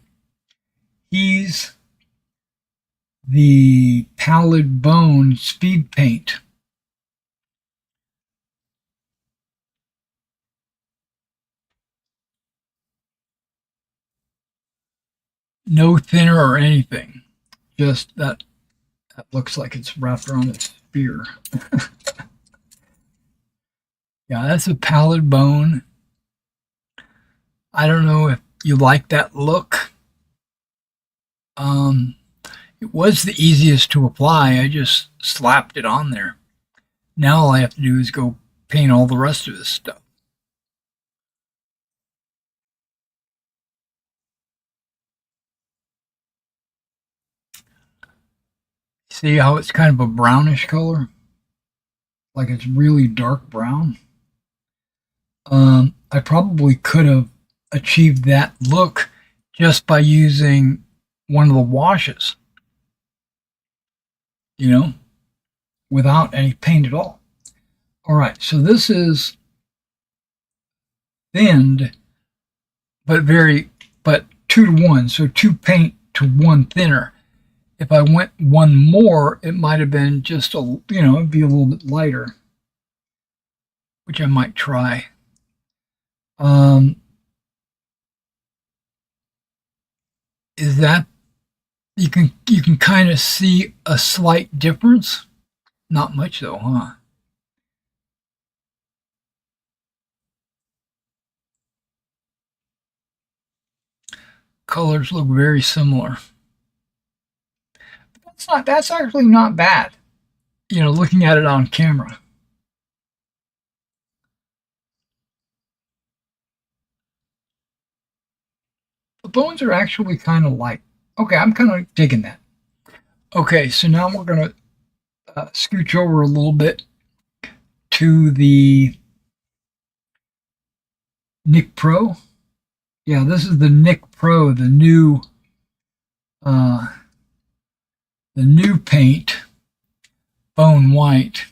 he's the Pallid Bone speed paint. No thinner or anything. Just that looks like it's wrapped around a spear. Yeah, that's a Pallid Bone. I don't know if you like that look. It was the easiest to apply. I just slapped it on there. Now all I have to do is go paint all the rest of this stuff. See how it's kind of a brownish color? Like it's really dark brown. I probably could have achieved that look just by using one of the washes, you know, without any paint at all. All right, so this is thinned, but 2-to-1, so 2 paint to 1 thinner. If I went one more, it might have been just it'd be a little bit lighter, which I might try. Is that you can kind of see a slight difference? Not much though, huh? Colors look very similar. That's actually not bad, looking at it on camera. The bones are actually kind of light. Okay, I'm kind of digging that. Okay, so now we're going to scooch over a little bit to the Nicpro. Yeah, this is the Nicpro, the new paint, bone white.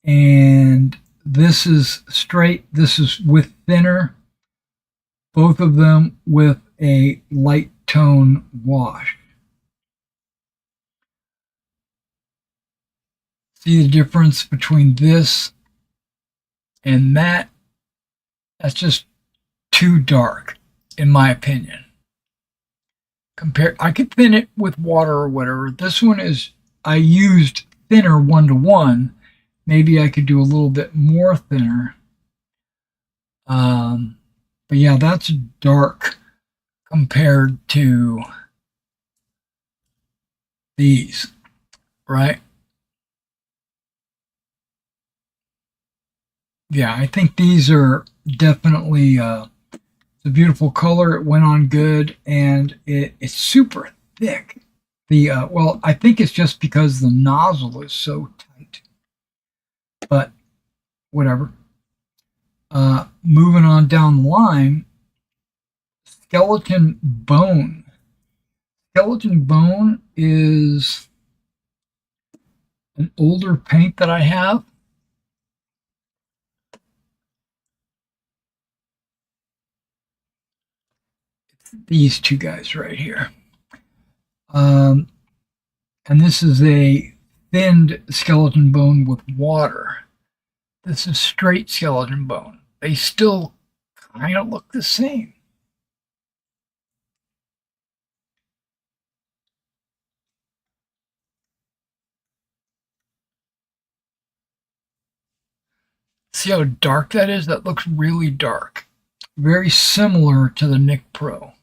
And this is straight, this is with thinner, both of them with a light tone wash. See the difference between this and that? That's just too dark, in my opinion. I could thin it with water or whatever. This one I used thinner 1-to-1. Maybe I could do a little bit more thinner. But yeah, that's dark compared to these, right? Yeah, I think these are definitely a beautiful color. It went on good, and it's super thick. Well, I think it's just because the nozzle is so tight, but whatever. Moving on down the line, Skeleton Bone. Skeleton Bone is an older paint that I have. These two guys right here. And this is a thinned skeleton bone with water. This is straight skeleton bone. They still kind of look the same. See how dark that is? That looks really dark. Very similar to the Nicpro.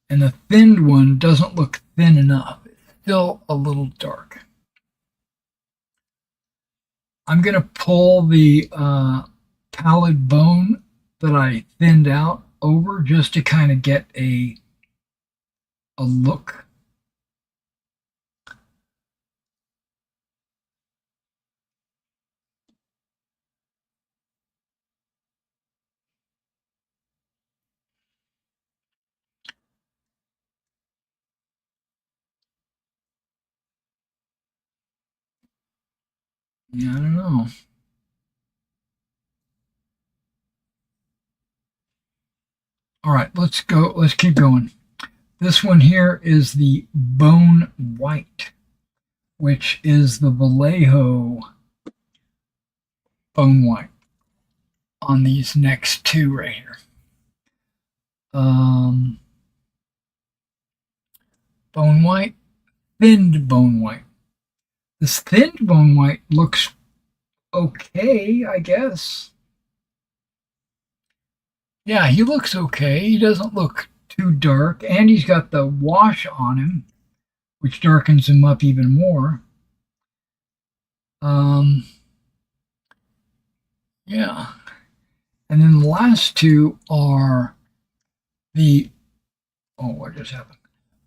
And the thinned one doesn't look thin enough. It's still a little dark. I'm going to pull the Pallid Bone that I thinned out over just to kind of get a a look. Yeah, I don't know. All right, let's go. Let's keep going. This one here is the Bone White, which is the Vallejo Bone White on these next two right here. Bone White, thinned Bone White. This thinned Bone White looks okay, I guess. Yeah, he looks okay. He doesn't look too dark, and he's got the wash on him, which darkens him up even more. Yeah. And then the last two are the what just happened?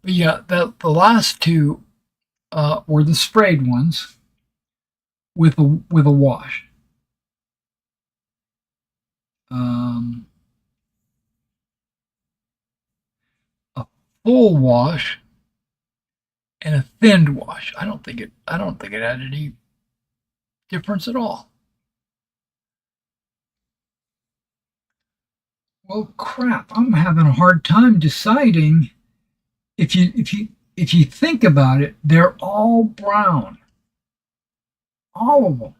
But yeah, the last two were the sprayed ones with a wash. A full wash and a thinned wash. I don't think it had any difference at all. Well, crap! I'm having a hard time deciding. If you think about it, they're all brown, all of them.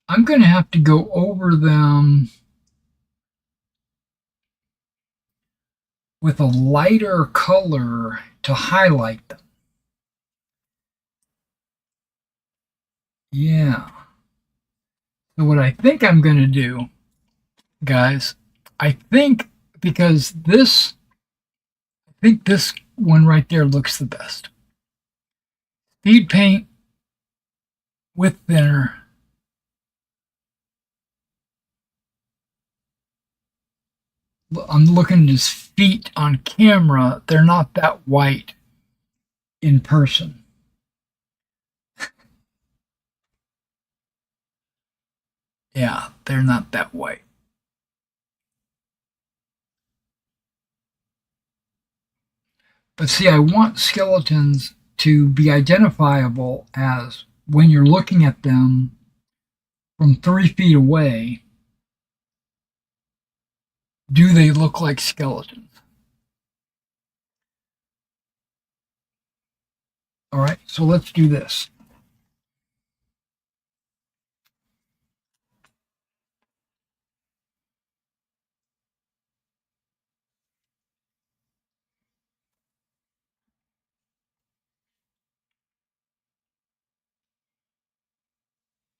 I'm going to have to go over them with a lighter color to highlight them. Yeah. So what I think I'm going to do, guys, I think this one right there looks the best. Speed paint with thinner. I'm looking at his feet on camera. They're not that white in person. Yeah, they're not that white. But see, I want skeletons to be identifiable as when you're looking at them from 3 feet away, do they look like skeletons? All right, so let's do this.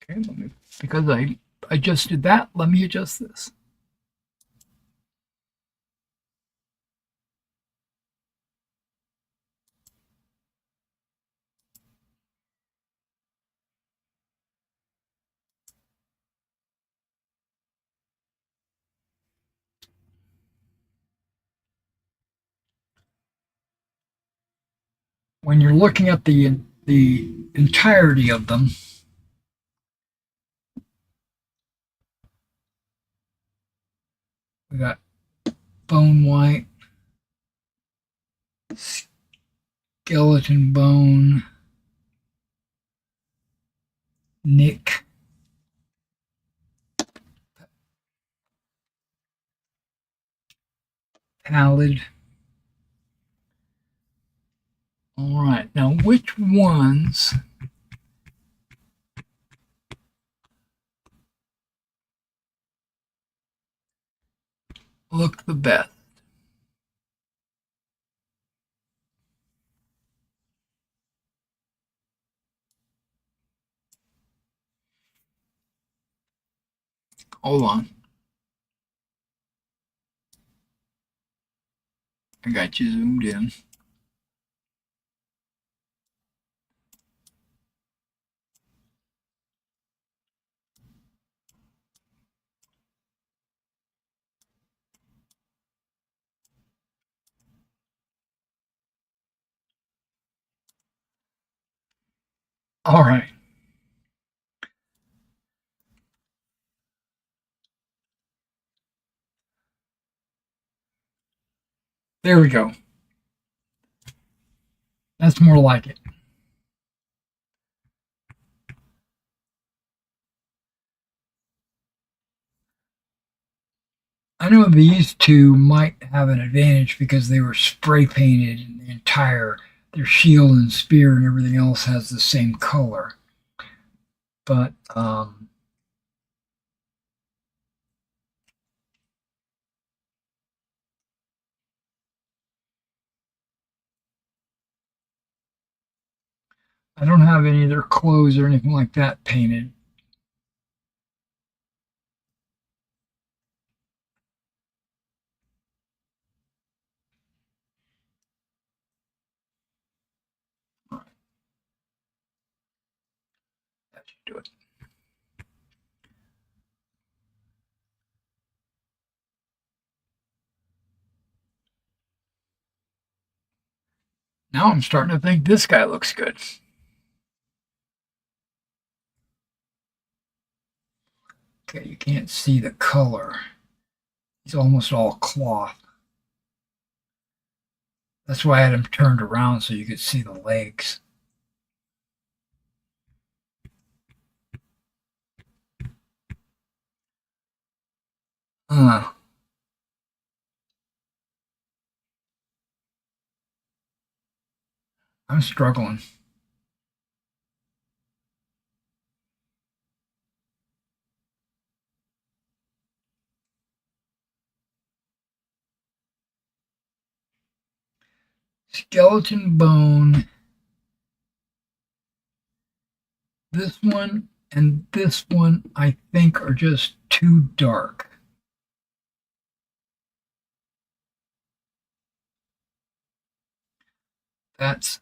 Okay, because I just did that, let me adjust this. When you're looking at the entirety of them, we got bone white, skeleton bone, nick, pallid. All right, now which ones look the best? Hold on. I got you zoomed in. All right. There we go. That's more like it. I know these two might have an advantage because they were spray painted and the entire their shield and spear and everything else has the same color. But I don't have any of their clothes or anything like that painted. That should do it. Now I'm starting to think this guy looks good. Okay, you can't see the color. He's almost all cloth. That's why I had him turned around so you could see the legs. I'm struggling. Skeleton bone. This one and this one, I think, are just too dark. That's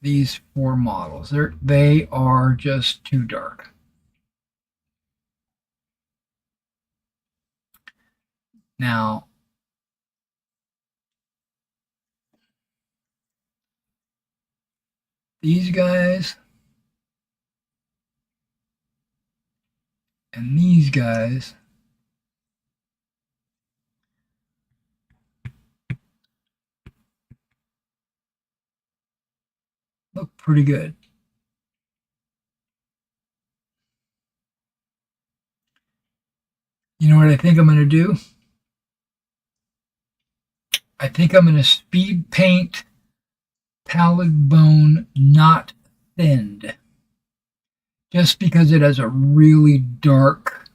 these four models. They are just too dark. Now, these guys and these guys look pretty good. You know what I think I'm going to do? I think I'm going to speed paint pallid bone not thinned. Just because it has a really dark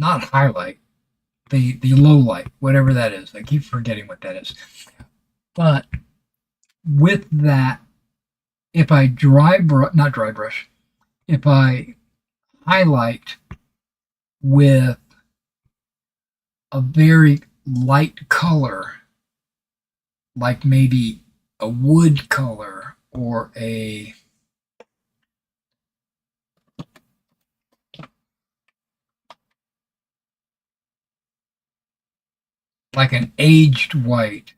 not highlight, the low light, whatever that is. I keep forgetting what that is. But with that, if I if I highlight with a very light color, like maybe a wood color or like an aged white,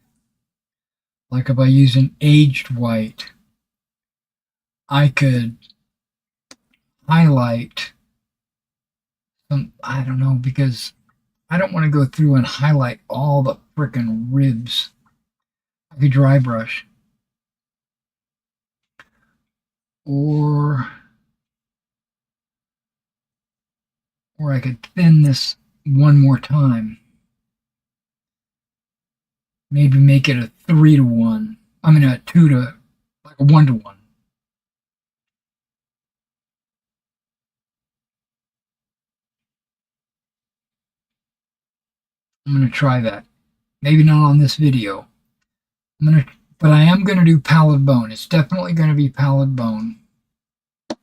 like if I use an aged white, I could highlight some, I don't know, because I don't want to go through and highlight all the frickin' ribs. I could dry brush. Or I could thin this one more time. Maybe make it a 3-to-1. I mean a 2 to, like a 1-to-1. I'm going to try that. Maybe not on this video. But I am going to do pallid bone. It's definitely going to be pallid bone. I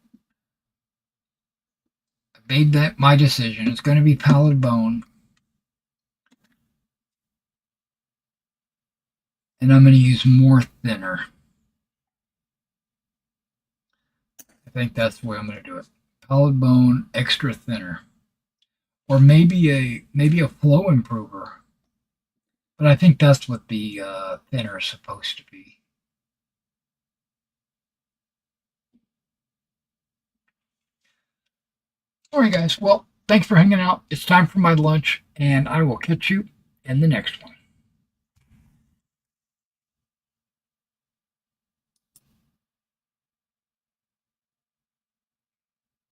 made that my decision. It's going to be pallid bone. And I'm going to use more thinner. think that's the way I'm going to do it. Collarbone extra thinner. Or maybe a flow improver. But I think that's what the thinner is supposed to be. Alright guys, well, thanks for hanging out. It's time for my lunch, and I will catch you in the next one.